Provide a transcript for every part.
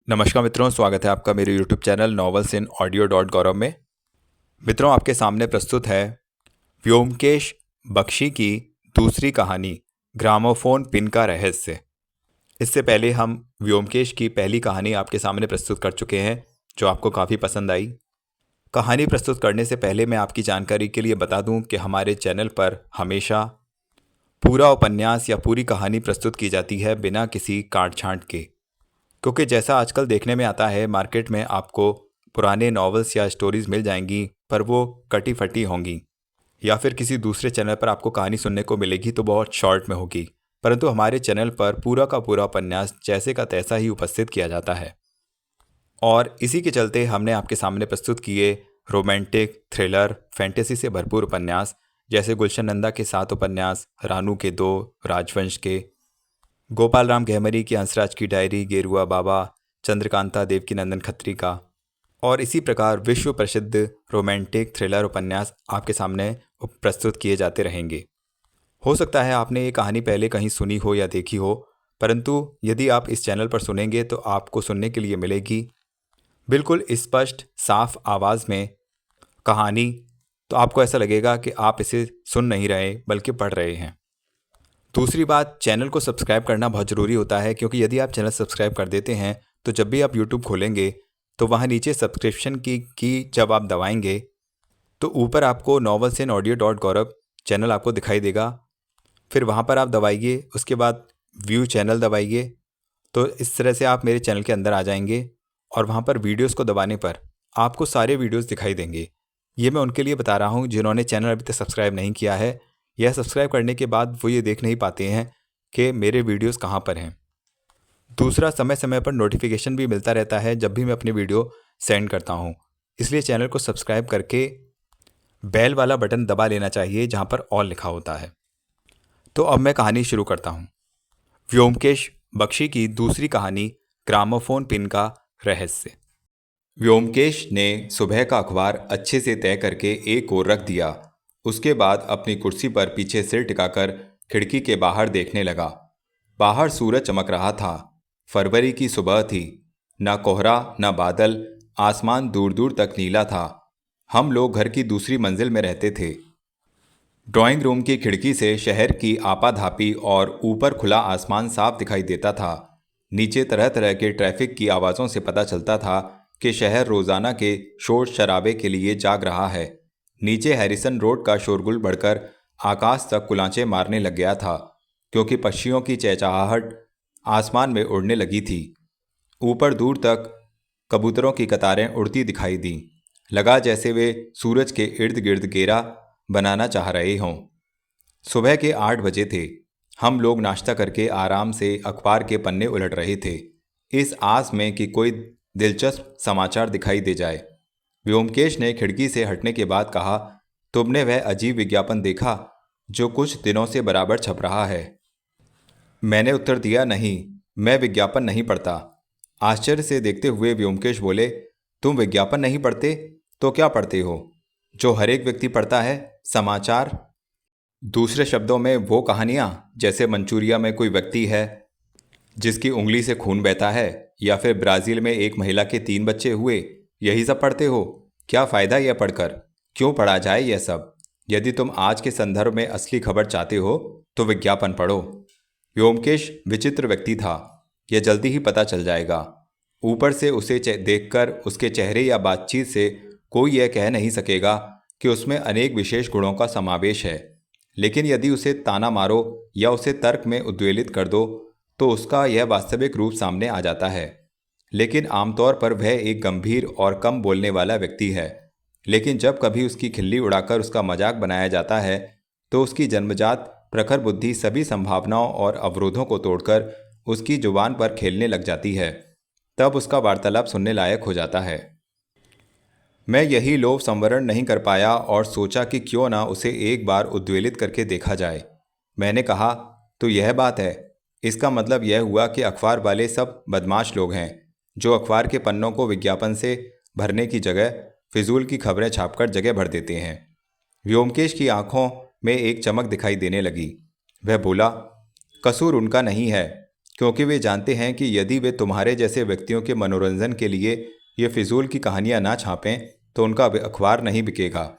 नमस्कार मित्रों, स्वागत है आपका मेरे YouTube channel novels in audio dot Gaurav में। मित्रों, आपके सामने प्रस्तुत है व्योमकेश बख्शी की दूसरी कहानी ग्रामोफोन पिन का रहस्य। इससे पहले हम व्योमकेश की पहली कहानी आपके सामने प्रस्तुत कर चुके हैं, जो आपको काफ़ी पसंद आई। कहानी प्रस्तुत करने से पहले मैं आपकी जानकारी के लिए बता दूं कि हमारे चैनल पर हमेशा पूरा उपन्यास या पूरी कहानी प्रस्तुत की जाती है बिना किसी काट छांट के, क्योंकि जैसा आजकल देखने में आता है मार्केट में आपको पुराने नॉवेल्स या स्टोरीज़ मिल जाएंगी, पर वो कटी फटी होंगी, या फिर किसी दूसरे चैनल पर आपको कहानी सुनने को मिलेगी तो बहुत शॉर्ट में होगी। परंतु हमारे चैनल पर पूरा का पूरा उपन्यास जैसे का तैसा ही उपस्थित किया जाता है, और इसी के चलते हमने आपके सामने प्रस्तुत किए रोमांटिक, थ्रिलर, फैंटेसी से भरपूर उपन्यास, जैसे गुलशन नंदा के 7 उपन्यास, रानू के 2, राजवंश के, गोपाल राम गहमरी की हंसराज की डायरी, गेरुआ बाबा, चंद्रकांता देवकीनंदन खत्री का, और इसी प्रकार विश्व प्रसिद्ध रोमांटिक थ्रिलर उपन्यास आपके सामने प्रस्तुत किए जाते रहेंगे। हो सकता है आपने ये कहानी पहले कहीं सुनी हो या देखी हो, परंतु यदि आप इस चैनल पर सुनेंगे तो आपको सुनने के लिए मिलेगी बिल्कुल स्पष्ट साफ आवाज़ में कहानी। तो आपको ऐसा लगेगा कि आप इसे सुन नहीं रहे बल्कि पढ़ रहे हैं। दूसरी बात, चैनल को सब्सक्राइब करना बहुत ज़रूरी होता है, क्योंकि यदि आप चैनल सब्सक्राइब कर देते हैं तो जब भी आप YouTube खोलेंगे तो वहाँ नीचे सब्सक्रिप्शन की जब आप दबाएंगे तो ऊपर आपको novels in audio dot Gaurav channel आपको दिखाई देगा। फिर वहाँ पर आप दबाइए, उसके बाद व्यू चैनल दबाइए, तो इस तरह से आप मेरे चैनल के अंदर आ जाएंगे, और वहाँ पर वीडियोस को दबाने पर आपको सारे वीडियोस दिखाई देंगे। ये मैं उनके लिए बता रहा हूँ जिन्होंने चैनल अभी तक सब्सक्राइब नहीं किया है, या सब्सक्राइब करने के बाद वो ये देख नहीं पाते हैं कि मेरे वीडियोस कहाँ पर हैं। दूसरा, समय समय पर नोटिफिकेशन भी मिलता रहता है जब भी मैं अपनी वीडियो सेंड करता हूँ, इसलिए चैनल को सब्सक्राइब करके बेल वाला बटन दबा लेना चाहिए जहाँ पर ऑल लिखा होता है। तो अब मैं कहानी शुरू करता हूँ। व्योमकेश बख्शी की दूसरी कहानी ग्रामोफोन पिन का रहस्य। व्योमकेश ने सुबह का अखबार अच्छे से तय करके एक ओर रख दिया। उसके बाद अपनी कुर्सी पर पीछे सिर टिकाकर खिड़की के बाहर देखने लगा। बाहर सूरज चमक रहा था। फरवरी की सुबह थी। न कोहरा न बादल, आसमान दूर दूर तक नीला था। हम लोग घर की दूसरी मंजिल में रहते थे। ड्राइंग रूम की खिड़की से शहर की आपाधापी और ऊपर खुला आसमान साफ दिखाई देता था। नीचे तरह तरह के ट्रैफिक की आवाज़ों से पता चलता था कि शहर रोज़ाना के शोर शराबे के लिए जाग रहा है। नीचे हैरिसन रोड का शोरगुल बढ़कर आकाश तक कुलांचे मारने लग गया था, क्योंकि पक्षियों की चहचहाहट आसमान में उड़ने लगी थी। ऊपर दूर तक कबूतरों की कतारें उड़ती दिखाई दी। लगा जैसे वे सूरज के इर्द गिर्द घेरा बनाना चाह रहे हों। सुबह के 8 बजे थे। हम लोग नाश्ता करके आराम से अखबार के पन्ने उलट रहे थे, इस आस में कि कोई दिलचस्प समाचार दिखाई दे जाए। व्योमकेश ने खिड़की से हटने के बाद कहा, तुमने वह अजीब विज्ञापन देखा जो कुछ दिनों से बराबर छप रहा है? मैंने उत्तर दिया, नहीं, मैं विज्ञापन नहीं पढ़ता। आश्चर्य से देखते हुए व्योमकेश बोले, तुम विज्ञापन नहीं पढ़ते तो क्या पढ़ते हो जो हर एक व्यक्ति पढ़ता है? समाचार। दूसरे शब्दों में वो कहानियाँ, जैसे मंचूरिया में कोई व्यक्ति है जिसकी उंगली से खून बहता है, या फिर ब्राज़ील में एक महिला के 3 बच्चे हुए, यही सब पढ़ते हो? क्या फ़ायदा यह पढ़कर? क्यों पढ़ा जाए यह सब? यदि तुम आज के संदर्भ में असली खबर चाहते हो तो विज्ञापन पढ़ो। व्योमकेश विचित्र व्यक्ति था, यह जल्दी ही पता चल जाएगा। ऊपर से उसे देखकर उसके चेहरे या बातचीत से कोई यह कह नहीं सकेगा कि उसमें अनेक विशेष गुणों का समावेश है, लेकिन यदि उसे ताना मारो या उसे तर्क में उद्वेलित कर दो तो उसका यह वास्तविक रूप सामने आ जाता है। लेकिन आमतौर पर वह एक गंभीर और कम बोलने वाला व्यक्ति है, लेकिन जब कभी उसकी खिल्ली उड़ाकर उसका मजाक बनाया जाता है तो उसकी जन्मजात प्रखर बुद्धि सभी संभावनाओं और अवरोधों को तोड़कर उसकी जुबान पर खेलने लग जाती है। तब उसका वार्तालाप सुनने लायक हो जाता है। मैं यही लोभ संवरण नहीं कर पाया और सोचा कि क्यों ना उसे एक बार उद्वेलित करके देखा जाए। मैंने कहा, तो यह बात है, इसका मतलब यह हुआ कि अखबार वाले सब बदमाश लोग हैं जो अखबार के पन्नों को विज्ञापन से भरने की जगह फिजूल की खबरें छापकर जगह भर देते हैं। व्योमकेश की आंखों में एक चमक दिखाई देने लगी। वह बोला, कसूर उनका नहीं है, क्योंकि वे जानते हैं कि यदि वे तुम्हारे जैसे व्यक्तियों के मनोरंजन के लिए ये फिजूल की कहानियां ना छापें तो उनका अखबार नहीं बिकेगा।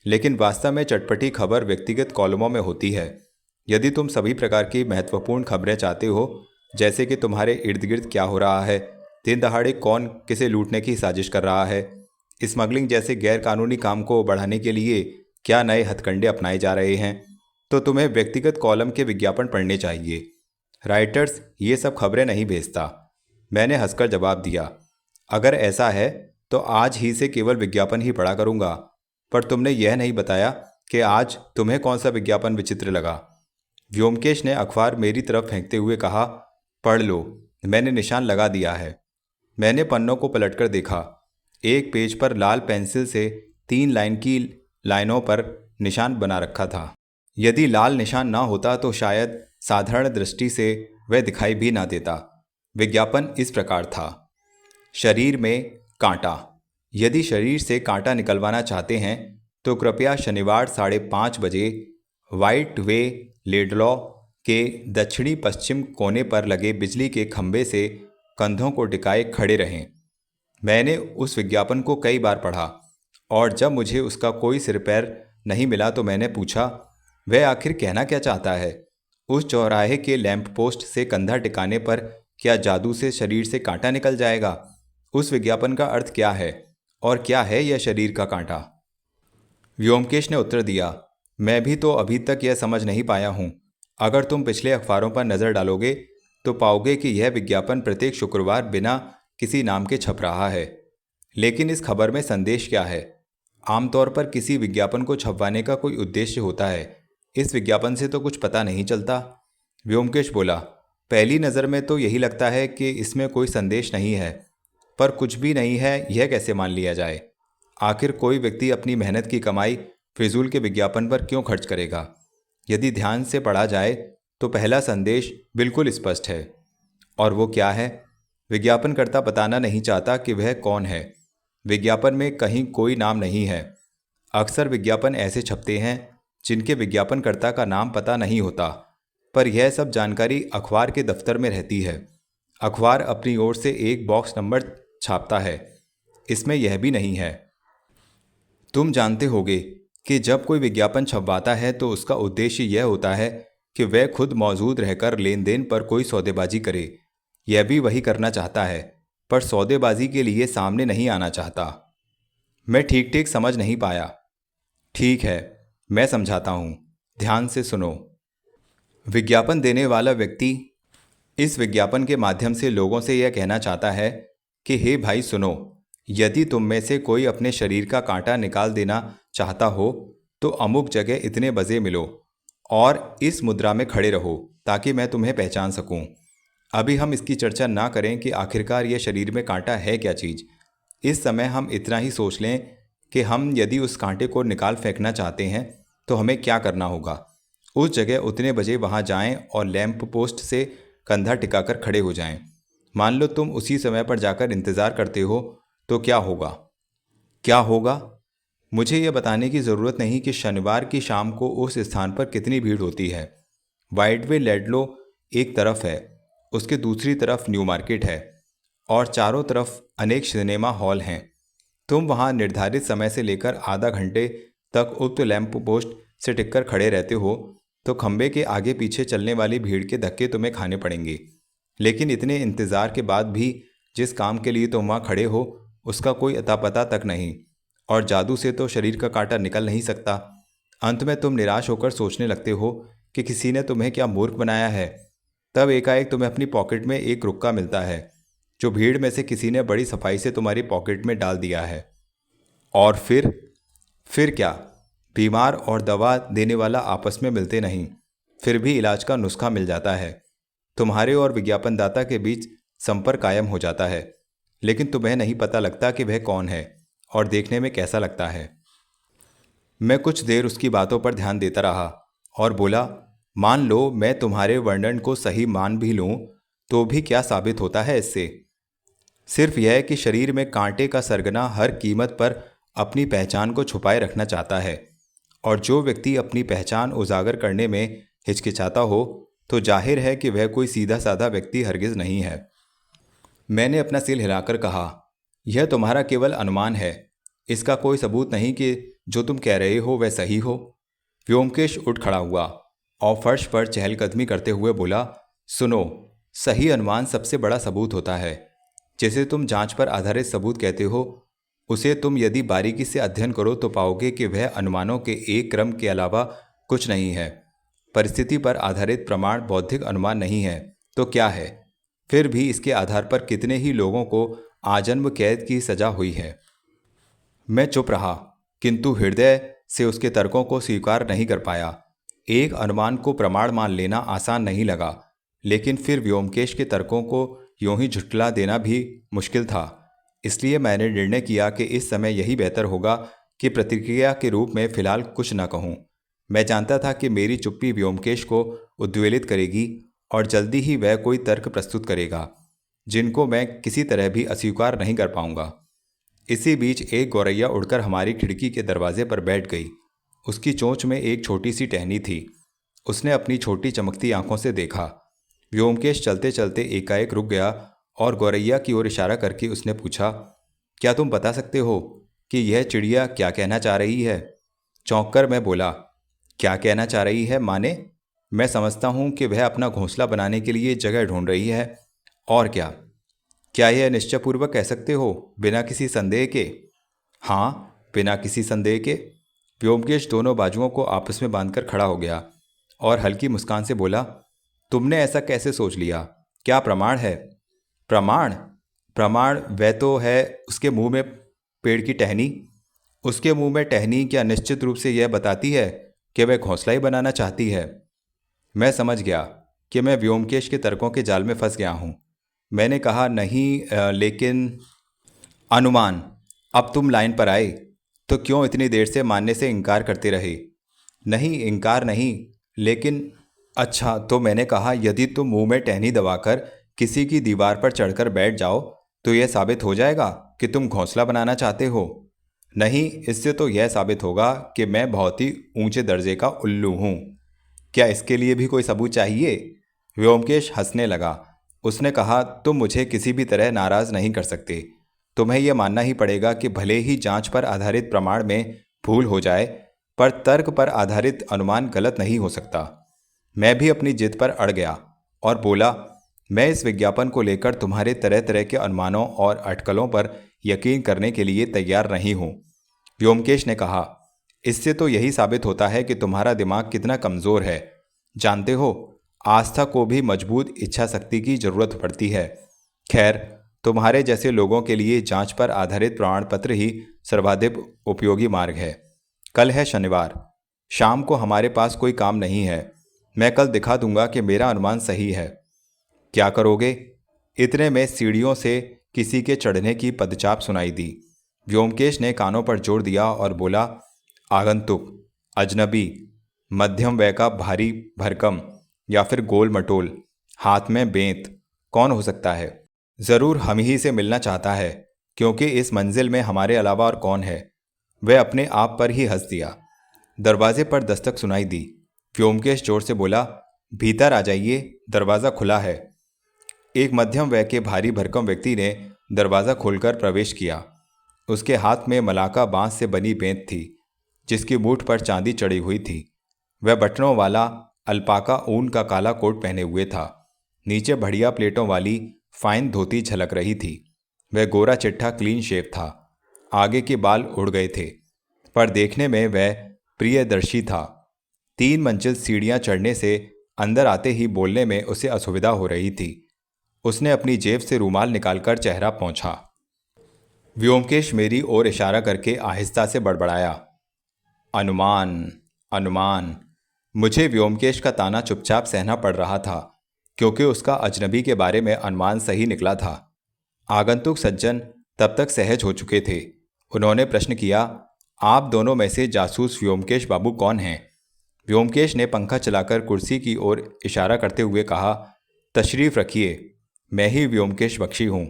लेकिन वास्तव में चटपटी खबर व्यक्तिगत कॉलमों में होती है। यदि तुम सभी प्रकार की महत्वपूर्ण खबरें चाहते हो, जैसे कि तुम्हारे इर्द गिर्द क्या हो रहा है, दिन दहाड़े कौन किसे लूटने की साजिश कर रहा है, स्मगलिंग जैसे गैर कानूनी काम को बढ़ाने के लिए क्या नए हथकंडे अपनाए जा रहे हैं, तो तुम्हें व्यक्तिगत कॉलम के विज्ञापन पढ़ने चाहिए। राइटर्स ये सब खबरें नहीं भेजता। मैंने हंसकर जवाब दिया, अगर ऐसा है तो आज ही से केवल विज्ञापन ही पढ़ा करूंगा। पर तुमने यह नहीं बताया कि आज तुम्हें कौन सा विज्ञापन विचित्र लगा। व्योमकेश ने अखबार मेरी तरफ फेंकते हुए कहा, पढ़ लो, मैंने निशान लगा दिया है। मैंने पन्नों को पलटकर देखा। एक पेज पर लाल पेंसिल से 3 लाइन की लाइनों पर निशान बना रखा था। यदि लाल निशान ना होता तो शायद साधारण दृष्टि से वह दिखाई भी ना देता। विज्ञापन इस प्रकार था, शरीर में कांटा। यदि शरीर से कांटा निकलवाना चाहते हैं तो कृपया शनिवार 5:30 बजे वाइट वे लेडलॉ के दक्षिणी पश्चिम कोने पर लगे बिजली के खंभे से कंधों को टिकाए खड़े रहें। मैंने उस विज्ञापन को कई बार पढ़ा और जब मुझे उसका कोई सिर पैर नहीं मिला तो मैंने पूछा, वह आखिर कहना क्या चाहता है। उस चौराहे के लैंप पोस्ट से कंधा टिकाने पर क्या जादू से शरीर से कांटा निकल जाएगा? उस विज्ञापन का अर्थ क्या है और क्या है यह शरीर का कांटा? व्योमकेश ने उत्तर दिया, मैं भी तो अभी तक यह समझ नहीं पाया हूँ। अगर तुम पिछले अखबारों पर नज़र डालोगे तो पाओगे कि यह विज्ञापन प्रत्येक शुक्रवार बिना किसी नाम के छप रहा है। लेकिन इस खबर में संदेश क्या है? आमतौर पर किसी विज्ञापन को छपवाने का कोई उद्देश्य होता है। इस विज्ञापन से तो कुछ पता नहीं चलता। व्योमकेश बोला, पहली नज़र में तो यही लगता है कि इसमें कोई संदेश नहीं है, पर कुछ भी नहीं है यह कैसे मान लिया जाए? आखिर कोई व्यक्ति अपनी मेहनत की कमाई फिजूल के विज्ञापन पर क्यों खर्च करेगा? यदि ध्यान से पढ़ा जाए तो पहला संदेश बिल्कुल स्पष्ट है। और वो क्या है? विज्ञापनकर्ता बताना नहीं चाहता कि वह कौन है। विज्ञापन में कहीं कोई नाम नहीं है। अक्सर विज्ञापन ऐसे छपते हैं जिनके विज्ञापनकर्ता का नाम पता नहीं होता, पर यह सब जानकारी अखबार के दफ्तर में रहती है। अखबार अपनी ओर से एक बॉक्स नंबर छापता है, इसमें यह भी नहीं है। तुम जानते होगे कि जब कोई विज्ञापन छपवाता है तो उसका उद्देश्य यह होता है कि वह खुद मौजूद रहकर लेन देन पर कोई सौदेबाजी करे। यह भी वही करना चाहता है, पर सौदेबाजी के लिए सामने नहीं आना चाहता। मैं ठीक ठीक समझ नहीं पाया। ठीक है, मैं समझाता हूँ, ध्यान से सुनो। विज्ञापन देने वाला व्यक्ति इस विज्ञापन के माध्यम से लोगों से यह कहना चाहता है कि हे भाई सुनो, यदि तुम में से कोई अपने शरीर का कांटा निकाल देना चाहता हो तो अमुक जगह इतने बजे मिलो और इस मुद्रा में खड़े रहो ताकि मैं तुम्हें पहचान सकूं। अभी हम इसकी चर्चा ना करें कि आखिरकार यह शरीर में कांटा है क्या चीज़। इस समय हम इतना ही सोच लें कि हम यदि उस कांटे को निकाल फेंकना चाहते हैं तो हमें क्या करना होगा। उस जगह उतने बजे वहाँ जाएं और लैंप पोस्ट से कंधा टिकाकर खड़े हो जाएं। मान लो तुम उसी समय पर जाकर इंतज़ार करते हो तो क्या होगा? क्या होगा? मुझे यह बताने की ज़रूरत नहीं कि शनिवार की शाम को उस स्थान पर कितनी भीड़ होती है। वाइटवे लेडलो एक तरफ है, उसके दूसरी तरफ न्यू मार्केट है और चारों तरफ अनेक सिनेमा हॉल हैं। तुम वहाँ निर्धारित समय से लेकर आधा घंटे तक उक्त लैंप पोस्ट से टिककर खड़े रहते हो तो खंबे के आगे पीछे चलने वाली भीड़ के धक्के तुम्हें खाने पड़ेंगे। लेकिन इतने इंतज़ार के बाद भी जिस काम के लिए तुम वहाँ खड़े हो उसका कोई अता पता तक नहीं, और जादू से तो शरीर का कांटा निकल नहीं सकता। अंत में तुम निराश होकर सोचने लगते हो कि किसी ने तुम्हें क्या मूर्ख बनाया है। तब एकाएक तुम्हें अपनी पॉकेट में एक रुक्का मिलता है जो भीड़ में से किसी ने बड़ी सफाई से तुम्हारी पॉकेट में डाल दिया है। और फिर क्या? बीमार और दवा देने वाला आपस में मिलते नहीं, फिर भी इलाज का नुस्खा मिल जाता है। तुम्हारे और विज्ञापनदाता के बीच संपर्क कायम हो जाता है, लेकिन तुम्हें नहीं पता लगता कि वह कौन है और देखने में कैसा लगता है। मैं कुछ देर उसकी बातों पर ध्यान देता रहा और बोला, मान लो मैं तुम्हारे वर्णन को सही मान भी लूं तो भी क्या साबित होता है इससे? सिर्फ यह कि शरीर में कांटे का सरगना हर कीमत पर अपनी पहचान को छुपाए रखना चाहता है, और जो व्यक्ति अपनी पहचान उजागर करने में हिचकिचाता हो तो जाहिर है कि वह कोई सीधा साधा व्यक्ति हरगिज नहीं है। मैंने अपना सिर हिलाकर कहा, यह तुम्हारा केवल अनुमान है, इसका कोई सबूत नहीं कि जो तुम कह रहे हो वह सही हो। व्योमकेश उठ खड़ा हुआ और फर्श पर चहलकदमी करते हुए बोला, सुनो, सही अनुमान सबसे बड़ा सबूत होता है। जिसे तुम जांच पर आधारित सबूत कहते हो, उसे तुम यदि बारीकी से अध्ययन करो तो पाओगे कि वह अनुमानों के एक क्रम के अलावा कुछ नहीं है। परिस्थिति पर आधारित प्रमाण बौद्धिक अनुमान नहीं है तो क्या है? फिर भी इसके आधार पर कितने ही लोगों को आजन्म कैद की सजा हुई है। मैं चुप रहा, किंतु हृदय से उसके तर्कों को स्वीकार नहीं कर पाया। एक अनुमान को प्रमाण मान लेना आसान नहीं लगा, लेकिन फिर व्योमकेश के तर्कों को यूं ही झुठला देना भी मुश्किल था। इसलिए मैंने निर्णय किया कि इस समय यही बेहतर होगा कि प्रतिक्रिया के रूप में फिलहाल कुछ न कहूं। मैं जानता था कि मेरी चुप्पी व्योमकेश को उद्वेलित करेगी और जल्दी ही वह कोई तर्क प्रस्तुत करेगा जिनको मैं किसी तरह भी अस्वीकार नहीं कर पाऊंगा। इसी बीच एक गौरैया उड़कर हमारी खिड़की के दरवाजे पर बैठ गई। उसकी चोंच में एक छोटी सी टहनी थी। उसने अपनी छोटी चमकती आंखों से देखा। व्योमकेश चलते चलते एकाएक रुक गया और गौरैया की ओर इशारा करके उसने पूछा, क्या तुम बता सकते हो कि यह चिड़िया क्या कहना चाह रही है? चौंककर मैं बोला, क्या कहना चाह रही है माने? मैं समझता हूँ कि वह अपना घोंसला बनाने के लिए जगह ढूंढ रही है। और क्या? क्या यह निश्चयपूर्वक कह सकते हो, बिना किसी संदेह के? हाँ, बिना किसी संदेह के। व्योमकेश दोनों बाजुओं को आपस में बांधकर खड़ा हो गया और हल्की मुस्कान से बोला, तुमने ऐसा कैसे सोच लिया? क्या प्रमाण है? प्रमाण? प्रमाण वह तो है उसके मुंह में पेड़ की टहनी। उसके मुंह में टहनी क्या निश्चित रूप से यह बताती है कि वह घोंसला ही बनाना चाहती है? मैं समझ गया कि मैं व्योमकेश के तर्कों के जाल में फंस गया हूँ। मैंने कहा, नहीं, लेकिन अनुमान। अब तुम लाइन पर आए तो क्यों इतनी देर से मानने से इनकार करते रहे? नहीं, इनकार नहीं, लेकिन अच्छा, तो मैंने कहा, यदि तुम मुंह में टहनी दबाकर किसी की दीवार पर चढ़कर बैठ जाओ तो यह साबित हो जाएगा कि तुम घोंसला बनाना चाहते हो। नहीं, इससे तो यह साबित होगा कि मैं बहुत ही ऊंचे दर्जे का उल्लू हूँ। क्या इसके लिए भी कोई सबूत चाहिए? व्योमकेश हंसने लगा। उसने कहा, तुम मुझे किसी भी तरह नाराज नहीं कर सकते। तुम्हें यह मानना ही पड़ेगा कि भले ही जांच पर आधारित प्रमाण में भूल हो जाए, पर तर्क पर आधारित अनुमान गलत नहीं हो सकता। मैं भी अपनी जिद पर अड़ गया और बोला, मैं इस विज्ञापन को लेकर तुम्हारे तरह तरह के अनुमानों और अटकलों पर यकीन करने के लिए तैयार नहीं हूँ। व्योमकेश ने कहा, इससे तो यही साबित होता है कि तुम्हारा दिमाग कितना कमज़ोर है। जानते हो, आस्था को भी मजबूत इच्छा शक्ति की जरूरत पड़ती है। खैर, तुम्हारे जैसे लोगों के लिए जांच पर आधारित प्रमाण पत्र ही सर्वाधिक उपयोगी मार्ग है। कल है शनिवार, शाम को हमारे पास कोई काम नहीं है। मैं कल दिखा दूंगा कि मेरा अनुमान सही है। क्या करोगे? इतने में सीढ़ियों से किसी के चढ़ने की पदचाप सुनाई दी। व्योमकेश ने कानों पर जोर दिया और बोला, आगंतुक, अजनबी, मध्यम वय का भारी भरकम या फिर गोल मटोल, हाथ में बेंत, कौन हो सकता है? ज़रूर हम ही से मिलना चाहता है, क्योंकि इस मंजिल में हमारे अलावा और कौन है? वह अपने आप पर ही हंस दिया। दरवाजे पर दस्तक सुनाई दी। व्योमकेश जोर से बोला, भीतर आ जाइए, दरवाज़ा खुला है। एक मध्यम वय के भारी भरकम व्यक्ति ने दरवाज़ा खोलकर प्रवेश किया। उसके हाथ में मलाका बांस से बनी बेंत थी, जिसकी मूठ पर चांदी चढ़ी हुई थी। वह बटनों वाला अल्पाका ऊन का काला कोट पहने हुए था। नीचे बढ़िया प्लेटों वाली फाइन धोती झलक रही थी। वह गोरा चिट्ठा क्लीन शेव था। आगे के बाल उड़ गए थे, पर देखने में वह प्रियदर्शी था। 3 मंजिल सीढ़ियां चढ़ने से अंदर आते ही बोलने में उसे असुविधा हो रही थी। उसने अपनी जेब से रूमाल निकालकर चेहरा पोंछा। व्योमकेश मेरी ओर इशारा करके आहिस्ता से बड़बड़ाया, अनुमान, अनुमान। मुझे व्योमकेश का ताना चुपचाप सहना पड़ रहा था, क्योंकि उसका अजनबी के बारे में अनुमान सही निकला था। आगंतुक सज्जन तब तक सहज हो चुके थे। उन्होंने प्रश्न किया, आप दोनों में से जासूस व्योमकेश बाबू कौन हैं? व्योमकेश ने पंखा चलाकर कुर्सी की ओर इशारा करते हुए कहा, तशरीफ़ रखिए, मैं ही व्योमकेश बख्शी हूँ।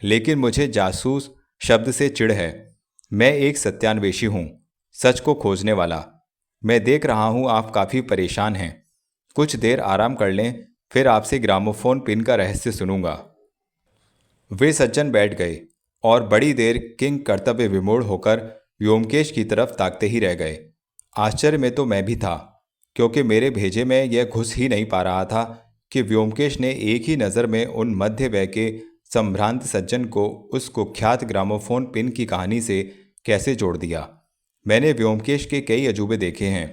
लेकिन मुझे जासूस शब्द से चिढ़ है। मैं एक सत्यान्वेषी हूँ, सच को खोजने वाला। मैं देख रहा हूँ आप काफ़ी परेशान हैं। कुछ देर आराम कर लें, फिर आपसे ग्रामोफोन पिन का रहस्य सुनूंगा। वे सज्जन बैठ गए और बड़ी देर किंग कर्तव्य विमूढ़ होकर व्योमकेश की तरफ ताकते ही रह गए। आश्चर्य में तो मैं भी था, क्योंकि मेरे भेजे में यह घुस ही नहीं पा रहा था कि व्योमकेश ने एक ही नज़र में उन मध्य वय के संभ्रांत सज्जन को उस कुख्यात ग्रामोफोन पिन की कहानी से कैसे जोड़ दिया। मैंने व्योमकेश के कई अजूबे देखे हैं,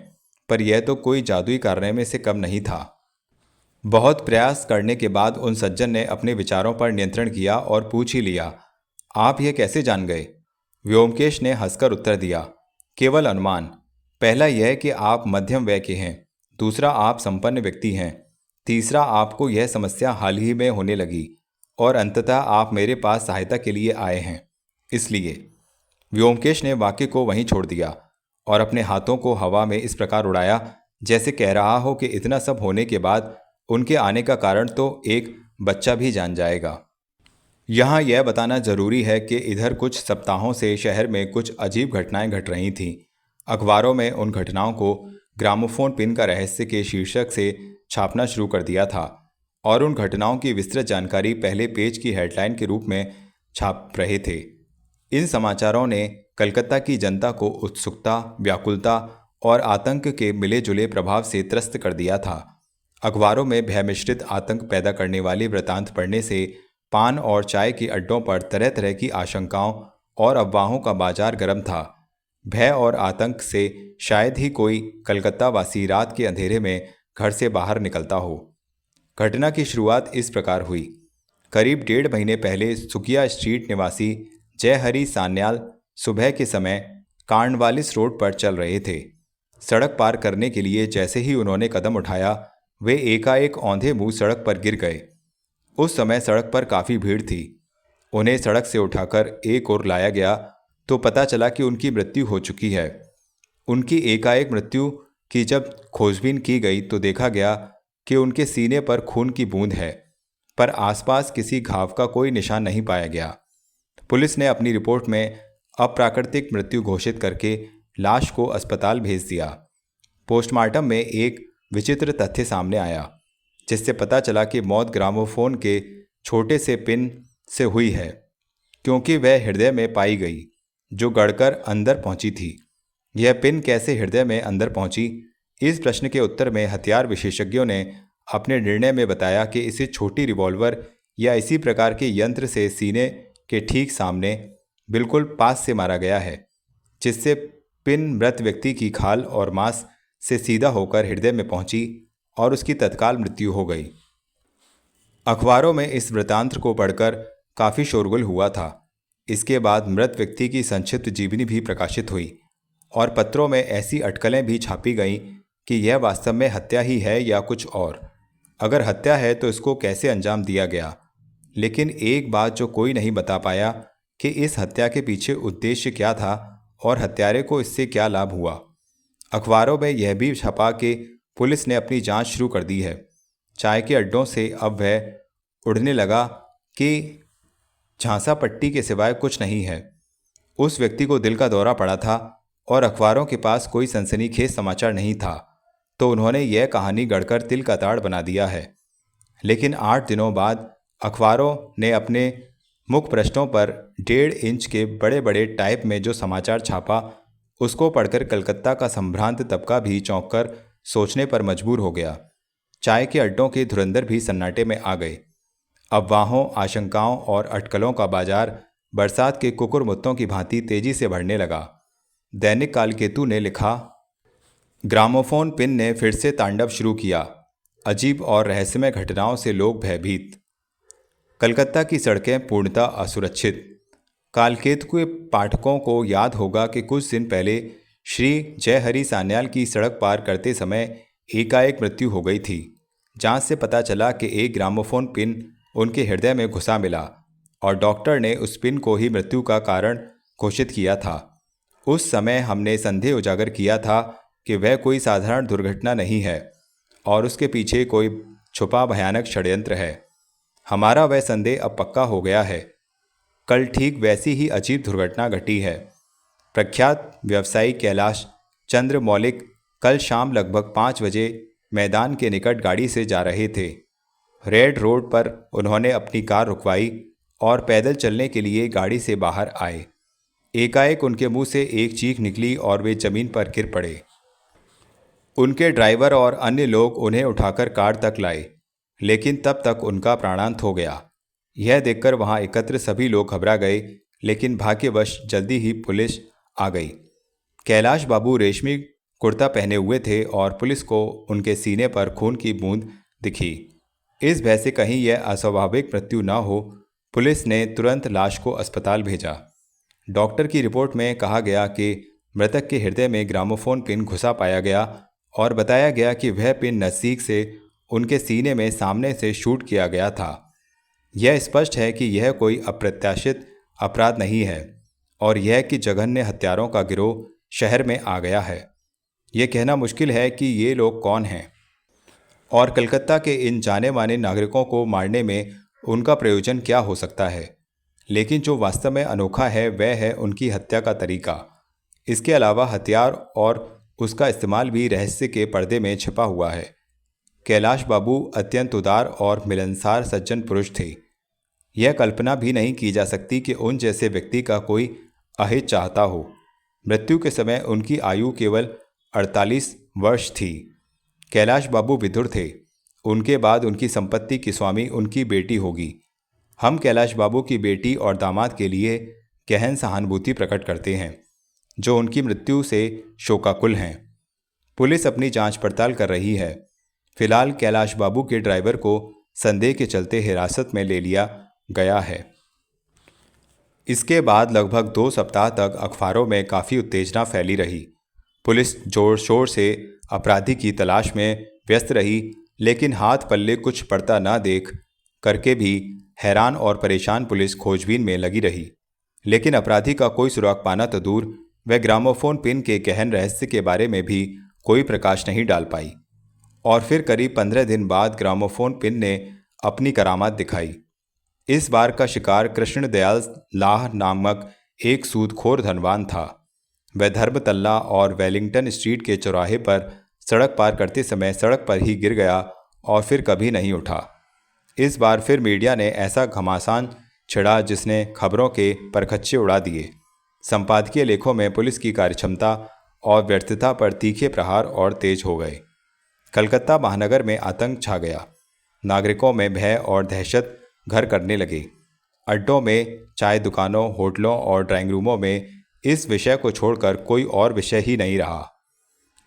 पर यह तो कोई जादुई कारनामे से कम नहीं था। बहुत प्रयास करने के बाद उन सज्जन ने अपने विचारों पर नियंत्रण किया और पूछ ही लिया, आप यह कैसे जान गए? व्योमकेश ने हंसकर उत्तर दिया, केवल अनुमान। पहला यह कि आप मध्यम वय के हैं, दूसरा आप संपन्न व्यक्ति हैं, तीसरा आपको यह समस्या हाल ही में होने लगी, और अंततः आप मेरे पास सहायता के लिए आए हैं। इसलिए व्योमकेश ने वाक्य को वहीं छोड़ दिया और अपने हाथों को हवा में इस प्रकार उड़ाया जैसे कह रहा हो कि इतना सब होने के बाद उनके आने का कारण तो एक बच्चा भी जान जाएगा। यहाँ यह बताना जरूरी है कि इधर कुछ सप्ताहों से शहर में कुछ अजीब घटनाएं घट रही थीं। अखबारों में उन घटनाओं को ग्रामोफोन पिन का रहस्य के शीर्षक से छापना शुरू कर दिया था और उन घटनाओं की विस्तृत जानकारी पहले पेज की हेडलाइन के रूप में छाप रहे थे। इन समाचारों ने कलकत्ता की जनता को उत्सुकता, व्याकुलता और आतंक के मिले जुले प्रभाव से त्रस्त कर दिया था। अखबारों में भय मिश्रित आतंक पैदा करने वाले वृतांत पढ़ने से पान और चाय के अड्डों पर तरह तरह की आशंकाओं और अफवाहों का बाजार गर्म था। भय और आतंक से शायद ही कोई कलकत्ता वासी रात के अंधेरे में घर से बाहर निकलता हो। घटना की शुरुआत इस प्रकार हुई। करीब 1.5 महीने पहले सुकिया स्ट्रीट निवासी जयहरि सान्याल सुबह के समय कार्नवालिस रोड पर चल रहे थे। सड़क पार करने के लिए जैसे ही उन्होंने कदम उठाया, वे एकाएक औंधे मुंह सड़क पर गिर गए। उस समय सड़क पर काफ़ी भीड़ थी। उन्हें सड़क से उठाकर एक ओर लाया गया तो पता चला कि उनकी मृत्यु हो चुकी है। उनकी एकाएक मृत्यु की जब खोजबीन की गई तो देखा गया कि उनके सीने पर खून की बूंद है, पर आसपास किसी घाव का कोई निशान नहीं पाया गया। पुलिस ने अपनी रिपोर्ट में अप्राकृतिक मृत्यु घोषित करके लाश को अस्पताल भेज दिया। पोस्टमार्टम में एक विचित्र तथ्य सामने आया, जिससे पता चला कि मौत ग्रामोफोन के छोटे से पिन से हुई है, क्योंकि वह हृदय में पाई गई जो गड़कर अंदर पहुंची थी। यह पिन कैसे हृदय में अंदर पहुंची, इस प्रश्न के उत्तर में हथियार विशेषज्ञों ने अपने निर्णय में बताया कि इसे छोटी रिवॉल्वर या इसी प्रकार के यंत्र से सीने के ठीक सामने बिल्कुल पास से मारा गया है, जिससे पिन मृत व्यक्ति की खाल और मांस से सीधा होकर हृदय में पहुंची और उसकी तत्काल मृत्यु हो गई। अखबारों में इस वृतांत को पढ़कर काफ़ी शोरगुल हुआ था। इसके बाद मृत व्यक्ति की संक्षिप्त जीवनी भी प्रकाशित हुई और पत्रों में ऐसी अटकलें भी छापी गईं कि यह वास्तव में हत्या ही है या कुछ और। अगर हत्या है तो इसको कैसे अंजाम दिया गया। लेकिन एक बात जो कोई नहीं बता पाया कि इस हत्या के पीछे उद्देश्य क्या था और हत्यारे को इससे क्या लाभ हुआ। अखबारों में यह भी छपा कि पुलिस ने अपनी जांच शुरू कर दी है। चाय के अड्डों से अब वह उड़ने लगा कि झांसा पट्टी के सिवाय कुछ नहीं है। उस व्यक्ति को दिल का दौरा पड़ा था और अखबारों के पास कोई सनसनीखेज समाचार नहीं था, तो उन्होंने यह कहानी गढ़कर तिल का ताड़ बना दिया है। लेकिन 8 दिनों बाद अखबारों ने अपने मुख पृष्ठों पर 1.5 इंच के बड़े बड़े टाइप में जो समाचार छापा, उसको पढ़कर कलकत्ता का संभ्रांत तबका भी चौंक कर सोचने पर मजबूर हो गया। चाय के अड्डों के धुरंधर भी सन्नाटे में आ गए। अफवाहों, आशंकाओं और अटकलों का बाजार बरसात के कुकुरमुत्तों की भांति तेजी से बढ़ने लगा। दैनिक कालकेतु ने लिखा, ग्रामोफोन पिन ने फिर से तांडव शुरू किया। अजीब और रहस्यमय घटनाओं से लोग भयभीत। कलकत्ता की सड़कें पूर्णतः असुरक्षित। कालकेतु के पाठकों को याद होगा कि कुछ दिन पहले श्री जयहरि सान्याल की सड़क पार करते समय एकाएक मृत्यु हो गई थी। जांच से पता चला कि एक ग्रामोफोन पिन उनके हृदय में घुसा मिला और डॉक्टर ने उस पिन को ही मृत्यु का कारण घोषित किया था। उस समय हमने संदेह उजागर किया था कि वह कोई साधारण दुर्घटना नहीं है और उसके पीछे कोई छुपा भयानक षड्यंत्र है। हमारा वह संदेह अब पक्का हो गया है। कल ठीक वैसी ही अजीब दुर्घटना घटी है। प्रख्यात व्यवसायी कैलाश चंद्र मौलिक कल शाम लगभग 5 बजे मैदान के निकट गाड़ी से जा रहे थे। रेड रोड पर उन्होंने अपनी कार रुकवाई और पैदल चलने के लिए गाड़ी से बाहर आए। एकाएक उनके मुंह से एक चीख निकली और वे जमीन पर गिर पड़े। उनके ड्राइवर और अन्य लोग उन्हें उठाकर कार तक लाए, लेकिन तब तक उनका प्राणांत हो गया। यह देखकर वहां एकत्र सभी लोग घबरा गए, लेकिन भाग्यवश जल्दी ही पुलिस आ गई। कैलाश बाबू रेशमी कुर्ता पहने हुए थे और पुलिस को उनके सीने पर खून की बूंद दिखी। इस भय से कहीं यह अस्वाभाविक मृत्यु न हो, पुलिस ने तुरंत लाश को अस्पताल भेजा। डॉक्टर की रिपोर्ट में कहा गया कि मृतक के हृदय में ग्रामोफोन पिन घुसा पाया गया और बताया गया कि वह पिन नज़दीक से उनके सीने में सामने से शूट किया गया था। यह स्पष्ट है कि यह कोई अप्रत्याशित अपराध नहीं है और यह कि जघन्य हत्यारों का गिरोह शहर में आ गया है। यह कहना मुश्किल है कि ये लोग कौन हैं और कलकत्ता के इन जाने माने नागरिकों को मारने में उनका प्रयोजन क्या हो सकता है। लेकिन जो वास्तव में अनोखा है वह है उनकी हत्या का तरीका। इसके अलावा हथियार और उसका इस्तेमाल भी रहस्य के पर्दे में छिपा हुआ है। कैलाश बाबू अत्यंत उदार और मिलनसार सज्जन पुरुष थे। यह कल्पना भी नहीं की जा सकती कि उन जैसे व्यक्ति का कोई अहित चाहता हो। मृत्यु के समय उनकी आयु केवल 48 वर्ष थी। कैलाश बाबू विधुर थे। उनके बाद उनकी संपत्ति की स्वामी उनकी बेटी होगी। हम कैलाश बाबू की बेटी और दामाद के लिए गहन सहानुभूति प्रकट करते हैं, जो उनकी मृत्यु से शोकाकुल हैं। पुलिस अपनी जांच पड़ताल कर रही है। फिलहाल कैलाश बाबू के ड्राइवर को संदेह के चलते हिरासत में ले लिया गया है। इसके बाद लगभग 2 सप्ताह तक अखबारों में काफ़ी उत्तेजना फैली रही। पुलिस जोर शोर से अपराधी की तलाश में व्यस्त रही, लेकिन हाथ पल्ले कुछ पड़ता न देख करके भी हैरान और परेशान पुलिस खोजबीन में लगी रही। लेकिन अपराधी का कोई सुराग पाना तो दूर, वह ग्रामोफोन पिन के गहन रहस्य के बारे में भी कोई प्रकाश नहीं डाल पाई। और फिर करीब 15 दिन बाद ग्रामोफोन पिन ने अपनी करामात दिखाई। इस बार का शिकार कृष्ण दयाल लाह नामक एक सूदखोर धनवान था। वह धर्मतल्ला और वेलिंगटन स्ट्रीट के चौराहे पर सड़क पार करते समय सड़क पर ही गिर गया और फिर कभी नहीं उठा। इस बार फिर मीडिया ने ऐसा घमासान छिड़ा जिसने खबरों के परखच्चे उड़ा दिए। संपादकीय लेखों में पुलिस की कार्यक्षमता और व्यर्थता पर तीखे प्रहार और तेज हो गए। कलकत्ता महानगर में आतंक छा गया। नागरिकों में भय और दहशत घर करने लगे। अड्डों में, चाय दुकानों, होटलों और ड्राइंग रूमों में इस विषय को छोड़कर कोई और विषय ही नहीं रहा।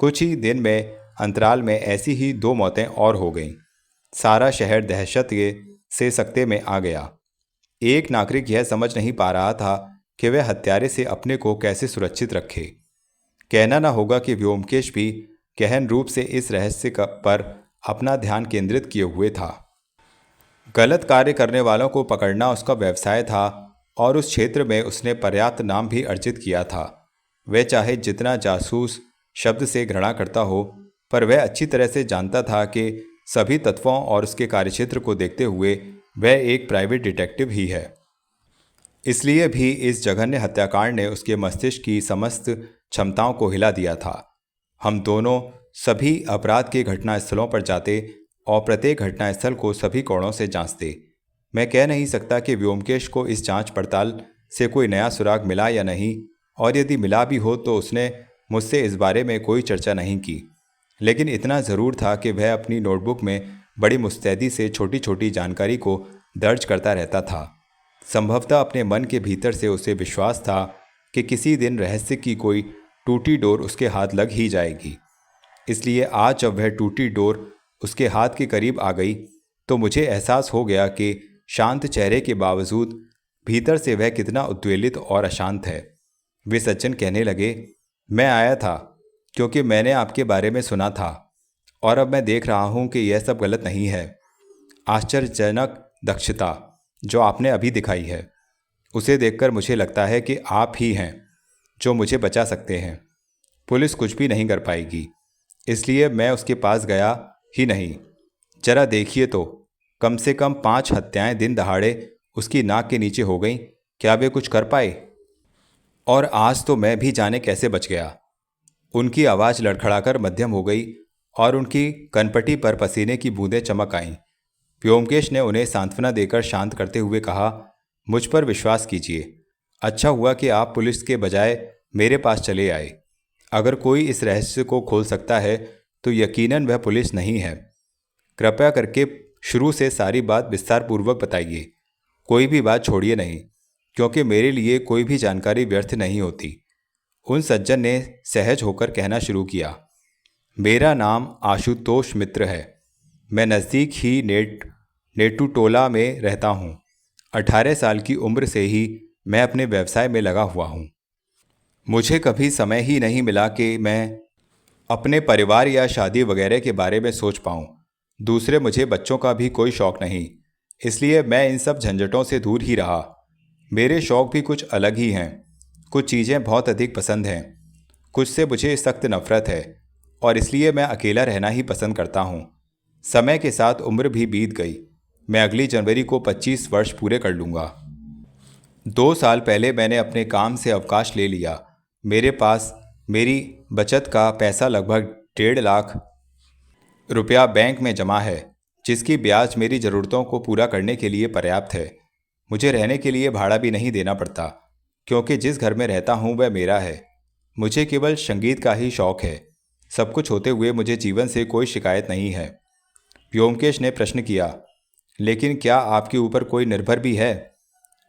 कुछ ही दिन में अंतराल में ऐसी ही 2 मौतें और हो गईं। सारा शहर दहशत से सकते में आ गया। एक नागरिक यह समझ नहीं पा रहा था कि वह हत्यारे से अपने को कैसे सुरक्षित रखे। कहना न होगा कि व्योमकेश भी गहन रूप से इस रहस्य पर अपना ध्यान केंद्रित किए हुए था। गलत कार्य करने वालों को पकड़ना उसका व्यवसाय था और उस क्षेत्र में उसने पर्याप्त नाम भी अर्जित किया था। वह चाहे जितना जासूस शब्द से घृणा करता हो, पर वह अच्छी तरह से जानता था कि सभी तत्वों और उसके कार्यक्षेत्र को देखते हुए वह एक प्राइवेट डिटेक्टिव ही है। इसलिए भी इस जघन्य हत्याकांड ने उसके मस्तिष्क की समस्त क्षमताओं को हिला दिया था। हम दोनों सभी अपराध के घटनास्थलों पर जाते और प्रत्येक घटनास्थल को सभी कोणों से जांचते। मैं कह नहीं सकता कि व्योमकेश को इस जांच पड़ताल से कोई नया सुराग मिला या नहीं, और यदि मिला भी हो तो उसने मुझसे इस बारे में कोई चर्चा नहीं की। लेकिन इतना ज़रूर था कि वह अपनी नोटबुक में बड़ी मुस्तैदी से छोटी छोटी जानकारी को दर्ज करता रहता था। संभवतः अपने मन के भीतर से उसे विश्वास था कि किसी दिन रहस्य की कोई टूटी डोर उसके हाथ लग ही जाएगी। इसलिए आज जब वह टूटी डोर उसके हाथ के करीब आ गई तो मुझे एहसास हो गया कि शांत चेहरे के बावजूद भीतर से वह कितना उद्वेलित और अशांत है। वे सज्जन कहने लगे, मैं आया था क्योंकि मैंने आपके बारे में सुना था और अब मैं देख रहा हूं कि यह सब गलत नहीं है। आश्चर्यजनक दक्षता जो आपने अभी दिखाई है, उसे देखकर मुझे लगता है कि आप ही हैं जो मुझे बचा सकते हैं। पुलिस कुछ भी नहीं कर पाएगी, इसलिए मैं उसके पास गया ही नहीं। जरा देखिए तो, कम से कम 5 हत्याएं दिन दहाड़े उसकी नाक के नीचे हो गईं। क्या वे कुछ कर पाए? और आज तो मैं भी जाने कैसे बच गया। उनकी आवाज़ लड़खड़ाकर मध्यम हो गई और उनकी कनपटी पर पसीने की बूंदें चमक आईं। व्योमकेश ने उन्हें सांत्वना देकर शांत करते हुए कहा, मुझ पर विश्वास कीजिए। अच्छा हुआ कि आप पुलिस के बजाय मेरे पास चले आए। अगर कोई इस रहस्य को खोल सकता है तो यकीनन वह पुलिस नहीं है। कृपया करके शुरू से सारी बात विस्तार पूर्वक बताइए। कोई भी बात छोड़िए नहीं, क्योंकि मेरे लिए कोई भी जानकारी व्यर्थ नहीं होती। उन सज्जन ने सहज होकर कहना शुरू किया, मेरा नाम आशुतोष मित्र है। मैं नज़दीक ही नेटुटोला में रहता हूँ। 18 साल की उम्र से ही मैं अपने व्यवसाय में लगा हुआ हूँ। मुझे कभी समय ही नहीं मिला कि मैं अपने परिवार या शादी वगैरह के बारे में सोच पाऊँ। दूसरे मुझे बच्चों का भी कोई शौक़ नहीं, इसलिए मैं इन सब झंझटों से दूर ही रहा। मेरे शौक़ भी कुछ अलग ही हैं। कुछ चीज़ें बहुत अधिक पसंद हैं, कुछ से मुझे सख्त नफ़रत है, और इसलिए मैं अकेला रहना ही पसंद करता हूँ। समय के साथ उम्र भी बीत गई। मैं अगली जनवरी को 25 वर्ष पूरे कर लूँगा। 2 साल पहले मैंने अपने काम से अवकाश ले लिया। मेरे पास मेरी बचत का पैसा लगभग 1.5 लाख रुपया बैंक में जमा है, जिसकी ब्याज मेरी ज़रूरतों को पूरा करने के लिए पर्याप्त है। मुझे रहने के लिए भाड़ा भी नहीं देना पड़ता, क्योंकि जिस घर में रहता हूँ वह मेरा है। मुझे केवल संगीत का ही शौक़ है। सब कुछ होते हुए मुझे जीवन से कोई शिकायत नहीं है। व्योमकेश ने प्रश्न किया, लेकिन क्या आपके ऊपर कोई निर्भर भी है?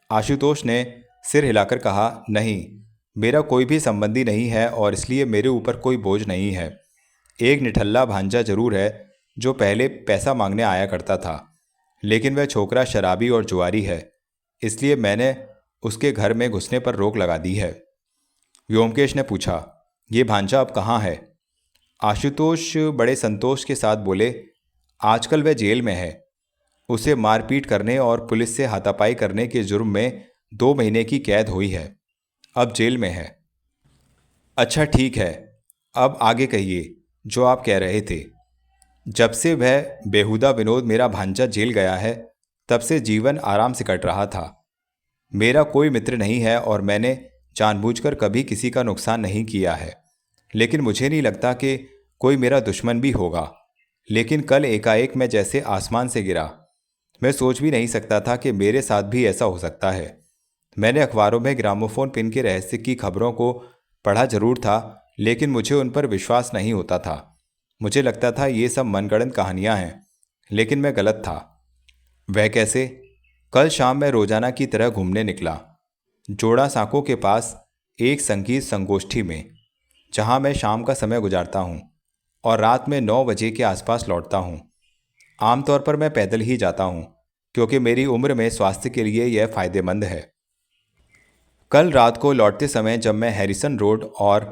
आशुतोष ने सिर हिलाकर कहा, नहीं, मेरा कोई भी संबंधी नहीं है और इसलिए मेरे ऊपर कोई बोझ नहीं है। एक निठल्ला भांजा जरूर है जो पहले पैसा मांगने आया करता था, लेकिन वह छोकरा शराबी और जुआरी है, इसलिए मैंने उसके घर में घुसने पर रोक लगा दी है। व्योमकेश ने पूछा, ये भांजा अब कहाँ है? आशुतोष बड़े संतोष के साथ बोले, आजकल वह जेल में है। उसे मारपीट करने और पुलिस से हाथापाई करने के जुर्म में 2 महीने की कैद हुई है। अब जेल में है। अच्छा ठीक है, अब आगे कहिए जो आप कह रहे थे। जब से वह बेहुदा विनोद मेरा भांजा जेल गया है, तब से जीवन आराम से कट रहा था। मेरा कोई मित्र नहीं है और मैंने जानबूझकर कभी किसी का नुकसान नहीं किया है, लेकिन मुझे नहीं लगता कि कोई मेरा दुश्मन भी होगा। लेकिन कल एकाएक मैं जैसे आसमान से गिरा। मैं सोच भी नहीं सकता था कि मेरे साथ भी ऐसा हो सकता है। मैंने अखबारों में ग्रामोफोन पिन के रहस्य की खबरों को पढ़ा जरूर था, लेकिन मुझे उन पर विश्वास नहीं होता था। मुझे लगता था ये सब मनगढ़ंत कहानियां हैं, लेकिन मैं गलत था। वह कैसे? कल शाम मैं रोजाना की तरह घूमने निकला, जोड़ा सांकों के पास एक संगीत संगोष्ठी में, जहां मैं शाम का समय गुजारता हूं और रात में 9 बजे के आसपास लौटता हूं। आमतौर पर मैं पैदल ही जाता हूं, क्योंकि मेरी उम्र में स्वास्थ्य के लिए यह फायदेमंद है। कल रात को लौटते समय जब मैं हैरिसन रोड और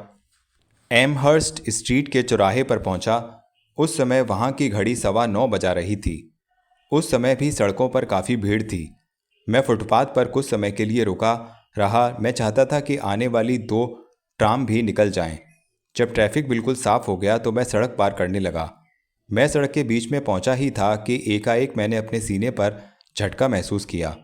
एमहर्स्ट स्ट्रीट के चौराहे पर पहुंचा, उस समय वहां की घड़ी 9:15 बजा रही थी। उस समय भी सड़कों पर काफ़ी भीड़ थी। मैं फुटपाथ पर कुछ समय के लिए रुका रहा। मैं चाहता था कि आने वाली 2 ट्राम भी निकल जाएं। जब ट्रैफिक बिल्कुल साफ हो गया तो मैं सड़क पार करने लगा। मैं सड़क के बीच में पहुंचा ही था कि एकाएक मैंने अपने सीने पर झटका महसूस किया।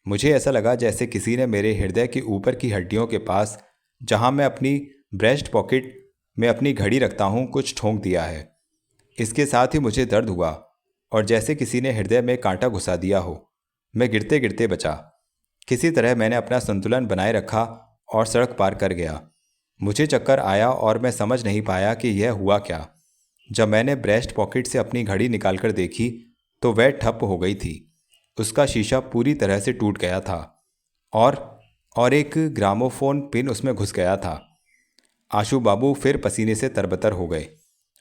मुझे ऐसा लगा जैसे किसी ने मेरे हृदय के ऊपर की हड्डियों के पास, जहां मैं अपनी ब्रेस्ट पॉकेट में अपनी घड़ी रखता हूं, कुछ ठोंक दिया है। इसके साथ ही मुझे दर्द हुआ और जैसे किसी ने हृदय में कांटा घुसा दिया हो। मैं गिरते गिरते बचा। किसी तरह मैंने अपना संतुलन बनाए रखा और सड़क पार कर गया। मुझे चक्कर आया और मैं समझ नहीं पाया कि यह हुआ क्या। जब मैंने ब्रेस्ट पॉकेट से अपनी घड़ी निकालकर देखी तो वह ठप हो गई थी। उसका शीशा पूरी तरह से टूट गया था और एक ग्रामोफोन पिन उसमें घुस गया था। आशु बाबू फिर पसीने से तरबतर हो गए।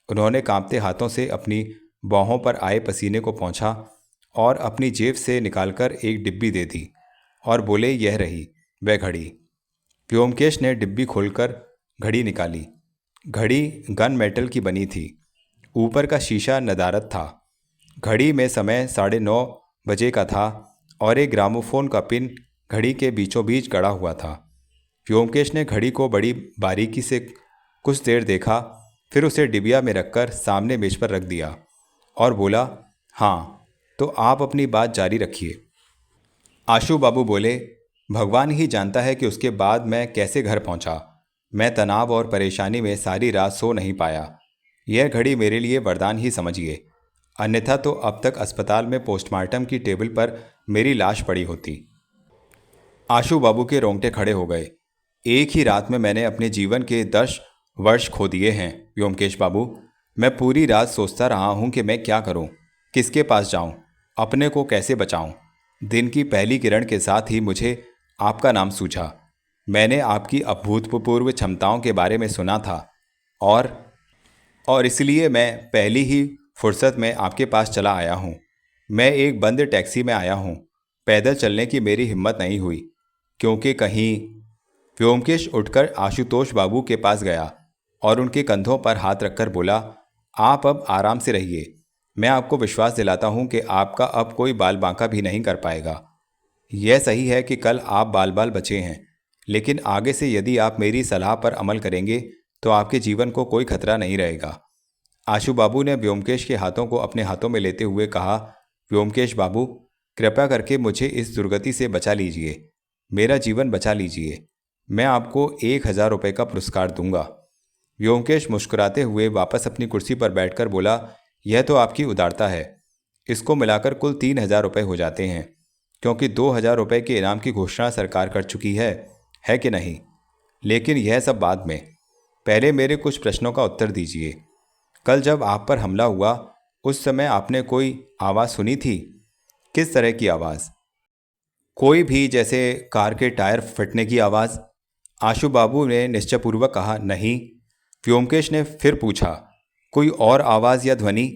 उन्होंने कांपते हाथों से अपनी बाहों पर आए पसीने को पोंछा और अपनी जेब से निकालकर एक डिब्बी दे दी और बोले, यह रही वह घड़ी। व्योमकेश ने डिब्बी खोलकर घड़ी निकाली। घड़ी गन मेटल की बनी थी। ऊपर का शीशा नदारद था। घड़ी में समय 9:30 बजे का था और एक ग्रामोफोन का पिन घड़ी के बीचों बीच गड़ा हुआ था। व्योमकेश ने घड़ी को बड़ी बारीकी से कुछ देर देखा, फिर उसे डिबिया में रखकर सामने मेज पर रख दिया और बोला, हाँ, तो आप अपनी बात जारी रखिए। आशु बाबू बोले, भगवान ही जानता है कि उसके बाद मैं कैसे घर पहुंचा। मैं तनाव और परेशानी में सारी रात सो नहीं पाया। यह घड़ी मेरे लिए वरदान ही समझिए, अन्यथा तो अब तक अस्पताल में पोस्टमार्टम की टेबल पर मेरी लाश पड़ी होती। आशु बाबू के रोंगटे खड़े हो गए। एक ही रात में मैंने अपने जीवन के 10 वर्ष खो दिए हैं व्योमकेश बाबू। मैं पूरी रात सोचता रहा हूं कि मैं क्या करूं, किसके पास जाऊं, अपने को कैसे बचाऊं। दिन की पहली किरण के साथ ही मुझे आपका नाम सूझा। मैंने आपकी अभूतपूर्व क्षमताओं के बारे में सुना था और इसलिए मैं पहली ही फुर्सत में आपके पास चला आया हूँ। मैं एक बंद टैक्सी में आया हूँ। पैदल चलने की मेरी हिम्मत नहीं हुई, क्योंकि कहीं। व्योमकेश उठकर आशुतोष बाबू के पास गया और उनके कंधों पर हाथ रखकर बोला, आप अब आराम से रहिए। मैं आपको विश्वास दिलाता हूँ कि आपका अब कोई बाल बांका भी नहीं कर पाएगा। यह सही है कि कल आप बाल बाल बचे हैं, लेकिन आगे से यदि आप मेरी सलाह पर अमल करेंगे तो आपके जीवन को कोई खतरा नहीं रहेगा। आशु बाबू ने व्योमकेश के हाथों को अपने हाथों में लेते हुए कहा, व्योमकेश बाबू, कृपया करके मुझे इस दुर्गति से बचा लीजिए, मेरा जीवन बचा लीजिए। मैं आपको 1000 रुपये का पुरस्कार दूंगा। व्योमकेश मुस्कुराते हुए वापस अपनी कुर्सी पर बैठकर बोला, यह तो आपकी उदारता है। इसको मिलाकर कुल 3000 रुपये हो जाते हैं, क्योंकि 2000 रुपये के इनाम की घोषणा सरकार कर चुकी है कि नहीं? लेकिन यह सब बाद में, पहले मेरे कुछ प्रश्नों का उत्तर दीजिए। कल जब आप पर हमला हुआ उस समय आपने कोई आवाज़ सुनी थी? किस तरह की आवाज़? कोई भी, जैसे कार के टायर फटने की आवाज़? आशु बाबू ने निश्चयपूर्वक कहा, नहीं। व्योमकेश ने फिर पूछा, कोई और आवाज़ या ध्वनि?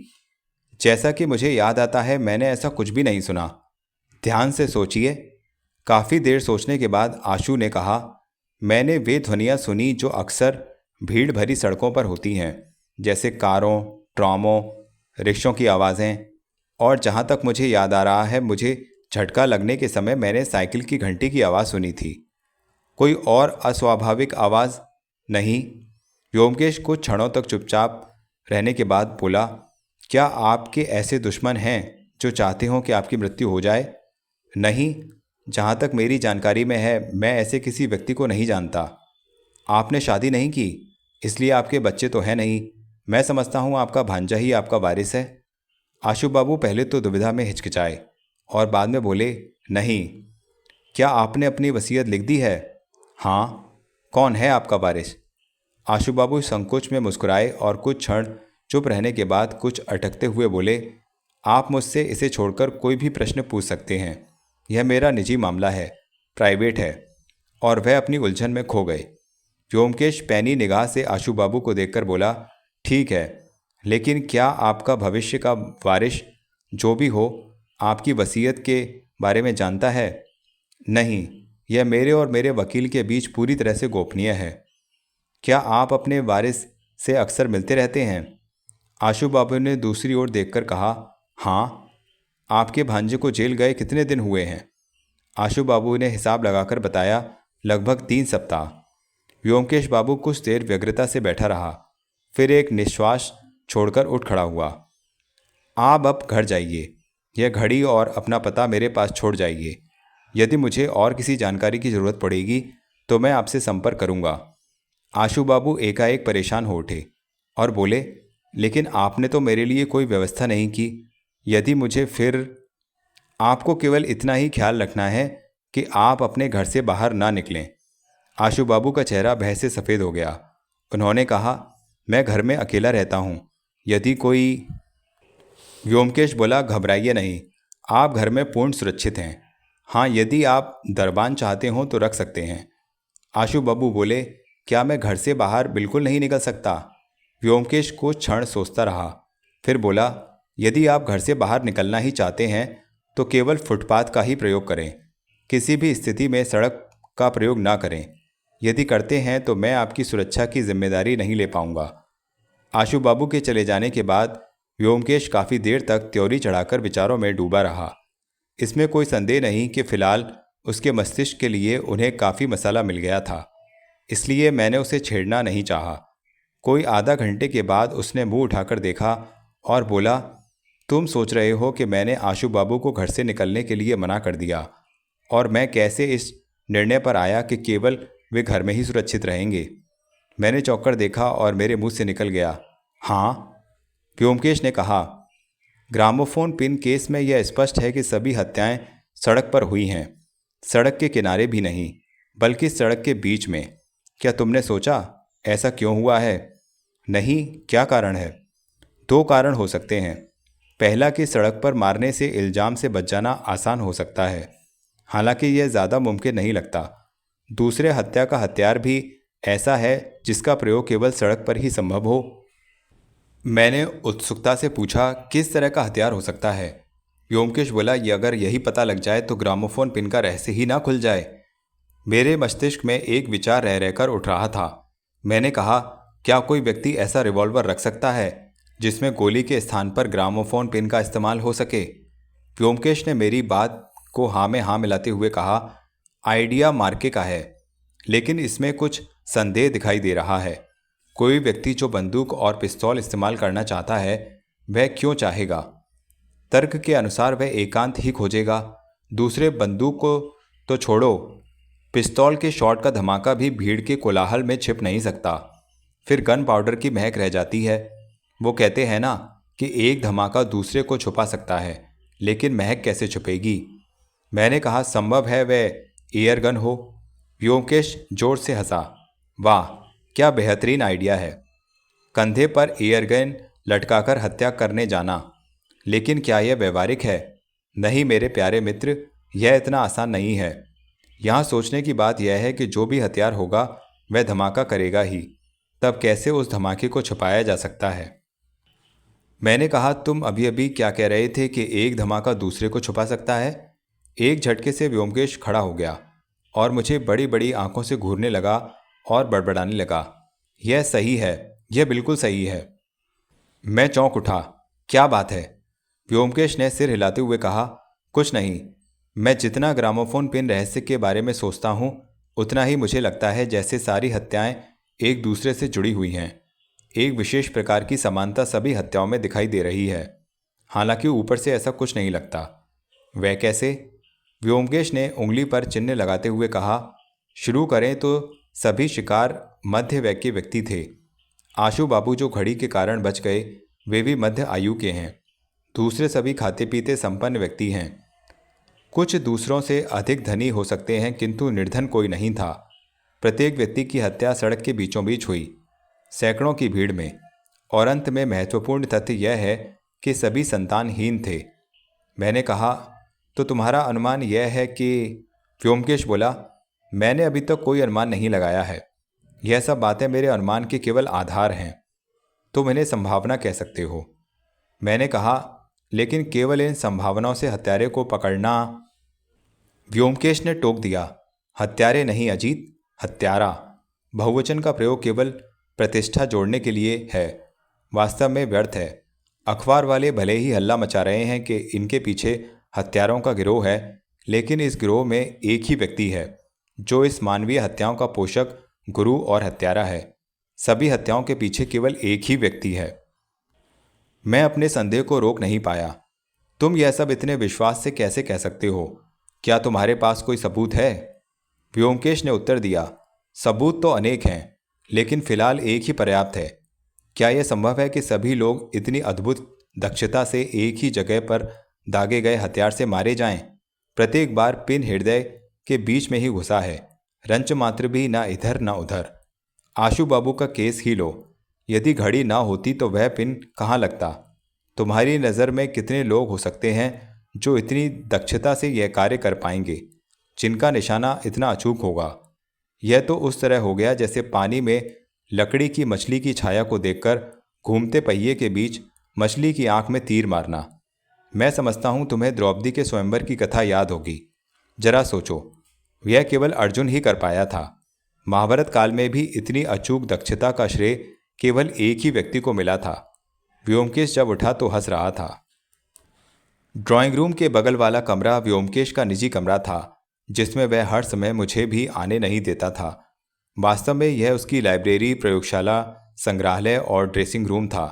जैसा कि मुझे याद आता है मैंने ऐसा कुछ भी नहीं सुना। ध्यान से सोचिए। काफ़ी देर सोचने के बाद आशु ने कहा, मैंने वे ध्वनियाँ सुनी जो अक्सर भीड़ भरी सड़कों पर होती हैं, जैसे कारों, ट्रामों, रिक्शों की आवाज़ें। और जहाँ तक मुझे याद आ रहा है, मुझे झटका लगने के समय मैंने साइकिल की घंटी की आवाज़ सुनी थी। कोई और अस्वाभाविक आवाज़ नहीं? व्योमकेश कुछ क्षणों तक चुपचाप रहने के बाद बोला, क्या आपके ऐसे दुश्मन हैं जो चाहते हों कि आपकी मृत्यु हो जाए? नहीं, जहाँ तक मेरी जानकारी में है मैं ऐसे किसी व्यक्ति को नहीं जानता। आपने शादी नहीं की, इसलिए आपके बच्चे तो हैं नहीं। मैं समझता हूँ आपका भांजा ही आपका वारिस है। आशु बाबू पहले तो दुविधा में हिचकिचाए और बाद में बोले, नहीं। क्या आपने अपनी वसीयत लिख दी है? हाँ। कौन है आपका वारिस? आशु बाबू संकोच में मुस्कुराए और कुछ क्षण चुप रहने के बाद कुछ अटकते हुए बोले, आप मुझसे इसे छोड़कर कोई भी प्रश्न पूछ सकते हैं। यह मेरा निजी मामला है, प्राइवेट है। और वह अपनी उलझन में खो गए। व्योमकेश पैनी निगाह से आशु बाबू को देखकर बोला, ठीक है, लेकिन क्या आपका भविष्य का वारिस जो भी हो आपकी वसीयत के बारे में जानता है? नहीं, यह मेरे और मेरे वकील के बीच पूरी तरह से गोपनीय है। क्या आप अपने वारिस से अक्सर मिलते रहते हैं? आशु बाबू ने दूसरी ओर देखकर कहा, हाँ। आपके भांजे को जेल गए कितने दिन हुए हैं? आशु बाबू ने हिसाब लगाकर बताया, लगभग 3 सप्ताह। व्योमकेश बाबू कुछ देर व्यग्रता से बैठा रहा, फिर एक निश्वास छोड़कर उठ खड़ा हुआ। आप अब घर जाइए। यह घड़ी और अपना पता मेरे पास छोड़ जाइए। यदि मुझे और किसी जानकारी की ज़रूरत पड़ेगी तो मैं आपसे संपर्क करूंगा। आशु बाबू एकाएक परेशान हो उठे और बोले, लेकिन आपने तो मेरे लिए कोई व्यवस्था नहीं की। यदि मुझे फिर आपको केवल इतना ही ख्याल रखना है कि आप अपने घर से बाहर ना निकलें। आशु बाबू का चेहरा भय से सफ़ेद हो गया। उन्होंने कहा, मैं घर में अकेला रहता हूँ। यदि कोई। व्योमकेश बोला, घबराइए नहीं, आप घर में पूर्ण सुरक्षित हैं। हाँ, यदि आप दरबान चाहते हो तो रख सकते हैं। आशु बाबू बोले, क्या मैं घर से बाहर बिल्कुल नहीं निकल सकता? व्योमकेश कुछ क्षण सोचता रहा, फिर बोला, यदि आप घर से बाहर निकलना ही चाहते हैं तो केवल फुटपाथ का ही प्रयोग करें। किसी भी स्थिति में सड़क का प्रयोग ना करें। यदि करते हैं तो मैं आपकी सुरक्षा की जिम्मेदारी नहीं ले पाऊंगा। आशु बाबू के चले जाने के बाद व्योमकेश काफ़ी देर तक त्योरी चढ़ाकर विचारों में डूबा रहा। इसमें कोई संदेह नहीं कि फिलहाल उसके मस्तिष्क के लिए उन्हें काफ़ी मसाला मिल गया था, इसलिए मैंने उसे छेड़ना नहीं चाहा। कोई आधा घंटे के बाद उसने मुंह उठाकर देखा और बोला, तुम सोच रहे हो कि मैंने आशु बाबू को घर से निकलने के लिए मना कर दिया और मैं कैसे इस निर्णय पर आया कि केवल वे घर में ही सुरक्षित रहेंगे? मैंने चौंक कर देखा और मेरे मुंह से निकल गया, हाँ, व्योमकेश ने कहा। ग्रामोफोन पिन केस में यह स्पष्ट है कि सभी हत्याएं सड़क पर हुई हैं। सड़क के किनारे भी नहीं, बल्कि सड़क के बीच में। क्या तुमने सोचा ऐसा क्यों हुआ है? नहीं, क्या कारण है? दो कारण हो सकते हैं। पहला कि सड़क पर मारने से इल्जाम से बच जाना आसान हो सकता है, हालांकि यह ज़्यादा मुमकिन नहीं लगता। दूसरे, हत्या का हथियार भी ऐसा है जिसका प्रयोग केवल सड़क पर ही संभव हो। मैंने उत्सुकता से पूछा, किस तरह का हथियार हो सकता है? व्योमकेश बोला, ये अगर यही पता लग जाए तो ग्रामोफोन पिन का रहस्य ही ना खुल जाए। मेरे मस्तिष्क में एक विचार रह रहकर उठ रहा था। मैंने कहा, क्या कोई व्यक्ति ऐसा रिवॉल्वर रख सकता है जिसमें गोली के स्थान पर ग्रामोफोन पिन का इस्तेमाल हो सके? व्योमकेश ने मेरी बात को हाँ में हाँ मिलाते हुए कहा, आइडिया मार्के का है, लेकिन इसमें कुछ संदेह दिखाई दे रहा है। कोई व्यक्ति जो बंदूक और पिस्तौल इस्तेमाल करना चाहता है, वह क्यों चाहेगा? तर्क के अनुसार वह एकांत ही खोजेगा। दूसरे, बंदूक को तो छोड़ो, पिस्तौल के शॉट का धमाका भी भीड़ के कोलाहल में छिप नहीं सकता। फिर गन पाउडर की महक रह जाती है। वो कहते हैं ना कि एक धमाका दूसरे को छुपा सकता है, लेकिन महक कैसे छुपेगी? मैंने कहा, संभव है वह एयर गन हो। व्योमकेश जोर से हंसा। वाह, क्या बेहतरीन आइडिया है, कंधे पर एयर गन लटकाकर हत्या करने जाना। लेकिन क्या यह व्यवहारिक है? नहीं मेरे प्यारे मित्र, यह इतना आसान नहीं है। यहाँ सोचने की बात यह है कि जो भी हथियार होगा वह धमाका करेगा ही। तब कैसे उस धमाके को छुपाया जा सकता है? मैंने कहा, तुम अभी अभी क्या कह रहे थे कि एक धमाका दूसरे को छुपा सकता है? एक झटके से व्योमकेश खड़ा हो गया और मुझे बड़ी बड़ी आंखों से घूरने लगा और बड़बड़ाने लगा। यह सही है, यह बिल्कुल सही है। मैं चौंक उठा। क्या बात है? व्योमकेश ने सिर हिलाते हुए कहा, कुछ नहीं। मैं जितना ग्रामोफोन पिन रहस्य के बारे में सोचता हूँ, उतना ही मुझे लगता है जैसे सारी हत्याएं एक दूसरे से जुड़ी हुई हैं। एक विशेष प्रकार की समानता सभी हत्याओं में दिखाई दे रही है, हालांकि ऊपर से ऐसा कुछ नहीं लगता। वह कैसे? व्योमकेश ने उंगली पर चिन्ह लगाते हुए कहा, शुरू करें तो सभी शिकार मध्य वय के व्यक्ति थे। आशु बाबू जो घड़ी के कारण बच गए, वे भी मध्य आयु के हैं। दूसरे सभी खाते पीते संपन्न व्यक्ति हैं। कुछ दूसरों से अधिक धनी हो सकते हैं, किंतु निर्धन कोई नहीं था। प्रत्येक व्यक्ति की हत्या सड़क के बीचों बीच हुई, सैकड़ों की भीड़ में। और अंत में महत्वपूर्ण तथ्य यह है कि सभी संतानहीन थे। मैंने कहा, तो तुम्हारा अनुमान यह है कि? व्योमकेश बोला, मैंने अभी तक कोई अनुमान नहीं लगाया है। यह सब बातें मेरे अनुमान के केवल आधार हैं। तुम इन्हें संभावना कह सकते हो। मैंने कहा, लेकिन केवल इन संभावनाओं से हत्यारे को पकड़ना। व्योमकेश ने टोक दिया, हत्यारे नहीं अजीत, हत्यारा। बहुवचन का प्रयोग केवल प्रतिष्ठा जोड़ने के लिए है, वास्तव में व्यर्थ है। अखबार वाले भले ही हल्ला मचा रहे हैं कि इनके पीछे हत्यारों का गिरोह है, लेकिन इस गिरोह में एक ही व्यक्ति है जो इस मानवीय हत्याओं का पोषक, गुरु और हत्यारा है। सभी हत्याओं के पीछे केवल एक ही व्यक्ति है। मैं अपने संदेह को रोक नहीं पाया। तुम यह सब इतने विश्वास से कैसे कह सकते हो? क्या तुम्हारे पास कोई सबूत है? व्योमकेश ने उत्तर दिया, सबूत तो अनेक हैं, लेकिन फिलहाल एक ही पर्याप्त है। क्या यह संभव है कि सभी लोग इतनी अद्भुत दक्षता से एक ही जगह पर दागे गए हथियार से मारे जाएं? प्रत्येक बार पिन हृदय के बीच में ही घुसा है, रंच मात्र भी ना इधर ना उधर। आशु बाबू का केस ही लो, यदि घड़ी ना होती तो वह पिन कहाँ लगता? तुम्हारी नज़र में कितने लोग हो सकते हैं जो इतनी दक्षता से यह कार्य कर पाएंगे, जिनका निशाना इतना अचूक होगा? यह तो उस तरह हो गया जैसे पानी में लकड़ी की मछली की छाया को देखकर घूमते पहिए के बीच मछली की आंख में तीर मारना। मैं समझता हूँ तुम्हें द्रौपदी के स्वयंवर की कथा याद होगी। जरा सोचो, यह केवल अर्जुन ही कर पाया था। महाभारत काल में भी इतनी अचूक दक्षता का श्रेय केवल एक ही व्यक्ति को मिला था। व्योमकेश जब उठा तो हंस रहा था। ड्राइंग रूम के बगल वाला कमरा व्योमकेश का निजी कमरा था, जिसमें वह हर समय मुझे भी आने नहीं देता था। वास्तव में यह उसकी लाइब्रेरी, प्रयोगशाला, संग्रहालय और ड्रेसिंग रूम था।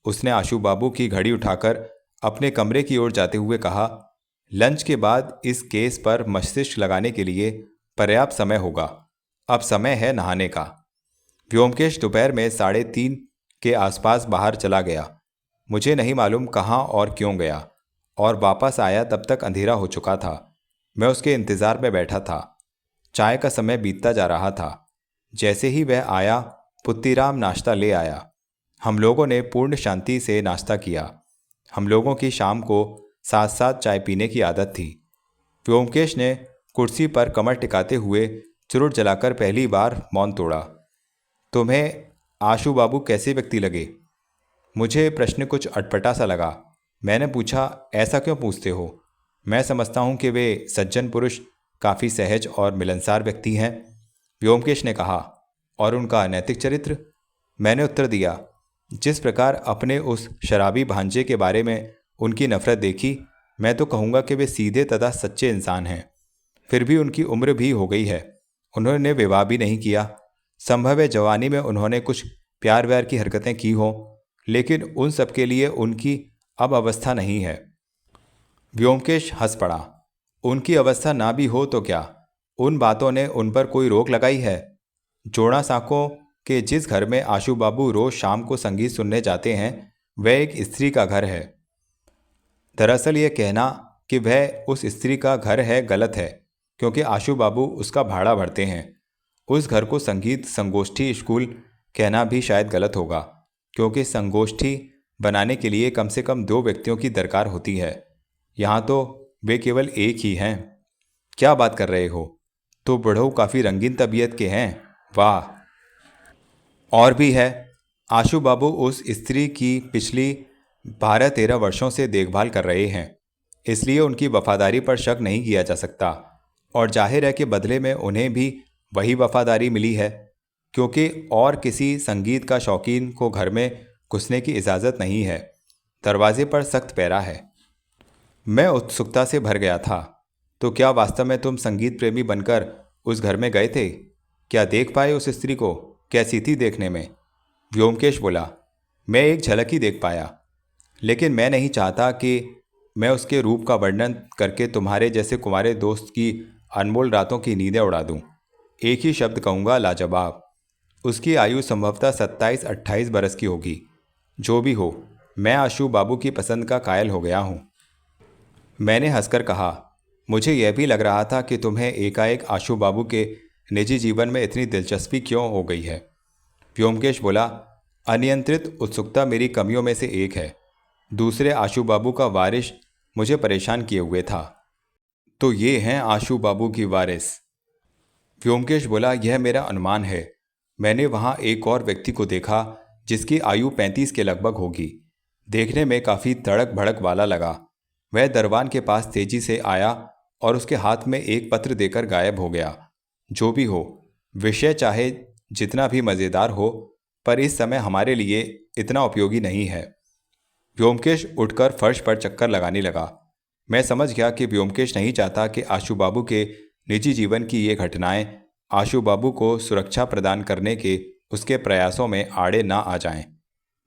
उसने आशु बाबू की घड़ी उठाकर अपने कमरे की ओर जाते हुए कहा, लंच के बाद इस केस पर मस्तिष्क लगाने के लिए पर्याप्त समय होगा। अब समय है नहाने का। व्योमकेश दोपहर में 3:30 के आसपास बाहर चला गया। मुझे नहीं मालूम कहाँ और क्यों गया, और वापस आया तब तक अंधेरा हो चुका था। मैं उसके इंतज़ार में बैठा था। चाय का समय बीतता जा रहा था। जैसे ही वह आया, पुत्तीराम नाश्ता ले आया। हम लोगों ने पूर्ण शांति से नाश्ता किया। हम लोगों की शाम को साथ साथ चाय पीने की आदत थी। व्योमकेश ने कुर्सी पर कमर टिकाते हुए चुरुट जलाकर पहली बार मौन तोड़ा। तुम्हें आशु बाबू कैसे व्यक्ति लगे? मुझे प्रश्न कुछ अटपटा सा लगा। मैंने पूछा, ऐसा क्यों पूछते हो? मैं समझता हूँ कि वे सज्जन पुरुष, काफ़ी सहज और मिलनसार व्यक्ति हैं। व्योमकेश ने कहा, और उनका नैतिक चरित्र? मैंने उत्तर दिया, जिस प्रकार अपने उस शराबी भांजे के बारे में उनकी नफरत देखी, मैं तो कहूँगा कि वे सीधे तथा सच्चे इंसान हैं। फिर भी उनकी उम्र भी हो गई है। उन्होंने विवाह भी नहीं किया। संभव है जवानी में उन्होंने कुछ प्यार व्यार की हरकतें की हों, लेकिन उन सब के लिए उनकी अब अवस्था नहीं है। व्योमकेश हंस पड़ा। उनकी अवस्था ना भी हो तो क्या, उन बातों ने उन पर कोई रोक लगाई है? जोड़ा साकों के जिस घर में आशु बाबू रोज शाम को संगीत सुनने जाते हैं, वह एक स्त्री का घर है। दरअसल ये कहना कि वह उस स्त्री का घर है गलत है, क्योंकि आशु बाबू उसका भाड़ा भरते हैं। उस घर को संगीत संगोष्ठी स्कूल कहना भी शायद गलत होगा, क्योंकि संगोष्ठी बनाने के लिए कम से कम 2 व्यक्तियों की दरकार होती है। यहाँ तो वे केवल एक ही हैं। क्या बात कर रहे हो? तो बुढ़ऊ काफ़ी रंगीन तबीयत के हैं। वाह! और भी है। आशु बाबू उस स्त्री की पिछली 12-13 वर्षों से देखभाल कर रहे हैं, इसलिए उनकी वफादारी पर शक नहीं किया जा सकता। और जाहिर है कि बदले में उन्हें भी वही वफादारी मिली है, क्योंकि और किसी संगीत का शौकीन को घर में घुसने की इजाज़त नहीं है। दरवाजे पर सख्त पहरा है। मैं उत्सुकता से भर गया था। तो क्या वास्तव में तुम संगीत प्रेमी बनकर उस घर में गए थे? क्या देख पाए उस स्त्री को? कैसी थी देखने में? व्योमकेश बोला, मैं एक झलक ही देख पाया, लेकिन मैं नहीं चाहता कि मैं उसके रूप का वर्णन करके तुम्हारे जैसे कुंवारे दोस्त की अनमोल रातों की नींदें उड़ा दूं। एक ही शब्द कहूँगा, लाजवाब। उसकी आयु संभवतः 27-28 बरस की होगी। जो भी हो, मैं आशु बाबू की पसंद का कायल हो गया हूँ। मैंने हंसकर कहा, मुझे यह भी लग रहा था कि तुम्हें एकाएक आशु बाबू के निजी जीवन में इतनी दिलचस्पी क्यों हो गई है। व्योमकेश बोला, अनियंत्रित उत्सुकता मेरी कमियों में से एक है। दूसरे आशु बाबू का वारिस मुझे परेशान किए हुए था। तो ये हैं आशु बाबू की वारिस? व्योमकेश बोला, यह मेरा अनुमान है। मैंने वहाँ एक और व्यक्ति को देखा जिसकी आयु 35 के लगभग होगी। देखने में काफ़ी तड़क भड़क वाला लगा। वह दरवान के पास तेजी से आया और उसके हाथ में एक पत्र देकर गायब हो गया। जो भी हो, विषय चाहे जितना भी मज़ेदार हो, पर इस समय हमारे लिए इतना उपयोगी नहीं है। व्योमकेश उठकर फर्श पर चक्कर लगाने लगा। मैं समझ गया कि व्योमकेश नहीं चाहता कि आशु बाबू के निजी जीवन की ये घटनाएं आशु बाबू को सुरक्षा प्रदान करने के उसके प्रयासों में आड़े ना आ जाएं।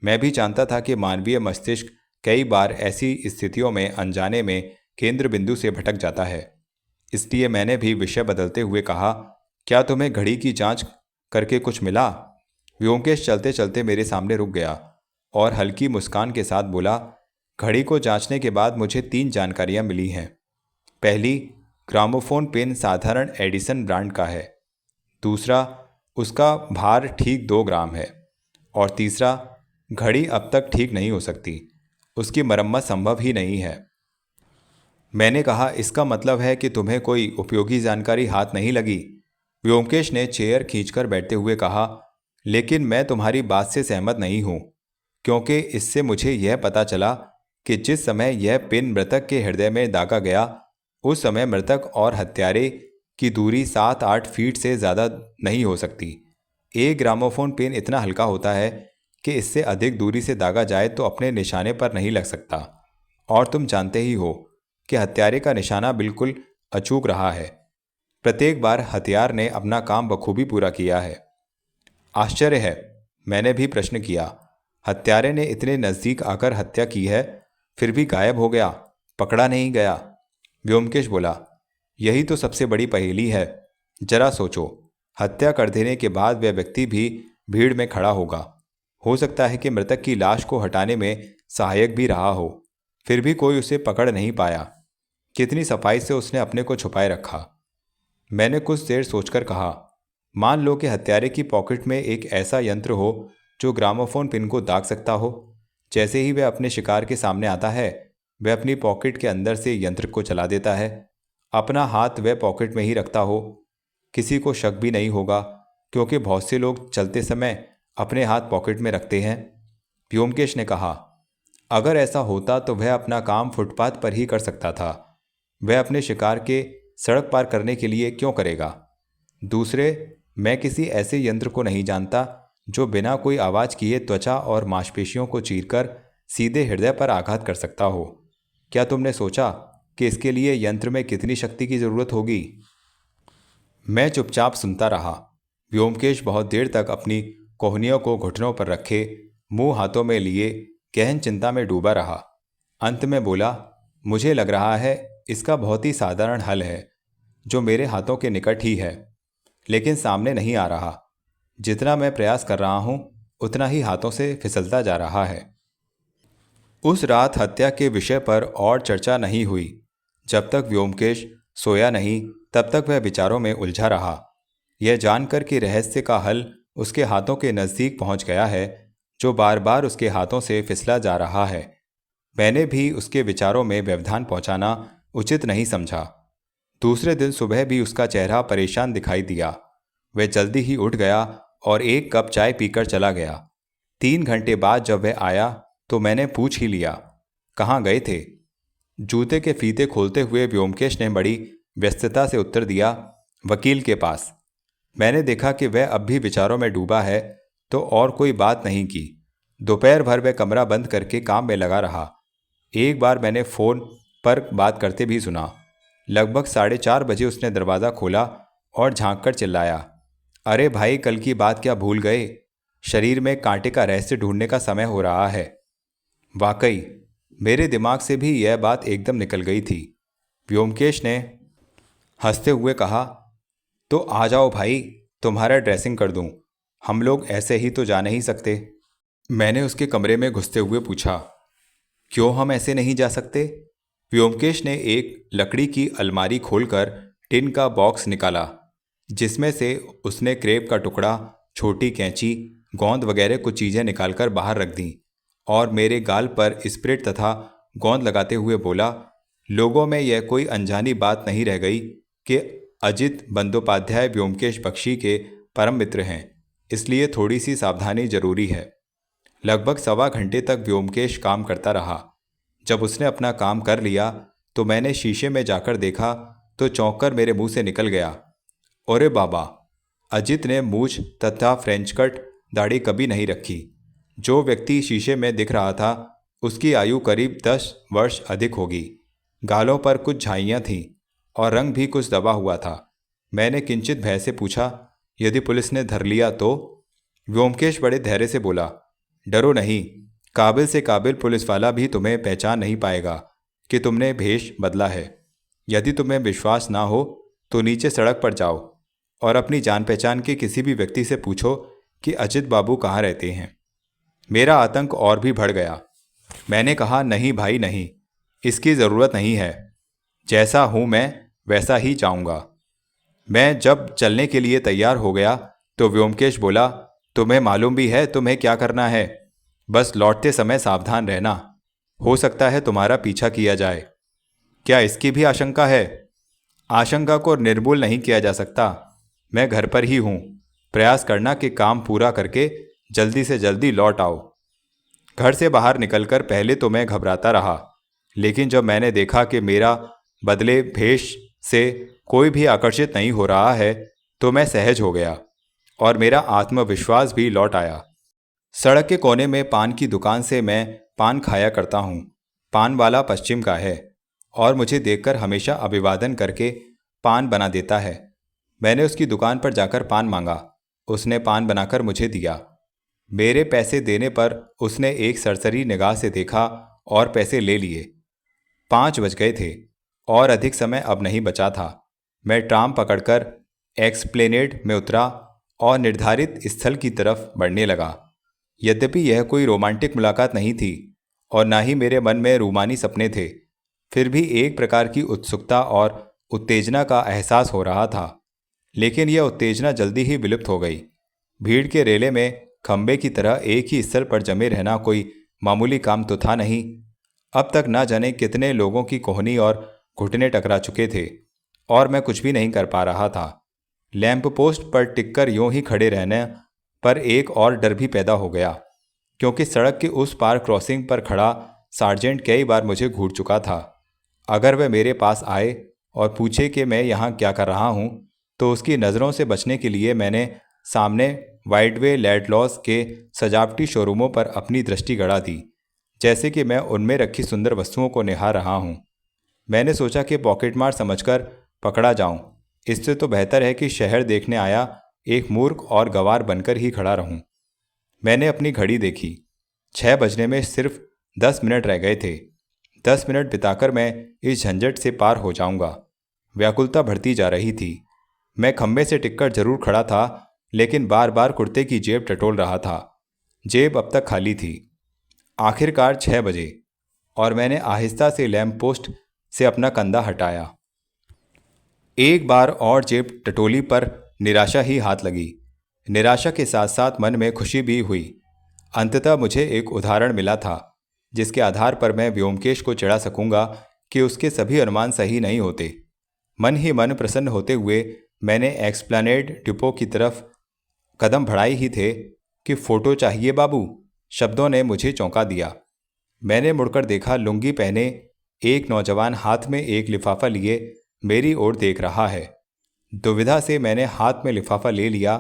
मैं भी जानता था कि मानवीय मस्तिष्क कई बार ऐसी स्थितियों में अनजाने में केंद्र बिंदु से भटक जाता है। इसलिए मैंने भी विषय बदलते हुए कहा, क्या तुम्हें घड़ी की जांच करके कुछ मिला? व्योमकेश चलते चलते मेरे सामने रुक गया और हल्की मुस्कान के साथ बोला, घड़ी को जांचने के बाद मुझे 3 जानकारियां मिली हैं। पहली, ग्रामोफोन पेन साधारण एडिसन ब्रांड का है। दूसरा, उसका भार ठीक 2 ग्राम है। और तीसरा, घड़ी अब तक ठीक नहीं हो सकती। उसकी मरम्मत संभव ही नहीं है। मैंने कहा, इसका मतलब है कि तुम्हें कोई उपयोगी जानकारी हाथ नहीं लगी? व्योमकेश ने चेयर खींचकर बैठते हुए कहा, लेकिन मैं तुम्हारी बात से सहमत नहीं हूँ, क्योंकि इससे मुझे यह पता चला कि जिस समय यह पिन मृतक के हृदय में दागा गया, उस समय मृतक और हत्यारे की दूरी 7-8 फीट से ज़्यादा नहीं हो सकती। एक ग्रामोफोन पिन इतना हल्का होता है कि इससे अधिक दूरी से दागा जाए तो अपने निशाने पर नहीं लग सकता। और तुम जानते ही हो कि हत्यारे का निशाना बिल्कुल अचूक रहा है। प्रत्येक बार हथियार ने अपना काम बखूबी पूरा किया है। आश्चर्य है, मैंने भी प्रश्न किया। हत्यारे ने इतने नज़दीक आकर हत्या की है, फिर भी गायब हो गया, पकड़ा नहीं गया। व्योमकेश बोला, यही तो सबसे बड़ी पहेली है। जरा सोचो, हत्या कर देने के बाद वह व्यक्ति भी भीड़ में खड़ा होगा। हो सकता है कि मृतक की लाश को हटाने में सहायक भी रहा हो, फिर भी कोई उसे पकड़ नहीं पाया। कितनी सफाई से उसने अपने को छुपाए रखा। मैंने कुछ देर सोचकर कहा, मान लो कि हत्यारे की पॉकेट में एक ऐसा यंत्र हो जो ग्रामोफोन पिन को दाग सकता हो। जैसे ही वह अपने शिकार के सामने आता है, वह अपनी पॉकेट के अंदर से यंत्र को चला देता है। अपना हाथ वह पॉकेट में ही रखता हो। किसी को शक भी नहीं होगा, क्योंकि बहुत से लोग चलते समय अपने हाथ पॉकेट में रखते हैं। व्योमकेश ने कहा, अगर ऐसा होता तो वह अपना काम फुटपाथ पर ही कर सकता था। वह अपने शिकार के सड़क पार करने के लिए क्यों करेगा? दूसरे, मैं किसी ऐसे यंत्र को नहीं जानता जो बिना कोई आवाज़ किए त्वचा और मांसपेशियों को चीरकर सीधे हृदय पर आघात कर सकता हो। क्या तुमने सोचा कि इसके लिए यंत्र में कितनी शक्ति की जरूरत होगी? मैं चुपचाप सुनता रहा। व्योमकेश बहुत देर तक अपनी कोहनियों को घुटनों पर रखे, मुंह हाथों में लिए गहन चिंता में डूबा रहा। अंत में बोला, मुझे लग रहा है इसका बहुत ही साधारण हल है, जो मेरे हाथों के निकट ही है, लेकिन सामने नहीं आ रहा। जितना मैं प्रयास कर रहा हूं, उतना ही हाथों से फिसलता जा रहा है। उस रात हत्या के विषय पर और चर्चा नहीं हुई। जब तक व्योमकेश सोया नहीं, तब तक वह विचारों में उलझा रहा। यह जानकर कि रहस्य का हल उसके हाथों के नज़दीक पहुंच गया है, जो बार बार उसके हाथों से फिसला जा रहा है। मैंने भी उसके विचारों में व्यवधान पहुंचाना उचित नहीं समझा। दूसरे दिन सुबह भी उसका चेहरा परेशान दिखाई दिया। वह जल्दी ही उठ गया और एक कप चाय पीकर चला गया। 3 घंटे बाद जब वह आया तो मैंने पूछ ही लिया, कहाँ गए थे? जूते के फीते खोलते हुए व्योमकेश ने बड़ी व्यस्तता से उत्तर दिया, वकील के पास। मैंने देखा कि वह अब भी विचारों में डूबा है, तो और कोई बात नहीं की। दोपहर भर वह कमरा बंद करके काम में लगा रहा। एक बार मैंने फ़ोन पर बात करते भी सुना। लगभग 4:30 बजे उसने दरवाज़ा खोला और झांक कर चिल्लाया, अरे भाई, कल की बात क्या भूल गए? शरीर में कांटे का रहस्य ढूंढने का समय हो रहा है। वाकई मेरे दिमाग से भी यह बात एकदम निकल गई थी। व्योमकेश ने हंसते हुए कहा, तो आ जाओ भाई, तुम्हारा ड्रेसिंग कर दूं। हम लोग ऐसे ही तो जा नहीं सकते। मैंने उसके कमरे में घुसते हुए पूछा, क्यों हम ऐसे नहीं जा सकते? व्योमकेश ने एक लकड़ी की अलमारी खोलकर टिन का बॉक्स निकाला, जिसमें से उसने क्रेप का टुकड़ा, छोटी कैंची, गोंद वगैरह कुछ चीज़ें निकालकर बाहर रख दी और मेरे गाल पर स्प्रिट तथा गोंद लगाते हुए बोला, लोगों में यह कोई अनजानी बात नहीं रह गई कि अजित बंदोपाध्याय व्योमकेश बख्शी के परम मित्र हैं, इसलिए थोड़ी सी सावधानी जरूरी है। लगभग 1.25 घंटे तक व्योमकेश काम करता रहा। जब उसने अपना काम कर लिया तो मैंने शीशे में जाकर देखा तो चौंककर मेरे मुंह से निकल गया, अरे बाबा! अजित ने मूछ तथा फ्रेंच कट दाढ़ी कभी नहीं रखी। जो व्यक्ति शीशे में दिख रहा था उसकी आयु करीब 10 वर्ष अधिक होगी। गालों पर कुछ झाइयाँ थीं और रंग भी कुछ दबा हुआ था। मैंने किंचित भय से पूछा, यदि पुलिस ने धर लिया तो? व्योमकेश बड़े धैर्य से बोला, डरो नहीं, काबिल से काबिल पुलिस वाला भी तुम्हें पहचान नहीं पाएगा कि तुमने भेष बदला है। यदि तुम्हें विश्वास ना हो तो नीचे सड़क पर जाओ और अपनी जान पहचान के किसी भी व्यक्ति से पूछो कि अजित बाबू कहाँ रहते हैं। मेरा आतंक और भी बढ़ गया। मैंने कहा, नहीं भाई नहीं, इसकी ज़रूरत नहीं है। जैसा हूँ मैं वैसा ही जाऊँगा। मैं जब चलने के लिए तैयार हो गया तो व्योमकेश बोला, तुम्हें मालूम भी है तुम्हें क्या करना है? बस लौटते समय सावधान रहना, हो सकता है तुम्हारा पीछा किया जाए। क्या इसकी भी आशंका है? आशंका को निर्मूल नहीं किया जा सकता। मैं घर पर ही हूँ। प्रयास करना कि काम पूरा करके जल्दी से जल्दी लौट आओ। घर से बाहर निकलकर पहले तो मैं घबराता रहा, लेकिन जब मैंने देखा कि मेरा बदले भेष से कोई भी आकर्षित नहीं हो रहा है तो मैं सहज हो गया और मेरा आत्मविश्वास भी लौट आया। सड़क के कोने में पान की दुकान से मैं पान खाया करता हूँ। पान वाला पश्चिम का है और मुझे देखकर हमेशा अभिवादन करके पान बना देता है। मैंने उसकी दुकान पर जाकर पान मांगा। उसने पान बनाकर मुझे दिया। मेरे पैसे देने पर उसने एक सरसरी निगाह से देखा और पैसे ले लिए। 5 बज गए थे और अधिक समय अब नहीं बचा था। मैं ट्राम पकड़कर एक्सप्लेनेड में उतरा और निर्धारित स्थल की तरफ बढ़ने लगा। यद्यपि यह कोई रोमांटिक मुलाकात नहीं थी और ना ही मेरे मन में रूमानी सपने थे, फिर भी एक प्रकार की उत्सुकता और उत्तेजना का एहसास हो रहा था। लेकिन यह उत्तेजना जल्दी ही विलुप्त हो गई। भीड़ के रेले में खंबे की तरह एक ही स्थल पर जमे रहना कोई मामूली काम तो था नहीं। अब तक ना जाने कितने लोगों की कोहनी और घुटने टकरा चुके थे और मैं कुछ भी नहीं कर पा रहा था। लैंप पोस्ट पर टिककर यूं ही खड़े रहने पर एक और डर भी पैदा हो गया, क्योंकि सड़क के उस पार क्रॉसिंग पर खड़ा सार्जेंट कई बार मुझे घूर चुका था। अगर वह मेरे पास आए और पूछे कि मैं यहाँ क्या कर रहा हूँ, तो उसकी नज़रों से बचने के लिए मैंने सामने वाइडवे लैडलॉस के सजावटी शोरूमों पर अपनी दृष्टि गड़ा दी, जैसे कि मैं उनमें रखी सुंदर वस्तुओं को निहार रहा हूँ। मैंने सोचा कि पॉकेटमार समझकर पकड़ा जाऊं, इससे तो बेहतर है कि शहर देखने आया एक मूर्ख और गंवार बनकर ही खड़ा रहूं। मैंने अपनी घड़ी देखी। 6 बजने में सिर्फ 10 मिनट रह गए थे। 10 मिनट बिताकर मैं इस झंझट से पार हो जाऊंगा। व्याकुलता बढ़ती जा रही थी। मैं खंबे से टिककर जरूर खड़ा था, लेकिन बार बार कुर्ते की जेब टटोल रहा था। जेब अब तक खाली थी। आखिरकार 6 बजे और मैंने आहिस्ता से लैंप पोस्ट से अपना कंधा हटाया। एक बार और जेब टटोली पर निराशा ही हाथ लगी। निराशा के साथ साथ मन में खुशी भी हुई। अंततः मुझे एक उदाहरण मिला था जिसके आधार पर मैं व्योमकेश को चिढ़ा सकूंगा कि उसके सभी अनुमान सही नहीं होते। मन ही मन प्रसन्न होते हुए मैंने एक्सप्लेनेड डिपो की तरफ कदम बढ़ाए ही थे कि फोटो चाहिए बाबू, शब्दों ने मुझे चौंका दिया। मैंने मुड़कर देखा, लुंगी पहने एक नौजवान हाथ में एक लिफाफा लिए मेरी ओर देख रहा है। दुविधा से मैंने हाथ में लिफाफा ले लिया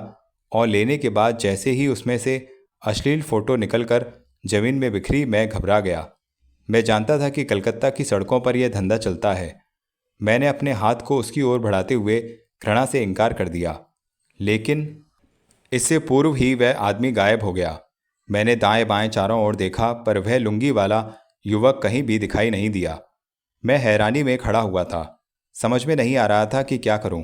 और लेने के बाद जैसे ही उसमें से अश्लील फोटो निकलकर जमीन में बिखरी, मैं घबरा गया। मैं जानता था कि कलकत्ता की सड़कों पर यह धंधा चलता है। मैंने अपने हाथ को उसकी ओर बढ़ाते हुए घृणा से इनकार कर दिया, लेकिन इससे पूर्व ही वह आदमी गायब हो गया। मैंने दाएं बाएं चारों ओर देखा, पर वह लुंगी वाला युवक कहीं भी दिखाई नहीं दिया। मैं हैरानी में खड़ा हुआ था। समझ में नहीं आ रहा था कि क्या करूं।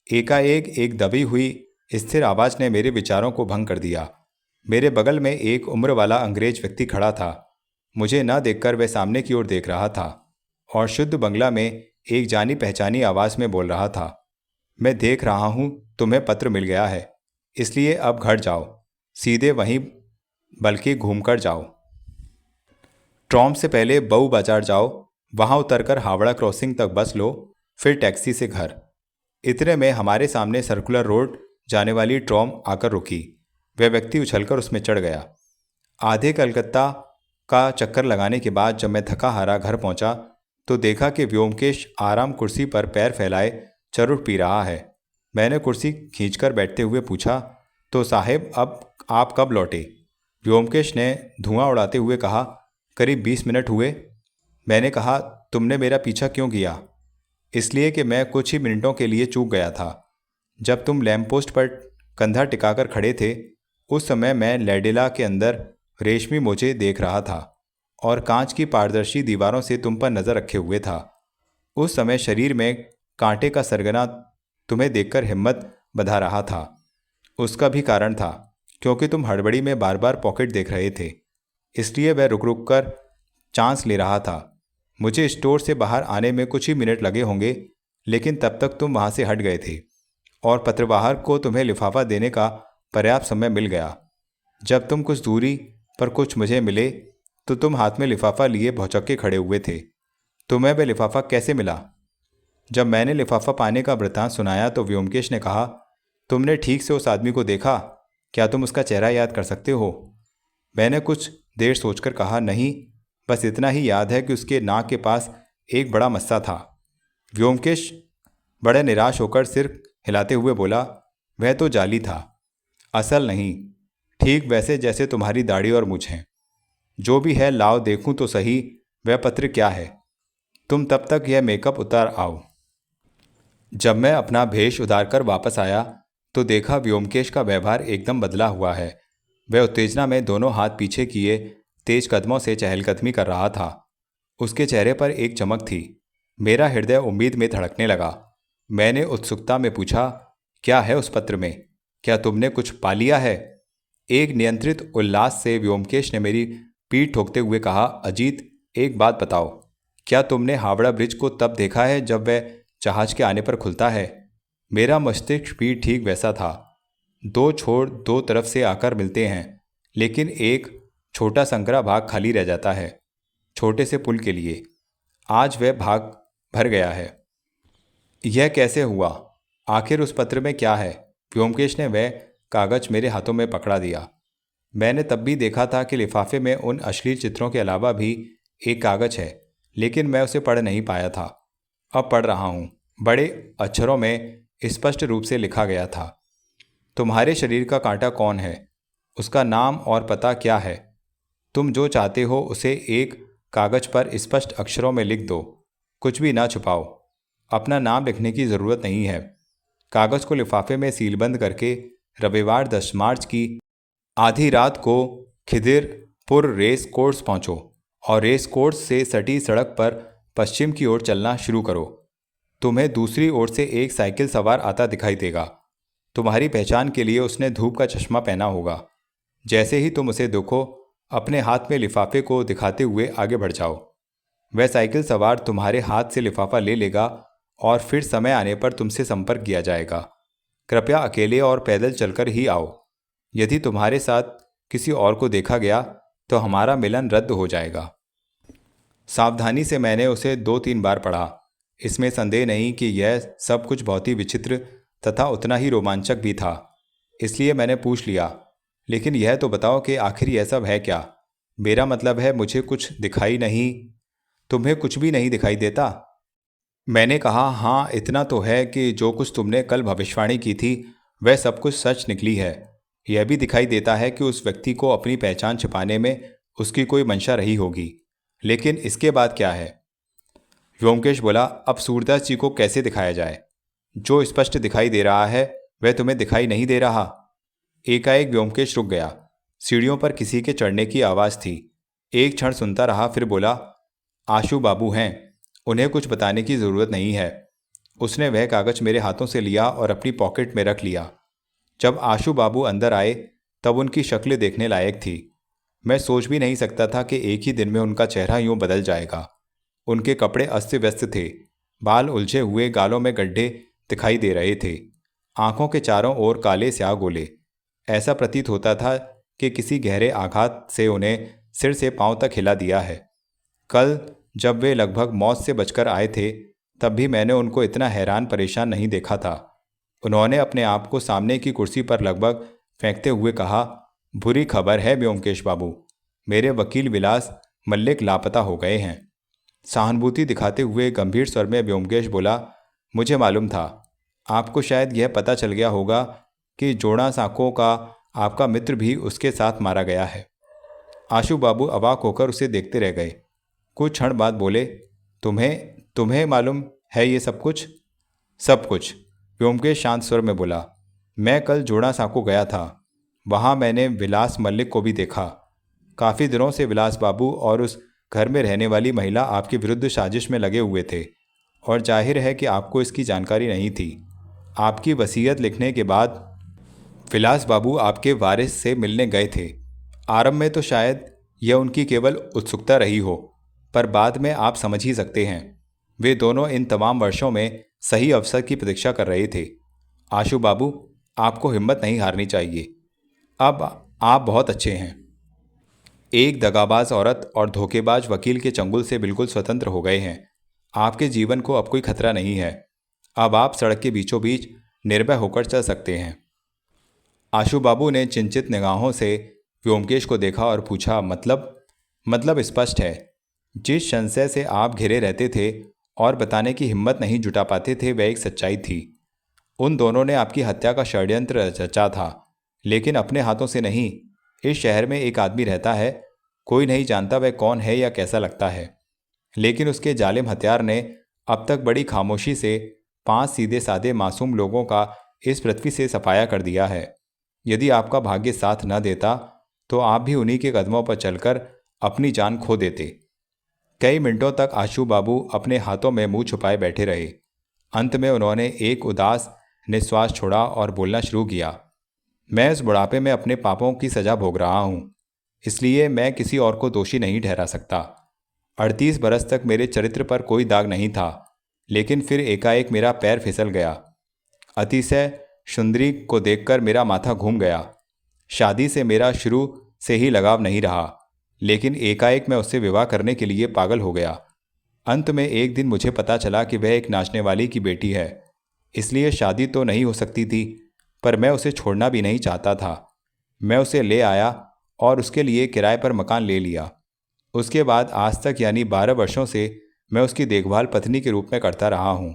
एकाएक एक दबी हुई स्थिर आवाज ने मेरे विचारों को भंग कर दिया। मेरे बगल में एक उम्र वाला अंग्रेज व्यक्ति खड़ा था। मुझे न देखकर वह सामने की ओर देख रहा था और शुद्ध बंगला में एक जानी पहचानी आवाज में बोल रहा था, मैं देख रहा हूं तुम्हें पत्र मिल गया है, इसलिए अब घर जाओ, सीधे वहीं बल्कि घूमकर जाओ। ट्रॉम से पहले बऊ बाजार जाओ, वहां उतरकर हावड़ा क्रॉसिंग तक बस लो, फिर टैक्सी से घर। इतने में हमारे सामने सर्कुलर रोड जाने वाली ट्रॉम आकर रुकी। वह व्यक्ति उछलकर उसमें चढ़ गया। आधे कलकत्ता का चक्कर लगाने के बाद जब मैं थका हारा घर पहुंचा तो देखा कि व्योमकेश आराम कुर्सी पर पैर फैलाए चरुट पी रहा है। मैंने कुर्सी खींचकर बैठते हुए पूछा, तो साहेब अब आप कब लौटे? व्योमकेश ने धुआं उड़ाते हुए कहा, करीब 20 मिनट हुए। मैंने कहा, तुमने मेरा पीछा क्यों किया? इसलिए कि मैं कुछ ही मिनटों के लिए चूक गया था। जब तुम लैंप पोस्ट पर कंधा टिकाकर खड़े थे, उस समय मैं लैडेला के अंदर रेशमी मोजे देख रहा था और कांच की पारदर्शी दीवारों से तुम पर नज़र रखे हुए था। उस समय शरीर में कांटे का सरगना तुम्हें देखकर हिम्मत बंधा रहा था। उसका भी कारण था, क्योंकि तुम हड़बड़ी में बार बार पॉकेट देख रहे थे, इसलिए वह रुक रुक कर चांस ले रहा था। मुझे स्टोर से बाहर आने में कुछ ही मिनट लगे होंगे, लेकिन तब तक तुम वहां से हट गए थे और पत्रवाहक को तुम्हें लिफाफा देने का पर्याप्त समय मिल गया। जब तुम कुछ दूरी पर कुछ मुझे मिले तो तुम हाथ में लिफाफा लिए भौचक्के खड़े हुए थे। तुम्हें वह लिफाफा कैसे मिला? जब मैंने लिफाफा पाने का वृत्तांत सुनाया तो व्योमकेश ने कहा, तुमने ठीक से उस आदमी को देखा? क्या तुम उसका चेहरा याद कर सकते हो? मैंने कुछ देर सोचकर कहा, नहीं, बस इतना ही याद है कि उसके नाक के पास एक बड़ा मस्सा था। व्योमकेश बड़े निराश होकर सिर हिलाते हुए बोला, वह तो जाली था, असल नहीं, ठीक वैसे जैसे तुम्हारी दाढ़ी और मूंछ हैं। जो भी है लाओ देखूं तो सही वह पत्र क्या है। तुम तब तक यह मेकअप उतार आओ। जब मैं अपना भेष उतारकर वापस आया तो देखा व्योमकेश का व्यवहार एकदम बदला हुआ है। वह उत्तेजना में दोनों हाथ पीछे किए तेज कदमों से चहलकदमी कर रहा था। उसके चेहरे पर एक चमक थी। मेरा हृदय उम्मीद में धड़कने लगा। मैंने उत्सुकता में पूछा, क्या है उस पत्र में? क्या तुमने कुछ पा लिया है? एक नियंत्रित उल्लास से व्योमकेश ने मेरी पीठ ठोकते हुए कहा, अजीत, एक बात बताओ, क्या तुमने हावड़ा ब्रिज को तब देखा है जब वह जहाज के आने पर खुलता है? मेरा मस्तिष्क भी ठीक वैसा था। दो छोर दो तरफ से आकर मिलते हैं, लेकिन एक छोटा संकरा भाग खाली रह जाता है छोटे से पुल के लिए। आज वह भाग भर गया है। यह कैसे हुआ? आखिर उस पत्र में क्या है? व्योमकेश ने वह कागज मेरे हाथों में पकड़ा दिया। मैंने तब भी देखा था कि लिफाफे में उन अश्लील चित्रों के अलावा भी एक कागज है, लेकिन मैं उसे पढ़ नहीं पाया था। अब पढ़ रहा हूँ। बड़े अक्षरों में स्पष्ट रूप से लिखा गया था, तुम्हारे शरीर का कांटा कौन है, उसका नाम और पता क्या है। तुम जो चाहते हो उसे एक कागज पर स्पष्ट अक्षरों में लिख दो, कुछ भी ना छुपाओ। अपना नाम लिखने की ज़रूरत नहीं है। कागज़ को लिफाफे में सीलबंद करके रविवार 10 मार्च की आधी रात को खिदिरपुर रेस कोर्स पहुँचो और रेस कोर्स से सटी सड़क पर पश्चिम की ओर चलना शुरू करो। तुम्हें दूसरी ओर से एक साइकिल सवार आता दिखाई देगा। तुम्हारी पहचान के लिए उसने धूप का चश्मा पहना होगा। जैसे ही तुम उसे देखो, अपने हाथ में लिफाफे को दिखाते हुए आगे बढ़ जाओ। वह साइकिल सवार तुम्हारे हाथ से लिफाफा ले लेगा और फिर समय आने पर तुमसे संपर्क किया जाएगा। कृपया अकेले और पैदल चलकर ही आओ। यदि तुम्हारे साथ किसी और को देखा गया तो हमारा मिलन रद्द हो जाएगा। सावधानी से मैंने उसे 2-3 बार पढ़ा। इसमें संदेह नहीं कि यह सब कुछ बहुत ही विचित्र तथा उतना ही रोमांचक भी था। इसलिए मैंने पूछ लिया, लेकिन यह तो बताओ कि आखिर यह सब है क्या? मेरा मतलब है, मुझे कुछ दिखाई नहीं। तुम्हें कुछ भी नहीं दिखाई देता? मैंने कहा, हाँ, इतना तो है कि जो कुछ तुमने कल भविष्यवाणी की थी वह सब कुछ सच निकली है। यह भी दिखाई देता है कि उस व्यक्ति को अपनी पहचान छिपाने में उसकी कोई मंशा रही होगी। लेकिन इसके बाद क्या है? व्योमकेश बोला, अब सूरदास जी को कैसे दिखाया जाए? जो स्पष्ट दिखाई दे रहा है वह तुम्हें दिखाई नहीं दे रहा। एकाएक व्योमकेश रुक गया। सीढ़ियों पर किसी के चढ़ने की आवाज़ थी। एक क्षण सुनता रहा, फिर बोला, आशु बाबू हैं, उन्हें कुछ बताने की ज़रूरत नहीं है। उसने वह कागज़ मेरे हाथों से लिया और अपनी पॉकेट में रख लिया। जब आशु बाबू अंदर आए तब उनकी शक्ल देखने लायक थी। मैं सोच भी नहीं सकता था कि एक ही दिन में उनका चेहरा यूं बदल जाएगा। उनके कपड़े अस्त व्यस्त थे, बाल उलझे हुए, गालों में गड्ढे दिखाई दे रहे थे, आंखों के चारों ओर काले स्याह गोले। ऐसा प्रतीत होता था कि किसी गहरे आघात से उन्हें सिर से पांव तक हिला दिया है। कल जब वे लगभग मौत से बचकर आए थे तब भी मैंने उनको इतना हैरान परेशान नहीं देखा था। उन्होंने अपने आप को सामने की कुर्सी पर लगभग फेंकते हुए कहा, बुरी खबर है व्योमकेश बाबू, मेरे वकील विलास मल्लिक लापता हो गए हैं। सहानुभूति दिखाते हुए गंभीर स्वर में व्योमकेश बोला, मुझे मालूम था। आपको शायद यह पता चल गया होगा कि जोड़ा साकों का आपका मित्र भी उसके साथ मारा गया है। आशु बाबू अवाक होकर उसे देखते रह गए। कुछ क्षण बाद बोले, तुम्हें मालूम है ये सब कुछ? सब कुछ, व्योमकेश शांत स्वर में बोला। मैं कल जोड़ा साको गया था। वहाँ मैंने विलास मल्लिक को भी देखा। काफ़ी दिनों से विलास बाबू और उस घर में रहने वाली महिला आपके विरुद्ध साजिश में लगे हुए थे, और जाहिर है कि आपको इसकी जानकारी नहीं थी। आपकी वसीयत लिखने के बाद विलास बाबू आपके वारिस से मिलने गए थे। आरंभ में तो शायद यह उनकी केवल उत्सुकता रही हो, पर बाद में आप समझ ही सकते हैं। वे दोनों इन तमाम वर्षों में सही अवसर की प्रतीक्षा कर रहे थे। आशु बाबू, आपको हिम्मत नहीं हारनी चाहिए। अब आप बहुत अच्छे हैं। एक दगाबाज औरत और धोखेबाज वकील के चंगुल से बिल्कुल स्वतंत्र हो गए हैं। आपके जीवन को अब कोई खतरा नहीं है। अब आप सड़क के बीचों बीच निर्भय होकर चल सकते हैं। आशु बाबू ने चिंतित निगाहों से व्योमकेश को देखा और पूछा, मतलब स्पष्ट है। जिस संशय से आप घिरे रहते थे और बताने की हिम्मत नहीं जुटा पाते थे, वह एक सच्चाई थी। उन दोनों ने आपकी हत्या का षड्यंत्र रचा था, लेकिन अपने हाथों से नहीं। इस शहर में एक आदमी रहता है, कोई नहीं जानता वह कौन है या कैसा लगता है, लेकिन उसके जालिम हथियार ने अब तक बड़ी खामोशी से 5 सीधे साधे मासूम लोगों का इस पृथ्वी से सफाया कर दिया है। यदि आपका भाग्य साथ न देता तो आप भी उन्हीं के कदमों पर चलकर अपनी जान खो देते। कई मिनटों तक आशु बाबू अपने हाथों में मुंह छुपाए बैठे रहे। अंत में उन्होंने एक उदास निश्वास छोड़ा और बोलना शुरू किया, मैं इस बुढ़ापे में अपने पापों की सजा भोग रहा हूँ, इसलिए मैं किसी और को दोषी नहीं ठहरा सकता। 38 बरस तक मेरे चरित्र पर कोई दाग नहीं था, लेकिन फिर एकाएक मेरा पैर फिसल गया। अतिशय सुंदरी को देखकर मेरा माथा घूम गया। शादी से मेरा शुरू से ही लगाव नहीं रहा, लेकिन एकाएक मैं उससे विवाह करने के लिए पागल हो गया। अंत में एक दिन मुझे पता चला कि वह एक नाचने वाली की बेटी है, इसलिए शादी तो नहीं हो सकती थी, पर मैं उसे छोड़ना भी नहीं चाहता था। मैं उसे ले आया और उसके लिए किराए पर मकान ले लिया। उसके बाद आज तक यानी 12 वर्षों से मैं उसकी देखभाल पत्नी के रूप में करता रहा हूँ।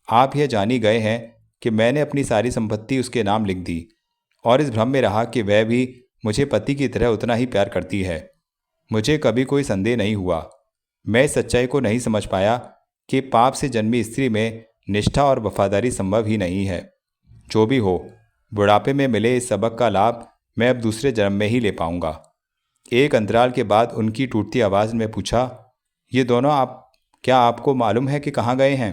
आप यह जानी गए हैं कि मैंने अपनी सारी संपत्ति उसके नाम लिख दी और इस भ्रम में रहा कि वह भी मुझे पति की तरह उतना ही प्यार करती है। मुझे कभी कोई संदेह नहीं हुआ। मैं इस सच्चाई को नहीं समझ पाया कि पाप से जन्मी स्त्री में निष्ठा और वफादारी संभव ही नहीं है। जो भी हो, बुढ़ापे में मिले इस सबक का लाभ मैं अब दूसरे जन्म में ही ले पाऊंगा। एक अंतराल के बाद उनकी टूटती आवाज़ में पूछा, ये दोनों क्या आपको मालूम है कि कहाँ गए हैं?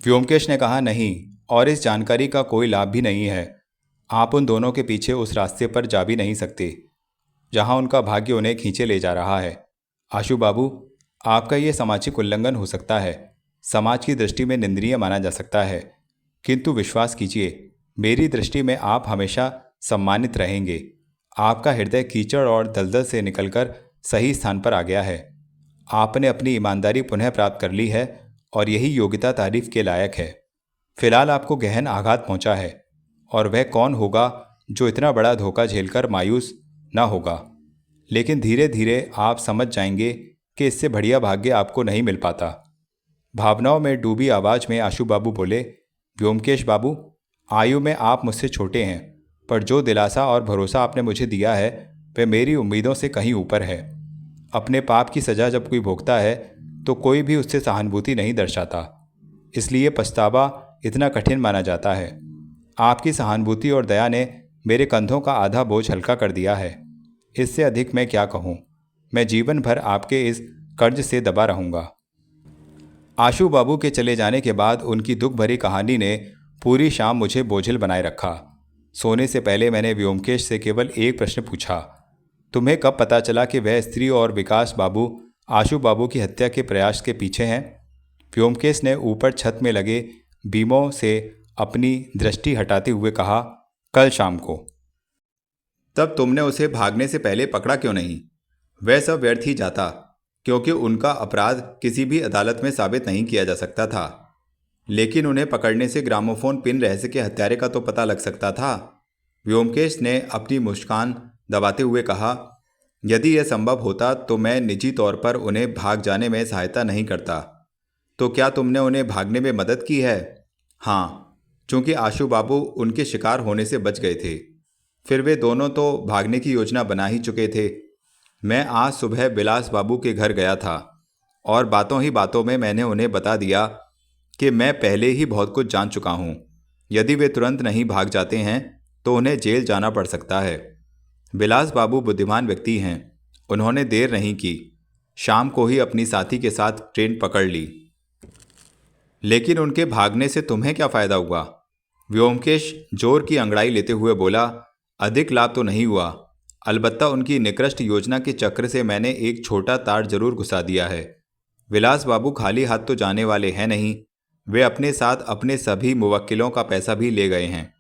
व्योमकेश ने कहा, नहीं, और इस जानकारी का कोई लाभ भी नहीं है। आप उन दोनों के पीछे उस रास्ते पर जा भी नहीं सकते जहाँ उनका भाग्य उन्हें खींचे ले जा रहा है। आशु बाबू, आपका ये सामाजिक उल्लंघन हो सकता है, समाज की दृष्टि में निंदनीय माना जा सकता है, किंतु विश्वास कीजिए, मेरी दृष्टि में आप हमेशा सम्मानित रहेंगे। आपका हृदय कीचड़ और दलदल से निकलकर सही स्थान पर आ गया है। आपने अपनी ईमानदारी पुनः प्राप्त कर ली है और यही योग्यता तारीफ के लायक है। फिलहाल आपको गहन आघात पहुंचा है, और वह कौन होगा जो इतना बड़ा धोखा झेलकर मायूस न होगा। लेकिन धीरे धीरे आप समझ जाएंगे कि इससे बढ़िया भाग्य आपको नहीं मिल पाता। भावनाओं में डूबी आवाज में आशु बाबू बोले, व्योमकेश बाबू, आयु में आप मुझसे छोटे हैं, पर जो दिलासा और भरोसा आपने मुझे दिया है वह मेरी उम्मीदों से कहीं ऊपर है। अपने पाप की सज़ा जब कोई भोगता है तो कोई भी उससे सहानुभूति नहीं दर्शाता, इसलिए पछतावा इतना कठिन माना जाता है। आपकी सहानुभूति और दया ने मेरे कंधों का आधा बोझ हल्का कर दिया है। इससे अधिक मैं क्या कहूँ। मैं जीवन भर आपके इस कर्ज से दबा रहूँगा। आशु बाबू के चले जाने के बाद उनकी दुख भरी कहानी ने पूरी शाम मुझे बोझिल बनाए रखा। सोने से पहले मैंने व्योमकेश से केवल एक प्रश्न पूछा, तुम्हें कब पता चला कि वह स्त्री और विकास बाबू आशु बाबू की हत्या के प्रयास के पीछे हैं? व्योमकेश ने ऊपर छत में लगे बीमों से अपनी दृष्टि हटाते हुए कहा, कल शाम को। तब तुमने उसे भागने से पहले पकड़ा क्यों नहीं? वह सब व्यर्थ ही जाता, क्योंकि उनका अपराध किसी भी अदालत में साबित नहीं किया जा सकता था। लेकिन उन्हें पकड़ने से ग्रामोफोन पिन रहस्य के हत्यारे का तो पता लग सकता था। व्योमकेश ने अपनी मुस्कान दबाते हुए कहा, यदि यह संभव होता तो मैं निजी तौर पर उन्हें भाग जाने में सहायता नहीं करता। तो क्या तुमने उन्हें भागने में मदद की है? हाँ, चूंकि आशु बाबू उनके शिकार होने से बच गए थे। फिर वे दोनों तो भागने की योजना बना ही चुके थे। मैं आज सुबह विलास बाबू के घर गया था और बातों ही बातों में मैंने उन्हें बता दिया कि मैं पहले ही बहुत कुछ जान चुका हूँ। यदि वे तुरंत नहीं भाग जाते हैं तो उन्हें जेल जाना पड़ सकता है। विलास बाबू बुद्धिमान व्यक्ति हैं। उन्होंने देर नहीं की, शाम को ही अपनी साथी के साथ ट्रेन पकड़ ली। लेकिन उनके भागने से तुम्हें क्या फायदा हुआ? व्योमकेश जोर की अंगड़ाई लेते हुए बोला, अधिक लाभ तो नहीं हुआ, अलबत्ता उनकी निकृष्ट योजना के चक्र से मैंने एक छोटा तार जरूर घुसा दिया है। विलास बाबू खाली हाथ तो जाने वाले हैं नहीं, वे अपने साथ अपने सभी मुवक्किलों का पैसा भी ले गए हैं।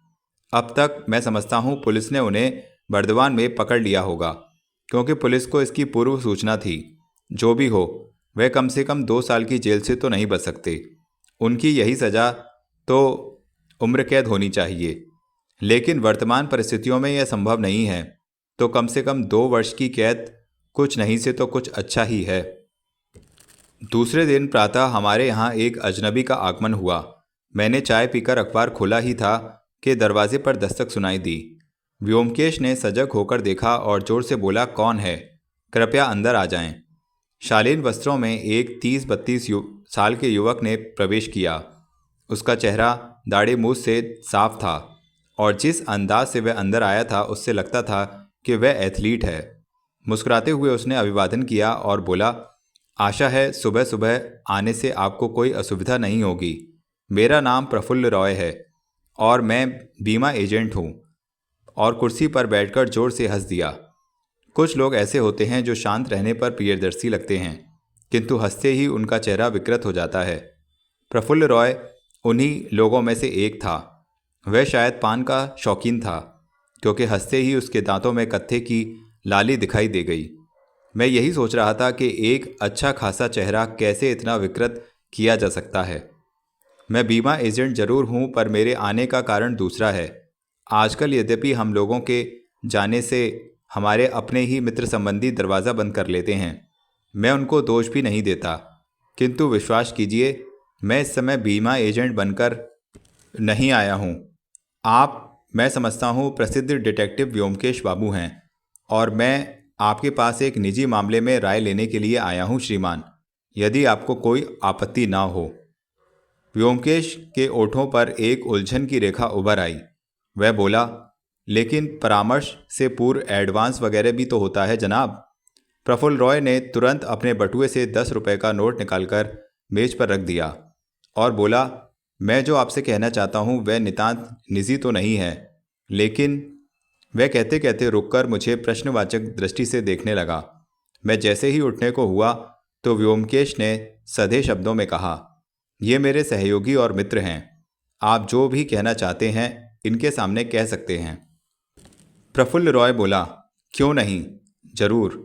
अब तक मैं समझता हूँ पुलिस ने उन्हें बर्दवान में पकड़ लिया होगा, क्योंकि पुलिस को इसकी पूर्व सूचना थी। जो भी हो, वह कम से कम 2 साल की जेल से तो नहीं बच सकते। उनकी यही सज़ा तो उम्र कैद होनी चाहिए, लेकिन वर्तमान परिस्थितियों में यह संभव नहीं है, तो कम से कम 2 वर्ष की कैद कुछ नहीं से तो कुछ अच्छा ही है। दूसरे दिन प्रातः हमारे यहाँ एक अजनबी का आगमन हुआ। मैंने चाय पीकर अखबार खोला ही था कि दरवाजे पर दस्तक सुनाई दी। व्योमकेश ने सजग होकर देखा और जोर से बोला, कौन है? कृपया अंदर आ जाएं। शालीन वस्त्रों में एक 30-32 साल के युवक ने प्रवेश किया। उसका चेहरा दाढ़ी मूछ से साफ था और जिस अंदाज से वह अंदर आया था उससे लगता था कि वह एथलीट है। मुस्कुराते हुए उसने अभिवादन किया और बोला, आशा है सुबह सुबह आने से आपको कोई असुविधा नहीं होगी। मेरा नाम प्रफुल्ल रॉय है और मैं बीमा एजेंट हूँ। और कुर्सी पर बैठकर जोर से हंस दिया। कुछ लोग ऐसे होते हैं जो शांत रहने पर प्रियदर्शी लगते हैं, किंतु हंसते ही उनका चेहरा विकृत हो जाता है। प्रफुल्ल रॉय उन्हीं लोगों में से एक था। वह शायद पान का शौकीन था, क्योंकि हंसते ही उसके दांतों में कत्थे की लाली दिखाई दे गई। मैं यही सोच रहा था कि एक अच्छा खासा चेहरा कैसे इतना विकृत किया जा सकता है। मैं बीमा एजेंट जरूर हूं, पर मेरे आने का कारण दूसरा है। आजकल यद्यपि हम लोगों के जाने से हमारे अपने ही मित्र संबंधी दरवाज़ा बंद कर लेते हैं, मैं उनको दोष भी नहीं देता, किंतु विश्वास कीजिए, मैं इस समय बीमा एजेंट बनकर नहीं आया हूँ। मैं समझता हूँ प्रसिद्ध डिटेक्टिव व्योमकेश बाबू हैं, और मैं आपके पास एक निजी मामले में राय लेने के लिए आया हूँ श्रीमान, यदि आपको कोई आपत्ति ना हो। व्योमकेश के ओठों पर एक उलझन की रेखा उभर आई। वह बोला, लेकिन परामर्श से पूर्व एडवांस वगैरह भी तो होता है जनाब। प्रफुल्ल रॉय ने तुरंत अपने बटुए से 10 रुपये का नोट निकालकर मेज पर रख दिया और बोला, मैं जो आपसे कहना चाहता हूँ वह नितांत निजी तो नहीं है, लेकिन वह कहते कहते रुककर मुझे प्रश्नवाचक दृष्टि से देखने लगा। मैं जैसे ही उठने को हुआ तो व्योमकेश ने सधे शब्दों में कहा, ये मेरे सहयोगी और मित्र हैं, आप जो भी कहना चाहते हैं इनके सामने कह सकते हैं। प्रफुल्ल रॉय बोला, क्यों नहीं, जरूर,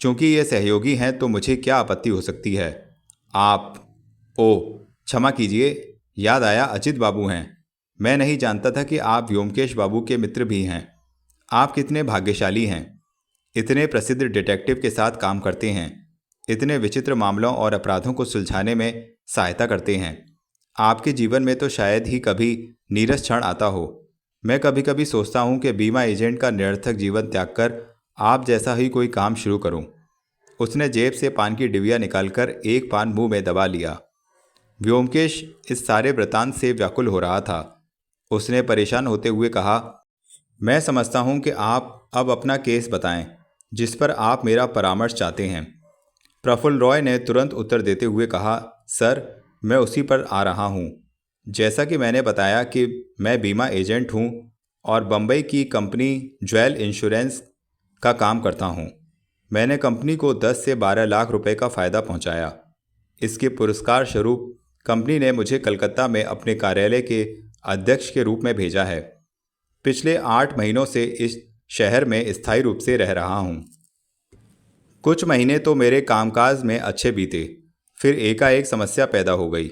चूंकि ये सहयोगी हैं तो मुझे क्या आपत्ति हो सकती है। क्षमा कीजिए, याद आया, अजित बाबू हैं। मैं नहीं जानता था कि आप व्योमकेश बाबू के मित्र भी हैं। आप कितने भाग्यशाली हैं, इतने प्रसिद्ध डिटेक्टिव के साथ काम करते हैं, इतने विचित्र मामलों और अपराधों को सुलझाने में सहायता करते हैं। आपके जीवन में तो शायद ही कभी नीरस क्षण आता हो। मैं कभी कभी सोचता हूँ कि बीमा एजेंट का निरर्थक जीवन त्याग कर आप जैसा ही कोई काम शुरू करूँ। उसने जेब से पान की डिबिया निकालकर एक पान मुंह में दबा लिया। व्योमकेश इस सारे वृतांत से व्याकुल हो रहा था। उसने परेशान होते हुए कहा, मैं समझता हूं कि आप अब अपना केस बताएं, जिस पर आप मेरा परामर्श चाहते हैं। प्रफुल्ल रॉय ने तुरंत उत्तर देते हुए कहा, सर, मैं उसी पर आ रहा हूं। जैसा कि मैंने बताया कि मैं बीमा एजेंट हूं और बम्बई की कंपनी ज्वेल इंश्योरेंस का काम करता हूं। मैंने कंपनी को 10 से 12 लाख रुपए का फ़ायदा पहुंचाया। इसके पुरस्कार स्वरूप कंपनी ने मुझे कलकत्ता में अपने कार्यालय के अध्यक्ष के रूप में भेजा है। पिछले 8 महीनों से इस शहर में स्थायी रूप से रह रहा हूँ। कुछ महीने तो मेरे कामकाज में अच्छे बीते, फिर एकाएक समस्या पैदा हो गई।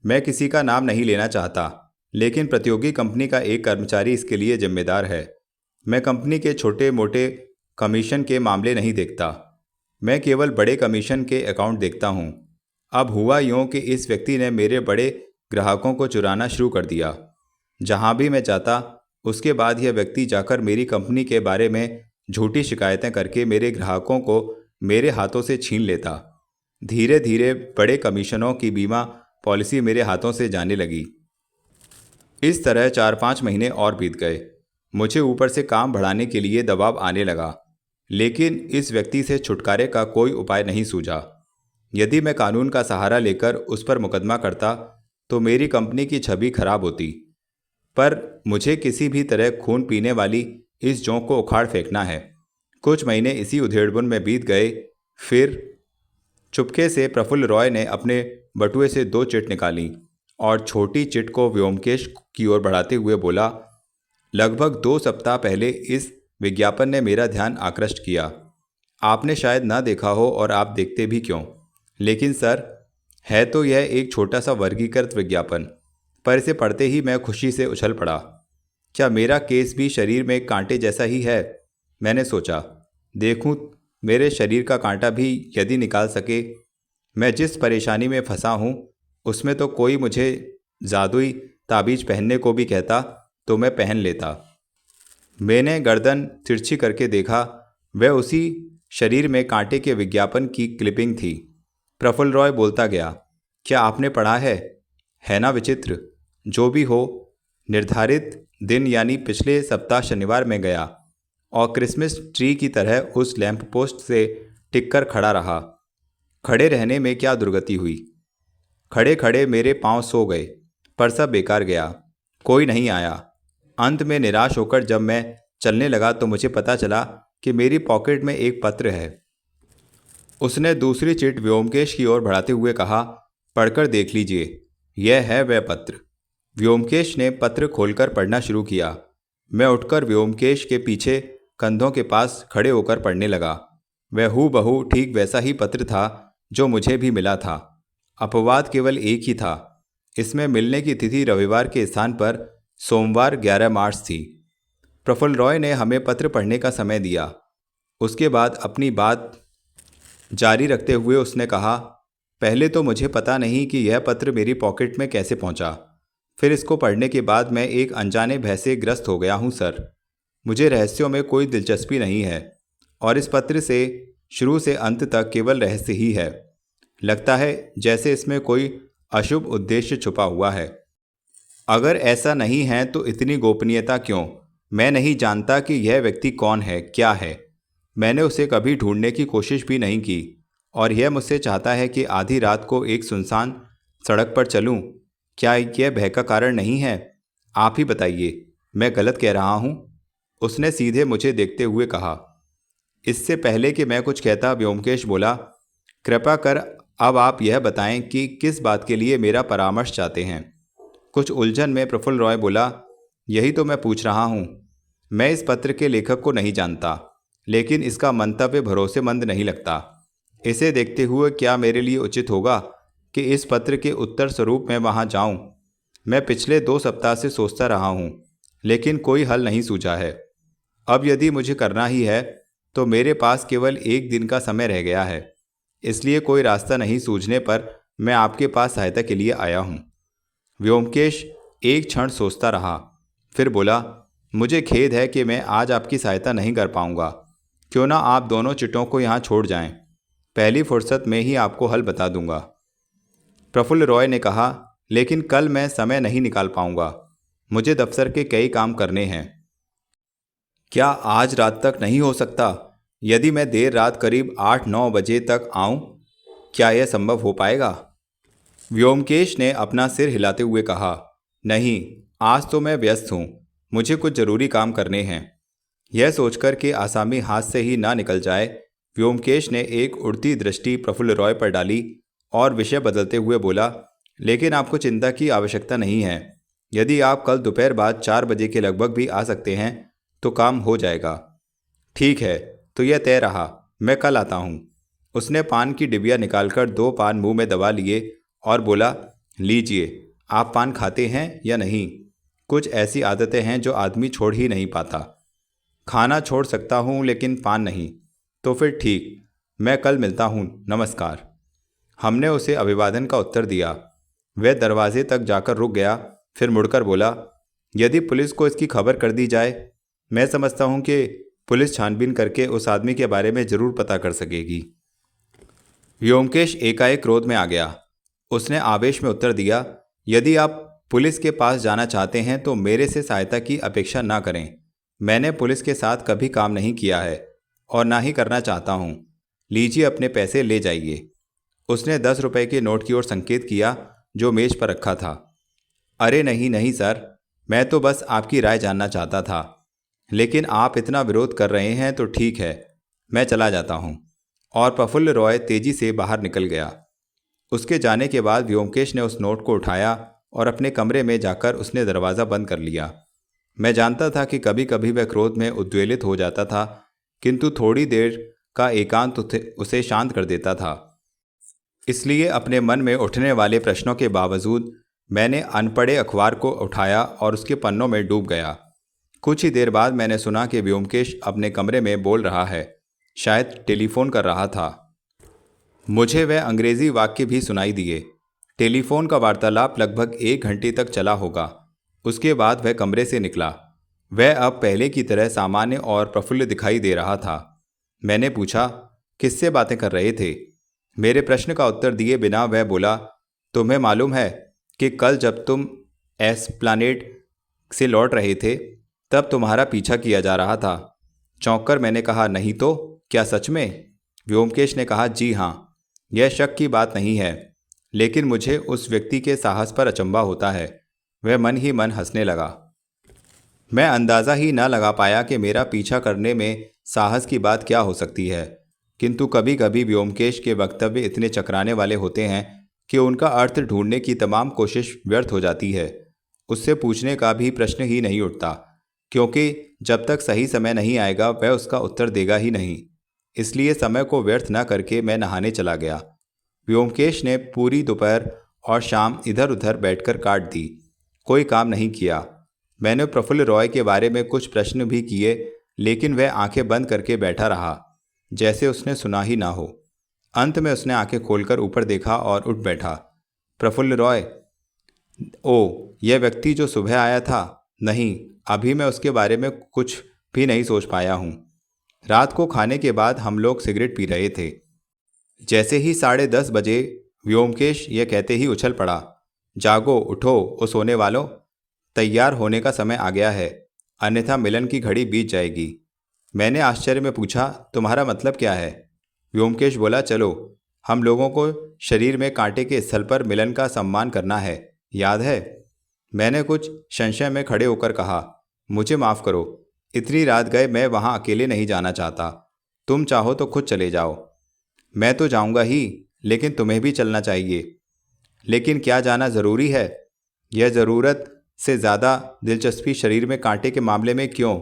मैं किसी का नाम नहीं लेना चाहता, लेकिन प्रतियोगी कंपनी का एक कर्मचारी इसके लिए जिम्मेदार है। मैं कंपनी के छोटे मोटे कमीशन के मामले नहीं देखता, मैं केवल बड़े कमीशन के अकाउंट देखता हूँ। अब हुआ यूँ कि इस व्यक्ति ने मेरे बड़े ग्राहकों को चुराना शुरू कर दिया। जहाँ भी मैं जाता, उसके बाद यह व्यक्ति जाकर मेरी कंपनी के बारे में झूठी शिकायतें करके मेरे ग्राहकों को मेरे हाथों से छीन लेता। धीरे धीरे बड़े कमीशनों की बीमा पॉलिसी मेरे हाथों से जाने लगी। इस तरह 4-5 महीने और बीत गए। मुझे ऊपर से काम बढ़ाने के लिए दबाव आने लगा, लेकिन इस व्यक्ति से छुटकारे का कोई उपाय नहीं सूझा। यदि मैं कानून का सहारा लेकर उस पर मुकदमा करता तो मेरी कंपनी की छवि खराब होती, पर मुझे किसी भी तरह खून पीने वाली इस जोंक को उखाड़ फेंकना है। कुछ महीने इसी उधेड़बुन में बीत गए। फिर चुपके से प्रफुल्ल रॉय ने अपने बटुए से 2 चिट निकाली और छोटी चिट को व्योमकेश की ओर बढ़ाते हुए बोला, लगभग 2 सप्ताह पहले इस विज्ञापन ने मेरा ध्यान आकृष्ट किया। आपने शायद ना देखा हो, और आप देखते भी क्यों, लेकिन सर, है तो यह एक छोटा सा वर्गीकृत विज्ञापन, पर इसे पढ़ते ही मैं खुशी से उछल पड़ा। क्या मेरा केस भी शरीर में कांटे जैसा ही है? मैंने सोचा, देखूं मेरे शरीर का कांटा भी यदि निकाल सके। मैं जिस परेशानी में फंसा हूं, उसमें तो कोई मुझे जादुई ताबीज पहनने को भी कहता तो मैं पहन लेता। मैंने गर्दन तिरछी करके देखा, वह उसी शरीर में कांटे के विज्ञापन की क्लिपिंग थी। प्रफुल्ल रॉय बोलता गया, क्या आपने पढ़ा है ना विचित्र? जो भी हो, निर्धारित दिन यानी पिछले सप्ताह शनिवार में गया और क्रिसमस ट्री की तरह उस लैंप पोस्ट से टिककर खड़ा रहा। खड़े रहने में क्या दुर्गति हुई। खड़े खड़े मेरे पांव सो गए, पर सब बेकार गया, कोई नहीं आया। अंत में निराश होकर जब मैं चलने लगा तो मुझे पता चला कि मेरी पॉकेट में एक पत्र है। उसने दूसरी चिट व्योमकेश की ओर बढ़ाते हुए कहा, पढ़कर देख लीजिए, यह है वह पत्र। व्योमकेश ने पत्र खोलकर पढ़ना शुरू किया। मैं उठकर व्योमकेश के पीछे कंधों के पास खड़े होकर पढ़ने लगा। वह हूबहू ठीक वैसा ही पत्र था जो मुझे भी मिला था। अपवाद केवल एक ही था, इसमें मिलने की तिथि रविवार के स्थान पर सोमवार 11 मार्च थी। प्रफुल्ल रॉय ने हमें पत्र पढ़ने का समय दिया। उसके बाद अपनी बात जारी रखते हुए उसने कहा, पहले तो मुझे पता नहीं कि यह पत्र मेरी पॉकेट में कैसे पहुंचा। फिर इसको पढ़ने के बाद मैं एक अनजाने भय से ग्रस्त हो गया हूं सर। मुझे रहस्यों में कोई दिलचस्पी नहीं है और इस पत्र से शुरू से अंत तक केवल रहस्य ही है। लगता है जैसे इसमें कोई अशुभ उद्देश्य छुपा हुआ है। अगर ऐसा नहीं है तो इतनी गोपनीयता क्यों? मैं नहीं जानता कि यह व्यक्ति कौन है, क्या है। मैंने उसे कभी ढूंढने की कोशिश भी नहीं की और यह मुझसे चाहता है कि आधी रात को एक सुनसान सड़क पर चलूं। क्या यह भय का कारण नहीं है? आप ही बताइए, मैं गलत कह रहा हूं? उसने सीधे मुझे देखते हुए कहा। इससे पहले कि मैं कुछ कहता व्योमकेश बोला, कृपा कर अब आप यह बताएं कि किस बात के लिए मेरा परामर्श चाहते हैं। कुछ उलझन में प्रफुल्ल रॉय बोला, यही तो मैं पूछ रहा हूं। मैं इस पत्र के लेखक को नहीं जानता, लेकिन इसका मंतव्य भरोसेमंद नहीं लगता। इसे देखते हुए क्या मेरे लिए उचित होगा कि इस पत्र के उत्तर स्वरूप मैं वहां जाऊं? मैं पिछले 2 सप्ताह से सोचता रहा हूं, लेकिन कोई हल नहीं सूझा है। अब यदि मुझे करना ही है तो मेरे पास केवल 1 दिन का समय रह गया है। इसलिए कोई रास्ता नहीं सूझने पर मैं आपके पास सहायता के लिए आया हूं। व्योमकेश एक क्षण सोचता रहा, फिर बोला, मुझे खेद है कि मैं आज आपकी सहायता नहीं कर पाऊंगा। क्यों ना आप दोनों चिटों को यहाँ छोड़ जाएं। पहली फुर्सत में ही आपको हल बता दूंगा। प्रफुल्ल रॉय ने कहा, लेकिन कल मैं समय नहीं निकाल पाऊंगा। मुझे दफ्तर के कई काम करने हैं। क्या आज रात तक नहीं हो सकता? यदि मैं देर रात करीब 8-9 बजे तक आऊं, क्या यह संभव हो पाएगा? व्योमकेश ने अपना सिर हिलाते हुए कहा, नहीं, आज तो मैं व्यस्त हूं। मुझे कुछ जरूरी काम करने हैं। यह सोचकर कि आसामी हाथ से ही ना निकल जाए, व्योमकेश ने एक उड़ती दृष्टि प्रफुल्ल रॉय पर डाली और विषय बदलते हुए बोला, लेकिन आपको चिंता की आवश्यकता नहीं है। यदि आप कल दोपहर बाद 4 बजे के लगभग भी आ सकते हैं तो काम हो जाएगा। ठीक है, तो यह तय रहा। मैं कल आता हूँ। उसने पान की डिबिया निकालकर 2 पान मुंह में दबा लिए और बोला, लीजिए, आप पान खाते हैं या नहीं? कुछ ऐसी आदतें हैं जो आदमी छोड़ ही नहीं पाता। खाना छोड़ सकता हूँ लेकिन पान नहीं। तो फिर ठीक, मैं कल मिलता हूँ, नमस्कार। हमने उसे अभिवादन का उत्तर दिया। वह दरवाजे तक जाकर रुक गया, फिर मुड़कर बोला, यदि पुलिस को इसकी खबर कर दी जाए, मैं समझता हूँ कि पुलिस छानबीन करके उस आदमी के बारे में ज़रूर पता कर सकेगी। व्योमकेश एकाएक क्रोध में आ गया। उसने आवेश में उत्तर दिया, यदि आप पुलिस के पास जाना चाहते हैं तो मेरे से सहायता की अपेक्षा ना करें। मैंने पुलिस के साथ कभी काम नहीं किया है और ना ही करना चाहता हूँ। लीजिए, अपने पैसे ले जाइए। उसने 10 रुपए के नोट की ओर संकेत किया जो मेज पर रखा था। अरे नहीं नहीं सर, मैं तो बस आपकी राय जानना चाहता था, लेकिन आप इतना विरोध कर रहे हैं तो ठीक है, मैं चला जाता हूँ। और प्रफुल्ल रॉय तेजी से बाहर निकल गया। उसके जाने के बाद व्योमकेश ने उस नोट को उठाया और अपने कमरे में जाकर उसने दरवाज़ा बंद कर लिया। मैं जानता था कि कभी कभी वह क्रोध में उद्वेलित हो जाता था, किंतु थोड़ी देर का एकांत उसे शांत कर देता था। इसलिए अपने मन में उठने वाले प्रश्नों के बावजूद मैंने अनपढ़े अखबार को उठाया और उसके पन्नों में डूब गया। कुछ ही देर बाद मैंने सुना कि व्योमकेश अपने कमरे में बोल रहा है, शायद टेलीफोन कर रहा था। मुझे वह अंग्रेजी वाक्य भी सुनाई दिए। टेलीफोन का वार्तालाप लगभग 1 घंटे तक चला होगा। उसके बाद वह कमरे से निकला। वह अब पहले की तरह सामान्य और प्रफुल्ल दिखाई दे रहा था। मैंने पूछा, किससे बातें कर रहे थे? मेरे प्रश्न का उत्तर दिए बिना वह बोला, तुम्हें मालूम है कि कल जब तुम एस्प्लैनेड से लौट रहे थे तब तुम्हारा पीछा किया जा रहा था? चौंककर मैंने कहा, नहीं तो, क्या सच में? व्योमकेश ने कहा, जी हाँ। यह शक की बात नहीं है, लेकिन मुझे उस व्यक्ति के साहस पर अचंभा होता है। वह मन ही मन हंसने लगा। मैं अंदाज़ा ही न लगा पाया कि मेरा पीछा करने में साहस की बात क्या हो सकती है, किंतु कभी कभी व्योमकेश के वक्तव्य इतने चकराने वाले होते हैं कि उनका अर्थ ढूंढने की तमाम कोशिश व्यर्थ हो जाती है। उससे पूछने का भी प्रश्न ही नहीं उठता, क्योंकि जब तक सही समय नहीं आएगा वह उसका उत्तर देगा ही नहीं। इसलिए समय को व्यर्थ न करके मैं नहाने चला गया। व्योमकेश ने पूरी दोपहर और शाम इधर उधर बैठकर काट दी, कोई काम नहीं किया। मैंने प्रफुल्ल रॉय के बारे में कुछ प्रश्न भी किए, लेकिन वह आंखें बंद करके बैठा रहा, जैसे उसने सुना ही ना हो। अंत में उसने आंखें खोलकर ऊपर देखा और उठ बैठा। प्रफुल्ल रॉय? ओ, यह व्यक्ति जो सुबह आया था? नहीं, अभी मैं उसके बारे में कुछ भी नहीं सोच पाया हूँ। रात को खाने के बाद हम लोग सिगरेट पी रहे थे। जैसे ही 10:30 बजे व्योमकेश यह कहते ही उछल पड़ा, जागो, उठो ओ सोने वालों, तैयार होने का समय आ गया है, अन्यथा मिलन की घड़ी बीत जाएगी। मैंने आश्चर्य में पूछा, तुम्हारा मतलब क्या है? व्योमकेश बोला, चलो, हम लोगों को शरीर में कांटे के स्थल पर मिलन का सम्मान करना है, याद है? मैंने कुछ संशय में खड़े होकर कहा, मुझे माफ़ करो, इतनी रात गए मैं वहाँ अकेले नहीं जाना चाहता। तुम चाहो तो खुद चले जाओ। मैं तो जाऊँगा ही, लेकिन तुम्हें भी चलना चाहिए। लेकिन क्या जाना ज़रूरी है? यह ज़रूरत से ज़्यादा दिलचस्पी शरीर में कांटे के मामले में क्यों?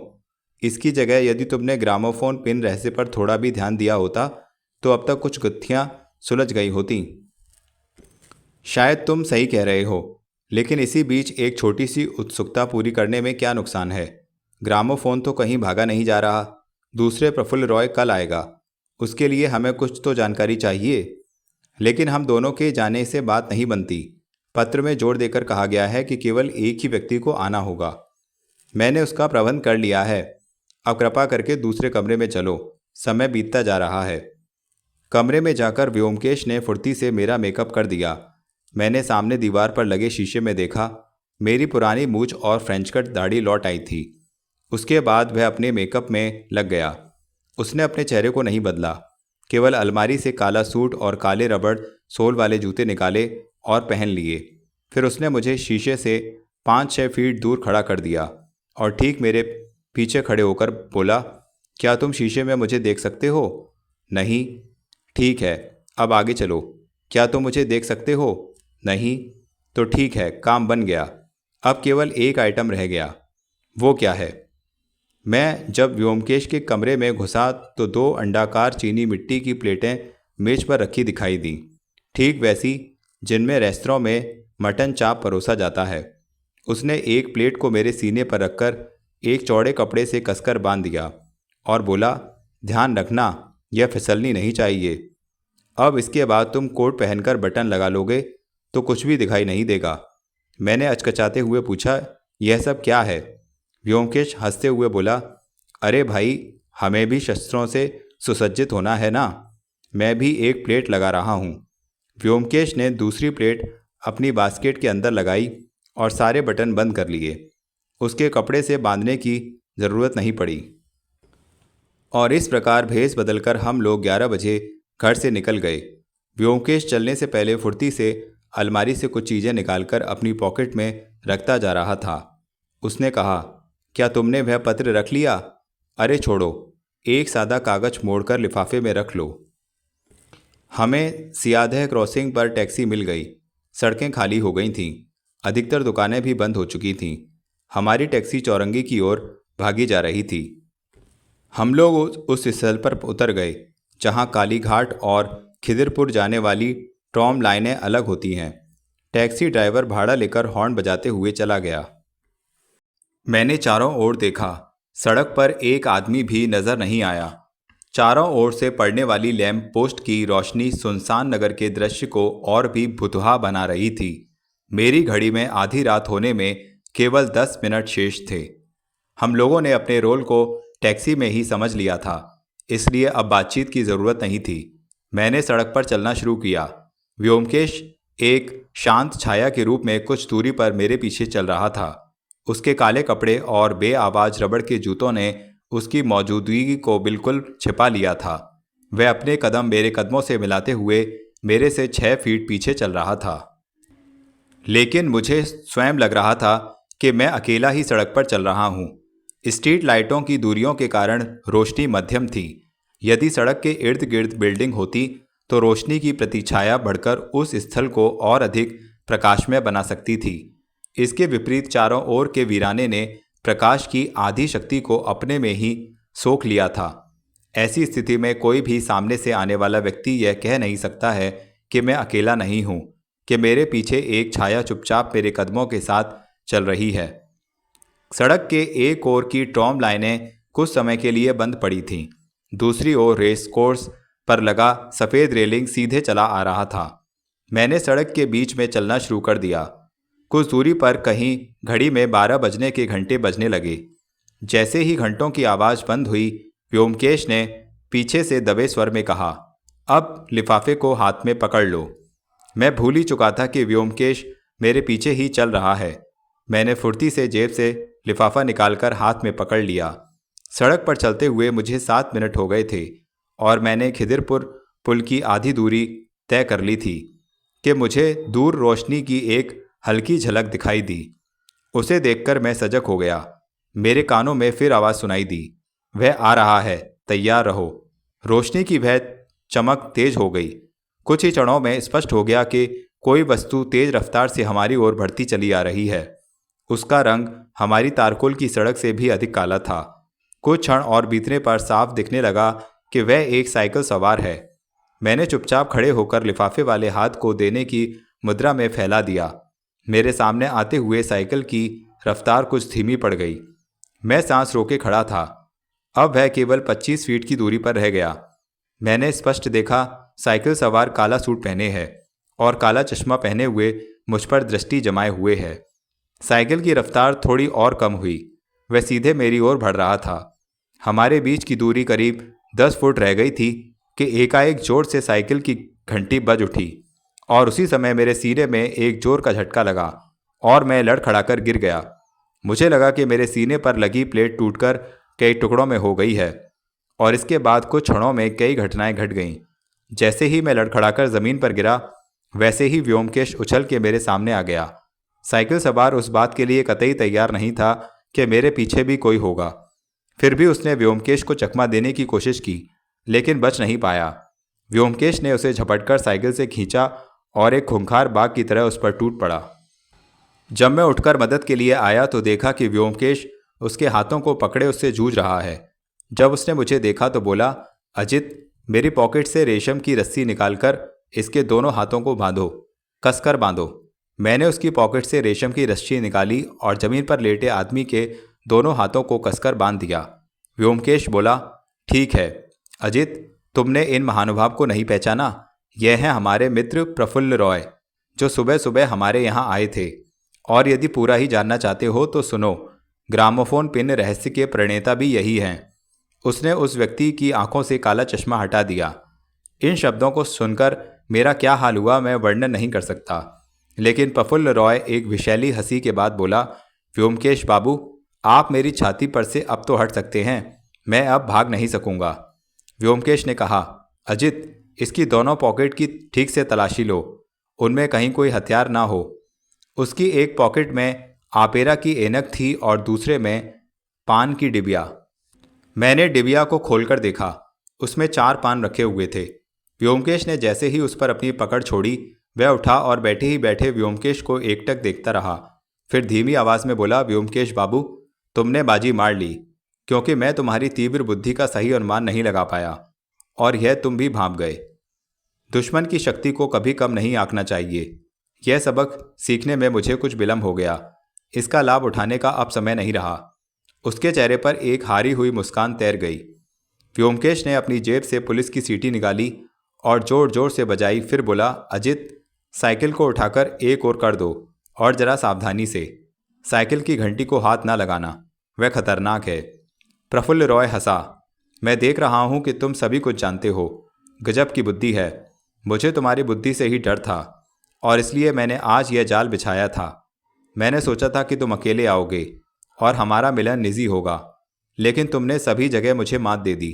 इसकी जगह यदि तुमने ग्रामोफोन पिन रहस्य पर थोड़ा भी ध्यान दिया होता तो अब तक कुछ गुत्थियां सुलझ गई होती। शायद तुम सही कह रहे हो, लेकिन इसी बीच एक छोटी सी उत्सुकता पूरी करने में क्या नुकसान है? ग्रामोफोन तो कहीं भागा नहीं जा रहा। दूसरे प्रफुल्ल रॉय कल आएगा, उसके लिए हमें कुछ तो जानकारी चाहिए। लेकिन हम दोनों के जाने से बात नहीं बनती। पत्र में जोर देकर कहा गया है कि केवल एक ही व्यक्ति को आना होगा। मैंने उसका प्रबंध कर लिया है। अब कृपा करके दूसरे कमरे में चलो, समय बीतता जा रहा है। कमरे में जाकर व्योमकेश ने फुर्ती से मेरा मेकअप कर दिया। मैंने सामने दीवार पर लगे शीशे में देखा, मेरी पुरानी मूछ और फ्रेंच कट दाढ़ी लौट आई थी। उसके बाद वह अपने मेकअप में लग गया। उसने अपने चेहरे को नहीं बदला, केवल अलमारी से काला सूट और काले रबड़ सोल वाले जूते निकाले और पहन लिए। फिर उसने मुझे शीशे से 5-6 फीट दूर खड़ा कर दिया और ठीक मेरे पीछे खड़े होकर बोला, क्या तुम शीशे में मुझे देख सकते हो? नहीं। ठीक है, अब आगे चलो। क्या तुम मुझे देख सकते हो? नहीं। तो ठीक है, काम बन गया। अब केवल एक आइटम रह गया। वो क्या है? मैं जब व्योमकेश के कमरे में घुसा तो 2 अंडाकार चीनी मिट्टी की प्लेटें मेज पर रखी दिखाई दी, ठीक वैसी जिनमें रेस्तरां में मटन चाप परोसा जाता है। उसने एक प्लेट को मेरे सीने पर रखकर एक चौड़े कपड़े से कसकर बांध दिया और बोला, ध्यान रखना, यह फिसलनी नहीं चाहिए। अब इसके बाद तुम कोट पहनकर बटन लगा लोगे तो कुछ भी दिखाई नहीं देगा। मैंने अचकचाते हुए पूछा, यह सब क्या है? व्योमकेश हंसते हुए बोला, अरे भाई, हमें भी शस्त्रों से सुसज्जित होना है ना, मैं भी एक प्लेट लगा रहा हूँ। व्योमकेश ने दूसरी प्लेट अपनी बास्केट के अंदर लगाई और सारे बटन बंद कर लिए। उसके कपड़े से बांधने की ज़रूरत नहीं पड़ी और इस प्रकार भेस बदलकर हम लोग 11 बजे घर से निकल गए। व्योमकेश चलने से पहले फुर्ती से अलमारी से कुछ चीज़ें निकालकर अपनी पॉकेट में रखता जा रहा था। उसने कहा, क्या तुमने वह पत्र रख लिया? अरे छोड़ो, एक सादा कागज मोड़कर लिफाफे में रख लो। हमें सियादह क्रॉसिंग पर टैक्सी मिल गई। सड़कें खाली हो गई थीं, अधिकतर दुकानें भी बंद हो चुकी थीं। हमारी टैक्सी चौरंगी की ओर भागी जा रही थी। हम लोग उस स्थल पर उतर गए जहां कालीघाट और खिदिरपुर जाने वाली ट्रॉम लाइनें अलग होती हैं। टैक्सी ड्राइवर भाड़ा लेकर हॉर्न बजाते हुए चला गया। मैंने चारों ओर देखा, सड़क पर एक आदमी भी नजर नहीं आया। चारों ओर से पड़ने वाली लैंप पोस्ट की रोशनी सुनसान नगर के दृश्य को और भी भुतहा बना रही थी। मेरी घड़ी में आधी रात होने में केवल 10 मिनट शेष थे। हम लोगों ने अपने रोल को टैक्सी में ही समझ लिया था, इसलिए अब बातचीत की ज़रूरत नहीं थी। मैंने सड़क पर चलना शुरू किया। व्योमकेश एक शांत छाया के रूप में कुछ दूरी पर मेरे पीछे चल रहा था। उसके काले कपड़े और बेआवाज रबड़ के जूतों ने उसकी मौजूदगी को बिल्कुल छिपा लिया था। वह अपने कदम मेरे कदमों से मिलाते हुए मेरे से 6 फीट पीछे चल रहा था, लेकिन मुझे स्वयं लग रहा था कि मैं अकेला ही सड़क पर चल रहा हूँ। स्ट्रीट लाइटों की दूरियों के कारण रोशनी मध्यम थी। यदि सड़क के इर्द गिर्द बिल्डिंग होती तो रोशनी की प्रतिछाया बढ़कर उस स्थल को और अधिक प्रकाशमय बना सकती थी। इसके विपरीत चारों ओर के वीराने ने प्रकाश की आधी शक्ति को अपने में ही सोख लिया था। ऐसी स्थिति में कोई भी सामने से आने वाला व्यक्ति यह कह नहीं सकता है कि मैं अकेला नहीं हूँ, कि मेरे पीछे एक छाया चुपचाप मेरे कदमों के साथ चल रही है। सड़क के एक ओर की ट्रॉम लाइनें कुछ समय के लिए बंद पड़ी थीं। दूसरी ओर रेस कोर्स पर लगा सफ़ेद रेलिंग सीधे चला आ रहा था। मैंने सड़क के बीच में चलना शुरू कर दिया। कुछ दूरी पर कहीं घड़ी में 12 बजने के घंटे बजने लगे। जैसे ही घंटों की आवाज़ बंद हुई, व्योमकेश ने पीछे से दबे स्वर में कहा, अब लिफाफे को हाथ में पकड़ लो। मैं भूल ही चुका था कि व्योमकेश मेरे पीछे ही चल रहा है। मैंने फुर्ती से जेब से लिफाफा निकालकर हाथ में पकड़ लिया। सड़क पर चलते हुए मुझे 7 मिनट हो गए थे और मैंने खिदिरपुर पुल की आधी दूरी तय कर ली थी कि मुझे दूर रोशनी की एक हल्की झलक दिखाई दी। उसे देखकर मैं सजग हो गया। मेरे कानों में फिर आवाज़ सुनाई दी, वह आ रहा है, तैयार रहो। रोशनी की वह चमक तेज हो गई। कुछ ही क्षणों में स्पष्ट हो गया कि कोई वस्तु तेज रफ्तार से हमारी ओर बढ़ती चली आ रही है। उसका रंग हमारी तारकोल की सड़क से भी अधिक काला था। कुछ क्षण और बीतने पर साफ दिखने लगा कि वह एक साइकिल सवार है। मैंने चुपचाप खड़े होकर लिफाफे वाले हाथ को देने की मुद्रा में फैला दिया। मेरे सामने आते हुए साइकिल की रफ्तार कुछ धीमी पड़ गई। मैं सांस रोके खड़ा था। अब वह केवल 25 फीट की दूरी पर रह गया। मैंने स्पष्ट देखा, साइकिल सवार काला सूट पहने है और काला चश्मा पहने हुए मुझ पर दृष्टि जमाए हुए है। साइकिल की रफ्तार थोड़ी और कम हुई। वह सीधे मेरी ओर बढ़ रहा था। हमारे बीच की दूरी करीब 10 फुट रह गई थी कि एकाएक जोर से साइकिल की घंटी बज उठी और उसी समय मेरे सीने में एक जोर का झटका लगा और मैं लड़खड़ाकर गिर गया। मुझे लगा कि मेरे सीने पर लगी प्लेट टूटकर कई टुकड़ों में हो गई है और इसके बाद कुछ क्षणों में कई घटनाएं घट गईं। जैसे ही मैं लड़खड़ाकर ज़मीन पर गिरा, वैसे ही व्योमकेश उछल के मेरे सामने आ गया। साइकिल सवार उस बात के लिए कतई तैयार नहीं था कि मेरे पीछे भी कोई होगा। फिर भी उसने व्योमकेश को चकमा देने की कोशिश की, लेकिन बच नहीं पाया। व्योमकेश ने उसे झपटकर साइकिल से खींचा और एक खूंखार बाघ की तरह उस पर टूट पड़ा। जब मैं उठकर मदद के लिए आया तो देखा कि व्योमकेश उसके हाथों को पकड़े उससे जूझ रहा है। जब उसने मुझे देखा तो बोला, अजित, मेरी पॉकेट से रेशम की रस्सी निकालकर इसके दोनों हाथों को बांधो, कसकर बांधो। मैंने उसकी पॉकेट से रेशम की रस्सी निकाली और जमीन पर लेटे आदमी के दोनों हाथों को कसकर बांध दिया। व्योमकेश बोला, ठीक है अजित, तुमने इन महानुभाव को नहीं पहचाना? यह है हमारे मित्र प्रफुल्ल रॉय, जो सुबह सुबह हमारे यहाँ आए थे। और यदि पूरा ही जानना चाहते हो तो सुनो, ग्रामोफोन पिन रहस्य के प्रणेता भी यही हैं। उसने उस व्यक्ति की आंखों से काला चश्मा हटा दिया। इन शब्दों को सुनकर मेरा क्या हाल हुआ मैं वर्णन नहीं कर सकता। लेकिन प्रफुल्ल रॉय एक विशैली हंसी के बाद बोला, व्योमकेश बाबू, आप मेरी छाती पर से अब तो हट सकते हैं, मैं अब भाग नहीं सकूंगा। व्योमकेश ने कहा, अजित, इसकी दोनों पॉकेट की ठीक से तलाशी लो, उनमें कहीं कोई हथियार ना हो। उसकी एक पॉकेट में आपेरा की ऐनक थी और दूसरे में पान की डिबिया। मैंने डिबिया को खोलकर देखा। उसमें 4 पान रखे हुए थे। व्योमकेश ने जैसे ही उस पर अपनी पकड़ छोड़ी, वह उठा और बैठे ही बैठे व्योमकेश को एकटक देखता रहा। फिर धीमी आवाज़ में बोला, व्योमकेश बाबू, तुमने बाजी मार ली, क्योंकि मैं तुम्हारी तीव्र बुद्धि का सही अनुमान नहीं लगा पाया और यह तुम भी भांप गए। दुश्मन की शक्ति को कभी कम नहीं आंकना चाहिए। यह सबक सीखने में मुझे कुछ विलंब हो गया। इसका लाभ उठाने का अब समय नहीं रहा। उसके चेहरे पर एक हारी हुई मुस्कान तैर गई। व्योमकेश ने अपनी जेब से पुलिस की सीटी निकाली और जोर जोर से बजाई। फिर बोला, अजित, साइकिल को उठाकर एक ओर कर दो और जरा सावधानी से। साइकिल की घंटी को हाथ ना लगाना, वह खतरनाक है। प्रफुल्ल रॉय हंसा। मैं देख रहा हूं कि तुम सभी कुछ जानते हो। गजब की बुद्धि है। मुझे तुम्हारी बुद्धि से ही डर था और इसलिए मैंने आज यह जाल बिछाया था। मैंने सोचा था कि तुम अकेले आओगे और हमारा मिलन निजी होगा, लेकिन तुमने सभी जगह मुझे मात दे दी।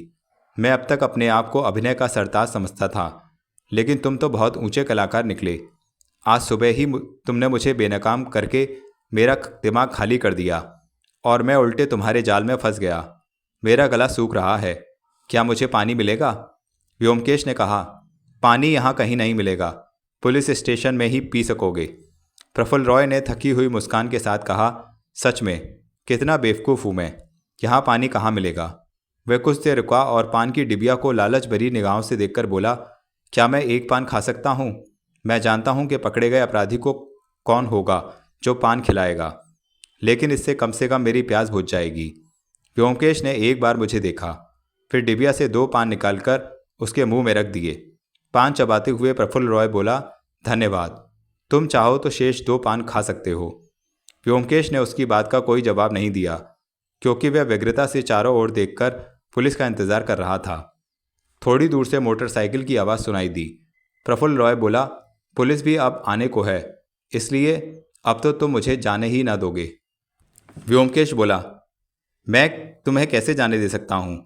मैं अब तक अपने आप को अभिनय का सरताज समझता था, लेकिन तुम तो बहुत ऊंचे कलाकार निकले। आज सुबह ही तुमने मुझे बेनकाम करके मेरा दिमाग खाली कर दिया और मैं उल्टे तुम्हारे जाल में फंस गया। मेरा गला सूख रहा है, क्या मुझे पानी मिलेगा? व्योमकेश ने कहा, पानी यहाँ कहीं नहीं मिलेगा, पुलिस स्टेशन में ही पी सकोगे। प्रफुल्ल रॉय ने थकी हुई मुस्कान के साथ कहा, सच में कितना बेवकूफ़ हूँ मैं, यहाँ पानी कहाँ मिलेगा? वह कुछ देर रुका और पान की डिबिया को लालच भरी निगाहों से देखकर बोला, क्या मैं एक पान खा सकता हूँ? मैं जानता हूँ कि पकड़े गए अपराधी को कौन होगा जो पान खिलाएगा, लेकिन इससे कम से कम मेरी प्यास बुझ जाएगी। व्योमकेश ने एक बार मुझे देखा, फिर डिबिया से 2 पान निकालकर उसके मुंह में रख दिए। पान चबाते हुए प्रफुल्ल रॉय बोला, धन्यवाद, तुम चाहो तो शेष 2 पान खा सकते हो। व्योमकेश ने उसकी बात का कोई जवाब नहीं दिया, क्योंकि वह व्यग्रता से चारों ओर देखकर पुलिस का इंतजार कर रहा था। थोड़ी दूर से मोटरसाइकिल की आवाज़ सुनाई दी। प्रफुल्ल रॉय बोला, पुलिस भी अब आने को है, इसलिए अब तो तुम मुझे जाने ही ना दोगे। व्योमकेश बोला, मैं तुम्हें कैसे जाने दे सकता हूँ?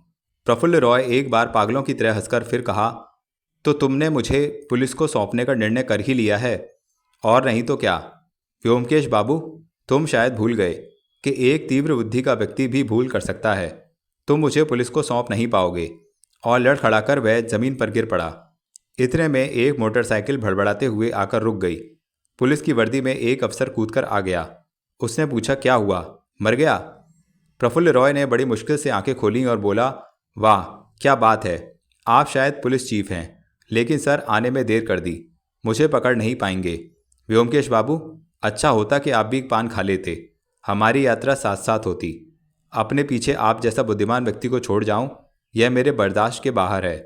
प्रफुल्ल रॉय एक बार पागलों की तरह हंसकर फिर कहा, तो तुमने मुझे पुलिस को सौंपने का निर्णय कर ही लिया है, और नहीं तो क्या? व्योमकेश बाबू, तुम शायद भूल गए कि एक तीव्र बुद्धि का व्यक्ति भी भूल कर सकता है। तुम मुझे पुलिस को सौंप नहीं पाओगे। और लड़खड़ाकर वह जमीन पर गिर पड़ा। इतने में एक मोटरसाइकिल भड़बड़ाते हुए आकर रुक गई। पुलिस की वर्दी में एक अफसर कूदकर आ गया। उसने पूछा, क्या हुआ, मर गया? प्रफुल्ल रॉय ने बड़ी मुश्किल से आंखें खोलीं और बोला, वाह क्या बात है, आप शायद पुलिस चीफ हैं, लेकिन सर आने में देर कर दी, मुझे पकड़ नहीं पाएंगे। व्योमकेश बाबू, अच्छा होता कि आप भी पान खा लेते, हमारी यात्रा साथ साथ होती। अपने पीछे आप जैसा बुद्धिमान व्यक्ति को छोड़ जाऊं, यह मेरे बर्दाश्त के बाहर है।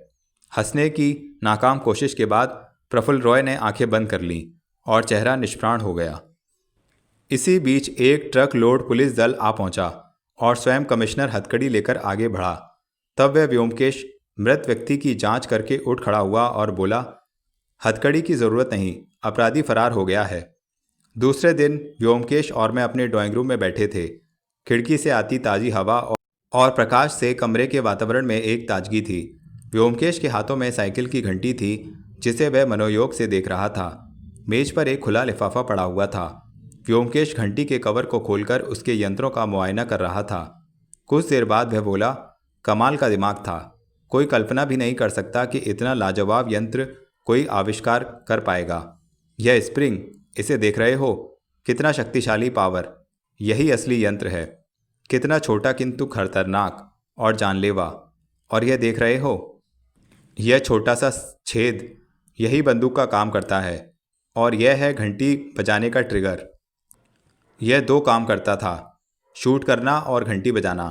हंसने की नाकाम कोशिश के बाद प्रफुल्ल रॉय ने आंखें बंद कर लीं और चेहरा निष्प्राण हो गया। इसी बीच एक ट्रक लोड पुलिस दल आ पहुंचा और स्वयं कमिश्नर हथकड़ी लेकर आगे बढ़ा। तब वह व्योमकेश मृत व्यक्ति की जांच करके उठ खड़ा हुआ और बोला, हथकड़ी की ज़रूरत नहीं, अपराधी फरार हो गया है। दूसरे दिन व्योमकेश और मैं अपने ड्राइंग रूम में बैठे थे। खिड़की से आती ताज़ी हवा और प्रकाश से कमरे के वातावरण में एक ताजगी थी। व्योमकेश के हाथों में साइकिल की घंटी थी, जिसे वह मनोयोग से देख रहा था। मेज पर एक खुला लिफाफा पड़ा हुआ था। व्योमकेश घंटी के कवर को खोलकर उसके यंत्रों का मुआयना कर रहा था। कुछ देर बाद वह बोला, कमाल का दिमाग था, कोई कल्पना भी नहीं कर सकता कि इतना लाजवाब यंत्र कोई आविष्कार कर पाएगा। यह स्प्रिंग, इसे देख रहे हो, कितना शक्तिशाली पावर, यही असली यंत्र है। कितना छोटा किंतु खतरनाक और जानलेवा। और यह देख रहे हो, यह छोटा सा छेद, यही बंदूक का काम करता है। और यह है घंटी बजाने का ट्रिगर। यह 2 काम करता था, शूट करना और घंटी बजाना,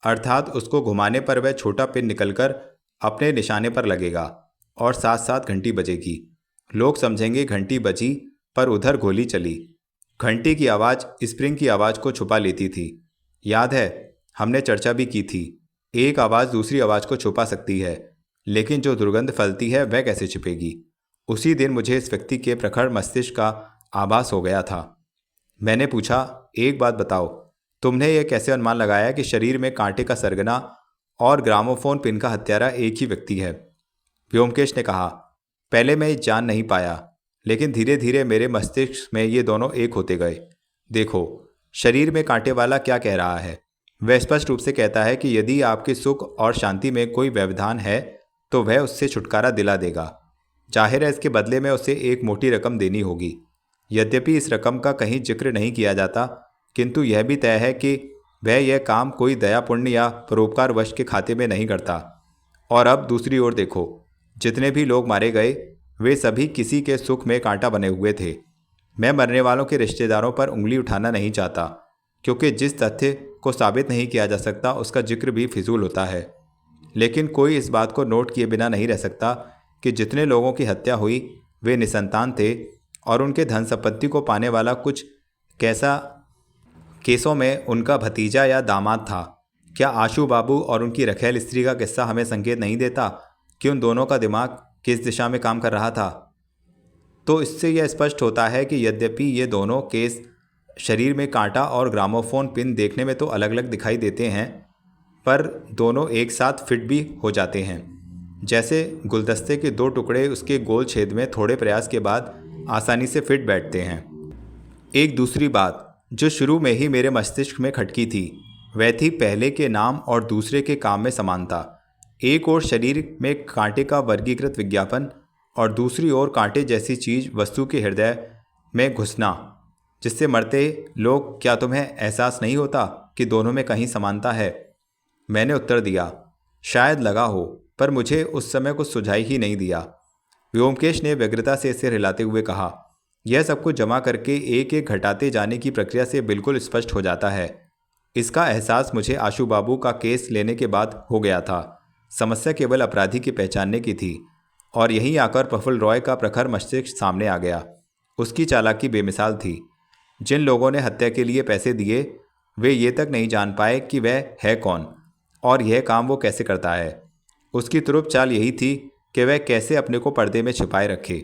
अर्थात उसको घुमाने पर वह छोटा पिन निकलकर अपने निशाने पर लगेगा और साथ साथ घंटी बजेगी। लोग समझेंगे घंटी बजी, पर उधर गोली चली। घंटी की आवाज़ स्प्रिंग की आवाज़ को छुपा लेती थी। याद है, हमने चर्चा भी की थी, एक आवाज़ दूसरी आवाज़ को छुपा सकती है, लेकिन जो दुर्गंध फैलती है वह कैसे छुपेगी? उसी दिन मुझे इस व्यक्ति के प्रखर मस्तिष्क का आभास हो गया था। मैंने पूछा, एक बात बताओ, तुमने यह कैसे अनुमान लगाया कि शरीर में कांटे का सरगना और ग्रामोफोन पिन का हत्यारा एक ही व्यक्ति है? व्योमकेश ने कहा, पहले मैं जान नहीं पाया, लेकिन धीरे धीरे मेरे मस्तिष्क में ये दोनों एक होते गए। देखो, शरीर में कांटे वाला क्या कह रहा है? वह स्पष्ट रूप से कहता है कि यदि आपके सुख और शांति में कोई व्यवधान है तो वह उससे छुटकारा दिला देगा। जाहिर है, इसके बदले में उसे एक मोटी रकम देनी होगी। यद्यपि इस रकम का कहीं जिक्र नहीं किया जाता, किंतु यह भी तय है कि वह यह काम कोई दया पुण्य या परोपकार वश के खाते में नहीं करता। और अब दूसरी ओर देखो, जितने भी लोग मारे गए वे सभी किसी के सुख में कांटा बने हुए थे। मैं मरने वालों के रिश्तेदारों पर उंगली उठाना नहीं चाहता, क्योंकि जिस तथ्य को साबित नहीं किया जा सकता उसका जिक्र भी फिजूल होता है। लेकिन कोई इस बात को नोट किए बिना नहीं रह सकता कि जितने लोगों की हत्या हुई वे निसंतान थे और उनके धन संपत्ति को पाने वाला कुछ कैसा केसों में उनका भतीजा या दामाद था। क्या आशू बाबू और उनकी रखेल स्त्री का किस्सा हमें संकेत नहीं देता कि उन दोनों का दिमाग किस दिशा में काम कर रहा था? तो इससे यह स्पष्ट होता है कि यद्यपि ये दोनों केस शरीर में कांटा और ग्रामोफोन पिन देखने में तो अलग अलग दिखाई देते हैं, पर दोनों एक साथ फिट भी हो जाते हैं। जैसे गुलदस्ते के 2 टुकड़े उसके गोल छेद में थोड़े प्रयास के बाद आसानी से फिट बैठते हैं। एक दूसरी बात, जो शुरू में ही मेरे मस्तिष्क में खटकी थी वह थी पहले के नाम और दूसरे के काम में समानता। एक ओर शरीर में कांटे का वर्गीकृत विज्ञापन और दूसरी ओर कांटे जैसी चीज वस्तु के हृदय में घुसना जिससे मरते लोग, क्या तुम्हें एहसास नहीं होता कि दोनों में कहीं समानता है? मैंने उत्तर दिया, शायद लगा हो, पर मुझे उस समय कुछ सुझाई ही नहीं दिया। व्योमकेश ने व्यग्रता से सिर हिलाते हुए कहा, यह सब कुछ जमा करके एक एक घटाते जाने की प्रक्रिया से बिल्कुल स्पष्ट हो जाता है। इसका एहसास मुझे आशु बाबू का केस लेने के बाद हो गया था। समस्या केवल अपराधी की पहचानने की थी और यहीं आकर प्रफुल्ल रॉय का प्रखर मस्तिष्क सामने आ गया। उसकी चालाकी बेमिसाल थी। जिन लोगों ने हत्या के लिए पैसे दिए वे ये तक नहीं जान पाए कि वह है कौन और यह काम वो कैसे करता है। उसकी तुरुप चाल यही थी कि वह कैसे अपने को पर्दे में छिपाए रखे।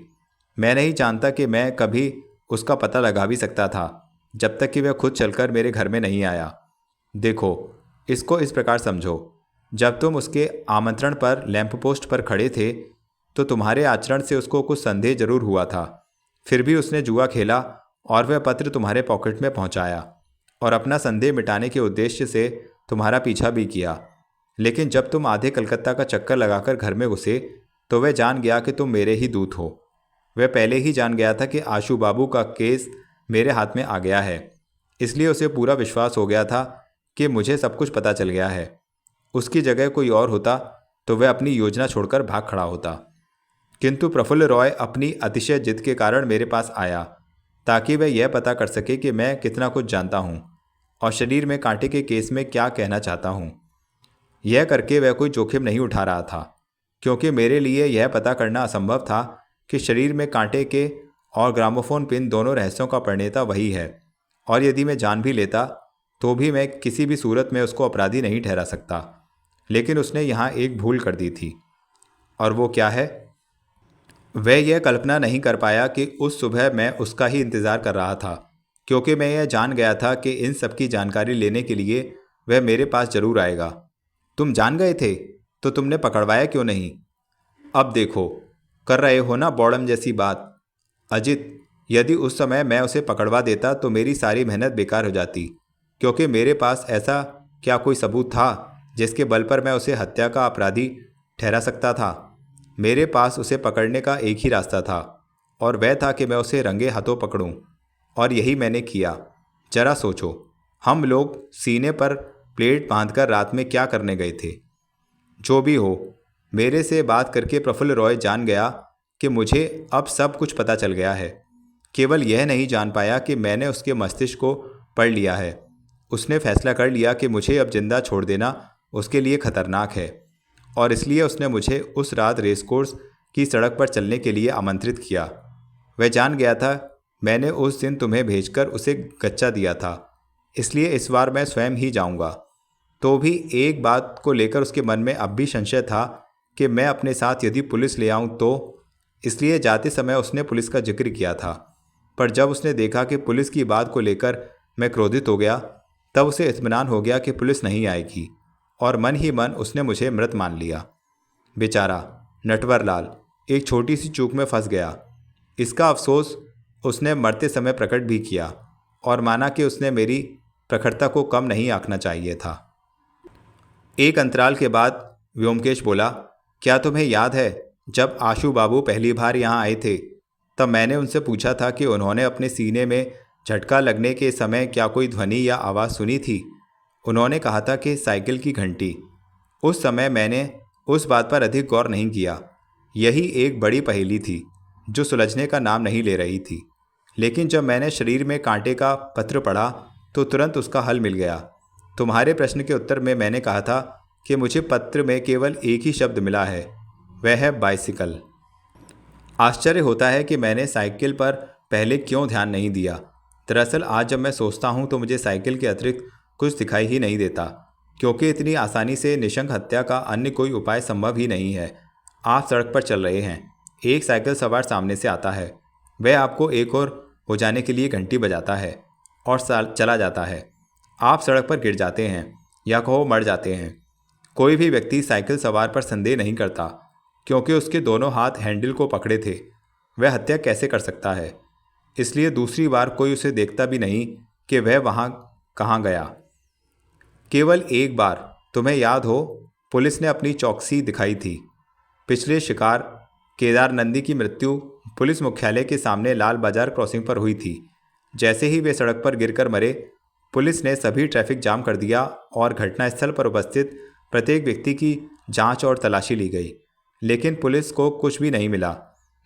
मैं नहीं जानता कि मैं कभी उसका पता लगा भी सकता था जब तक कि वह खुद चलकर मेरे घर में नहीं आया। देखो, इसको इस प्रकार समझो, जब तुम उसके आमंत्रण पर लैंप पोस्ट पर खड़े थे तो तुम्हारे आचरण से उसको कुछ संदेह जरूर हुआ था। फिर भी उसने जुआ खेला और वह पत्र तुम्हारे पॉकेट में पहुंचाया और अपना संदेह मिटाने के उद्देश्य से तुम्हारा पीछा भी किया। लेकिन जब तुम आधे कलकत्ता का चक्कर लगाकर घर में घुसे तो वह जान गया कि तुम मेरे ही दूत हो। वह पहले ही जान गया था कि आशु बाबू का केस मेरे हाथ में आ गया है, इसलिए उसे पूरा विश्वास हो गया था कि मुझे सब कुछ पता चल गया है। उसकी जगह कोई और होता तो वह अपनी योजना छोड़कर भाग खड़ा होता, किंतु प्रफुल्ल रॉय अपनी अतिशय जिद के कारण मेरे पास आया ताकि वह यह पता कर सके कि मैं कितना कुछ जानता हूँ और शरीर में कांटे के केस में क्या कहना चाहता हूँ। यह करके वह कोई जोखिम नहीं उठा रहा था, क्योंकि मेरे लिए यह पता करना असंभव था कि शरीर में कांटे के और ग्रामोफोन पिन दोनों रहस्यों का प्रणेता वही है, और यदि मैं जान भी लेता तो भी मैं किसी भी सूरत में उसको अपराधी नहीं ठहरा सकता। लेकिन उसने यहाँ एक भूल कर दी थी, और वो क्या है? वह यह कल्पना नहीं कर पाया कि उस सुबह मैं उसका ही इंतज़ार कर रहा था, क्योंकि मैं यह जान गया था कि इन सब की जानकारी लेने के लिए वह मेरे पास जरूर आएगा। तुम जान गए थे तो तुमने पकड़वाया क्यों नहीं? अब देखो, कर रहे हो ना बॉडम जैसी बात। अजित, यदि उस समय मैं उसे पकड़वा देता तो मेरी सारी मेहनत बेकार हो जाती, क्योंकि मेरे पास ऐसा क्या कोई सबूत था जिसके बल पर मैं उसे हत्या का अपराधी ठहरा सकता था? मेरे पास उसे पकड़ने का एक ही रास्ता था, और वह था कि मैं उसे रंगे हाथों पकड़ूं, और यही मैंने किया। जरा सोचो, हम लोग सीने पर प्लेट बांधकर रात में क्या करने गए थे? जो भी हो, मेरे से बात करके प्रफुल्ल रॉय जान गया कि मुझे अब सब कुछ पता चल गया है। केवल यह नहीं जान पाया कि मैंने उसके मस्तिष्क को पढ़ लिया है। उसने फैसला कर लिया कि मुझे अब जिंदा छोड़ देना उसके लिए खतरनाक है, और इसलिए उसने मुझे उस रात रेसकोर्स की सड़क पर चलने के लिए आमंत्रित किया। वह जान गया था मैंने उस दिन तुम्हें भेजकर उसे गच्चा दिया था, इसलिए इस बार मैं स्वयं ही जाऊंगा। तो भी एक बात को लेकर उसके मन में अब भी संशय था कि मैं अपने साथ यदि पुलिस ले आऊं तो, इसलिए जाते समय उसने पुलिस का जिक्र किया था। पर जब उसने देखा कि पुलिस की बात को लेकर मैं क्रोधित हो गया, तब उसे इत्मीनान हो गया कि पुलिस नहीं आएगी, और मन ही मन उसने मुझे मृत मान लिया। बेचारा नटवरलाल एक छोटी सी चूक में फंस गया। इसका अफसोस उसने मरते समय प्रकट भी किया और माना कि उसने मेरी प्रखरता को कम नहीं आंकना चाहिए था। एक अंतराल के बाद व्योमकेश बोला, क्या तुम्हें याद है जब आशु बाबू पहली बार यहाँ आए थे तब मैंने उनसे पूछा था कि उन्होंने अपने सीने में झटका लगने के समय क्या कोई ध्वनि या आवाज़ सुनी थी? उन्होंने कहा था कि साइकिल की घंटी। उस समय मैंने उस बात पर अधिक गौर नहीं किया। यही एक बड़ी पहेली थी जो सुलझने का नाम नहीं ले रही थी। लेकिन जब मैंने शरीर में कांटे का पत्र पढ़ा तो तुरंत उसका हल मिल गया। तुम्हारे प्रश्न के उत्तर में मैंने कहा था कि मुझे पत्र में केवल एक ही शब्द मिला है, वह है बाइसिकल। आश्चर्य होता है कि मैंने साइकिल पर पहले क्यों ध्यान नहीं दिया। दरअसल आज जब मैं सोचता हूँ तो मुझे साइकिल के अतिरिक्त कुछ दिखाई ही नहीं देता, क्योंकि इतनी आसानी से निशंक हत्या का अन्य कोई उपाय संभव ही नहीं है। आप सड़क पर चल रहे हैं, एक साइकिल सवार सामने से आता है, वह आपको एक और हो जाने के लिए घंटी बजाता है और चला जाता है। आप सड़क पर गिर जाते हैं या कहो मर जाते हैं। कोई भी व्यक्ति साइकिल सवार पर संदेह नहीं करता, क्योंकि उसके दोनों हाथ हैंडल को पकड़े थे। वह हत्या कैसे कर सकता है? इसलिए दूसरी बार कोई उसे देखता भी नहीं कि वह वहाँ कहाँ गया। केवल एक बार, तुम्हें याद हो, पुलिस ने अपनी चौकसी दिखाई थी। पिछले शिकार केदार नंदी की मृत्यु पुलिस मुख्यालय के सामने लाल बाजार क्रॉसिंग पर हुई थी। जैसे ही वे सड़क पर गिरकर मरे, पुलिस ने सभी ट्रैफिक जाम कर दिया और घटनास्थल पर उपस्थित प्रत्येक व्यक्ति की जांच और तलाशी ली गई, लेकिन पुलिस को कुछ भी नहीं मिला।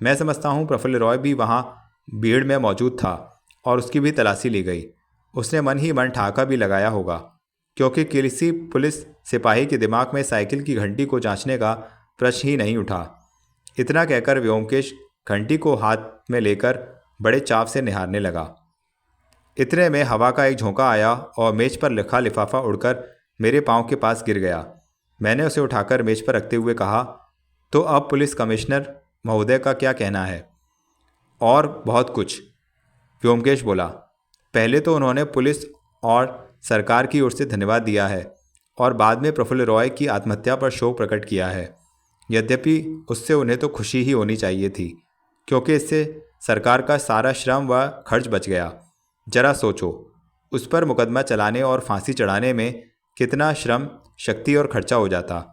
मैं समझता हूँ प्रफुल्ल रॉय भी वहाँ भीड़ में मौजूद था और उसकी भी तलाशी ली गई। उसने मन ही मन ठहाका भी लगाया होगा, क्योंकि किसी पुलिस सिपाही के दिमाग में साइकिल की घंटी को जांचने का प्रश्न ही नहीं उठा। इतना कहकर व्योमकेश घंटी को हाथ में लेकर बड़े चाव से निहारने लगा। इतने में हवा का एक झोंका आया और मेज पर लिखा लिफाफा उड़कर मेरे पांव के पास गिर गया। मैंने उसे उठाकर मेज पर रखते हुए कहा, तो अब पुलिस कमिश्नर महोदय का क्या कहना है? और बहुत कुछ, व्योमकेश बोला। पहले तो उन्होंने पुलिस और सरकार की ओर से धन्यवाद दिया है और बाद में प्रफुल्ल रॉय की आत्महत्या पर शोक प्रकट किया है। यद्यपि उससे उन्हें तो खुशी ही होनी चाहिए थी, क्योंकि इससे सरकार का सारा श्रम व खर्च बच गया। जरा सोचो, उस पर मुकदमा चलाने और फांसी चढ़ाने में कितना श्रम, शक्ति और खर्चा हो जाता।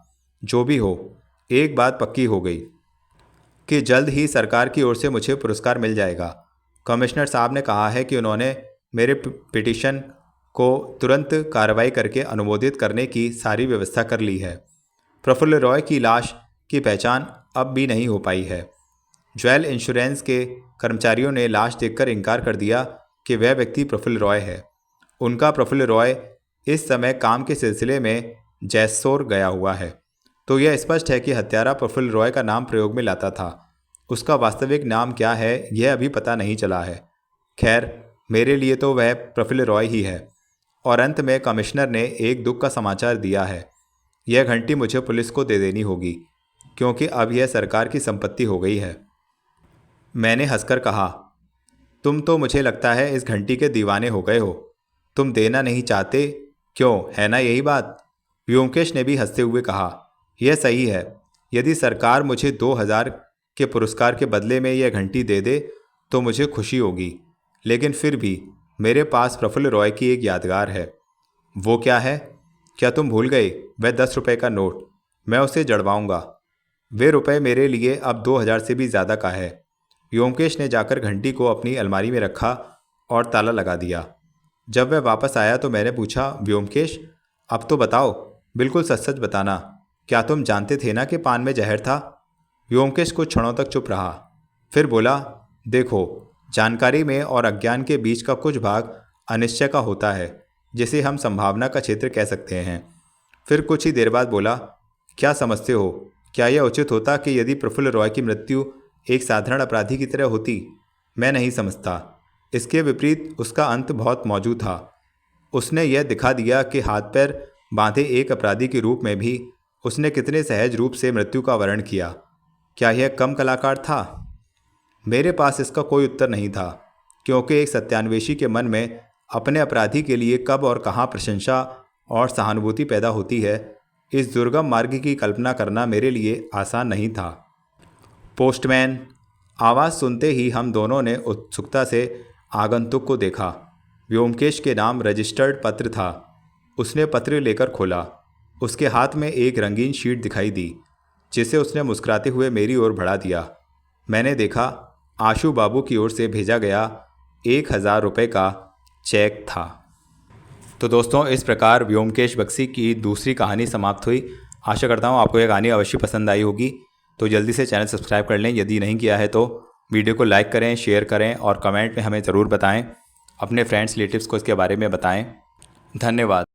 जो भी हो, एक बात पक्की हो गई कि जल्द ही सरकार की ओर से मुझे पुरस्कार मिल जाएगा। कमिश्नर साहब ने कहा है कि उन्होंने मेरे पिटीशन को तुरंत कार्रवाई करके अनुमोदित करने की सारी व्यवस्था कर ली है। प्रफुल्ल रॉय की लाश की पहचान अब भी नहीं हो पाई है। ज्वेल इंश्योरेंस के कर्मचारियों ने लाश देखकर इनकार कर दिया कि वह व्यक्ति प्रफुल्ल रॉय है। उनका प्रफुल्ल रॉय इस समय काम के सिलसिले में जैसोर गया हुआ है। तो यह स्पष्ट है कि हत्यारा प्रफुल्ल रॉय का नाम प्रयोग में लाता था। उसका वास्तविक नाम क्या है यह अभी पता नहीं चला है। खैर, मेरे लिए तो वह प्रफुल्ल रॉय ही है। और अंत में कमिश्नर ने एक दुख का समाचार दिया है। यह घंटी मुझे पुलिस को दे देनी होगी, क्योंकि अब यह सरकार की संपत्ति हो गई है। मैंने हंसकर कहा, तुम तो मुझे लगता है इस घंटी के दीवाने हो गए हो। तुम देना नहीं चाहते, क्यों, है ना यही बात? व्योमकेश ने भी हंसते हुए कहा, यह सही है। यदि सरकार मुझे 2000 के पुरस्कार के बदले में यह घंटी दे दे तो मुझे खुशी होगी, लेकिन फिर भी मेरे पास प्रफुल्ल रॉय की एक यादगार है। वो क्या है? क्या तुम भूल गए? वह 10 रुपये का नोट। मैं उसे जड़वाऊंगा। वे रुपए मेरे लिए अब 2000 से भी ज़्यादा का है। व्योमकेश ने जाकर घंटी को अपनी अलमारी में रखा और ताला लगा दिया। जब वह वापस आया तो मैंने पूछा, व्योमकेश, अब तो बताओ, बिल्कुल सच सच बताना, क्या तुम जानते थे ना कि पान में जहर था? व्योमकेश कुछ क्षणों तक चुप रहा, फिर बोला, देखो, जानकारी में और अज्ञान के बीच का कुछ भाग अनिश्चय का होता है, जिसे हम संभावना का क्षेत्र कह सकते हैं। फिर कुछ ही देर बाद बोला, क्या समझते हो, क्या यह उचित होता कि यदि प्रफुल्ल रॉय की मृत्यु एक साधारण अपराधी की तरह होती? मैं नहीं समझता। इसके विपरीत उसका अंत बहुत मौजूद था। उसने यह दिखा दिया कि हाथ पैर बांधे एक अपराधी के रूप में भी उसने कितने सहज रूप से मृत्यु का वर्ण किया। क्या यह कम कलाकार था? मेरे पास इसका कोई उत्तर नहीं था, क्योंकि एक सत्यान्वेषी के मन में अपने अपराधी के लिए कब और कहाँ प्रशंसा और सहानुभूति पैदा होती है, इस दुर्गम मार्ग की कल्पना करना मेरे लिए आसान नहीं था। पोस्टमैन। आवाज़ सुनते ही हम दोनों ने उत्सुकता से आगंतुक को देखा। व्योमकेश के नाम रजिस्टर्ड पत्र था। उसने पत्र लेकर खोला। उसके हाथ में एक रंगीन शीट दिखाई दी, जिसे उसने मुस्कुराते हुए मेरी ओर बढ़ा दिया। मैंने देखा, आशु बाबू की ओर से भेजा गया 1000 रुपये का चेक था। तो दोस्तों, इस प्रकार व्योमकेश बख्शी की दूसरी कहानी समाप्त हुई। आशा करता हूँ आपको यह कहानी अवश्य पसंद आई होगी। तो जल्दी से चैनल सब्सक्राइब कर लें यदि नहीं किया है तो। वीडियो को लाइक करें, शेयर करें और कमेंट में हमें ज़रूर बताएं। अपने फ्रेंड्स रिलेटिव्स को इसके बारे में बताएं। धन्यवाद।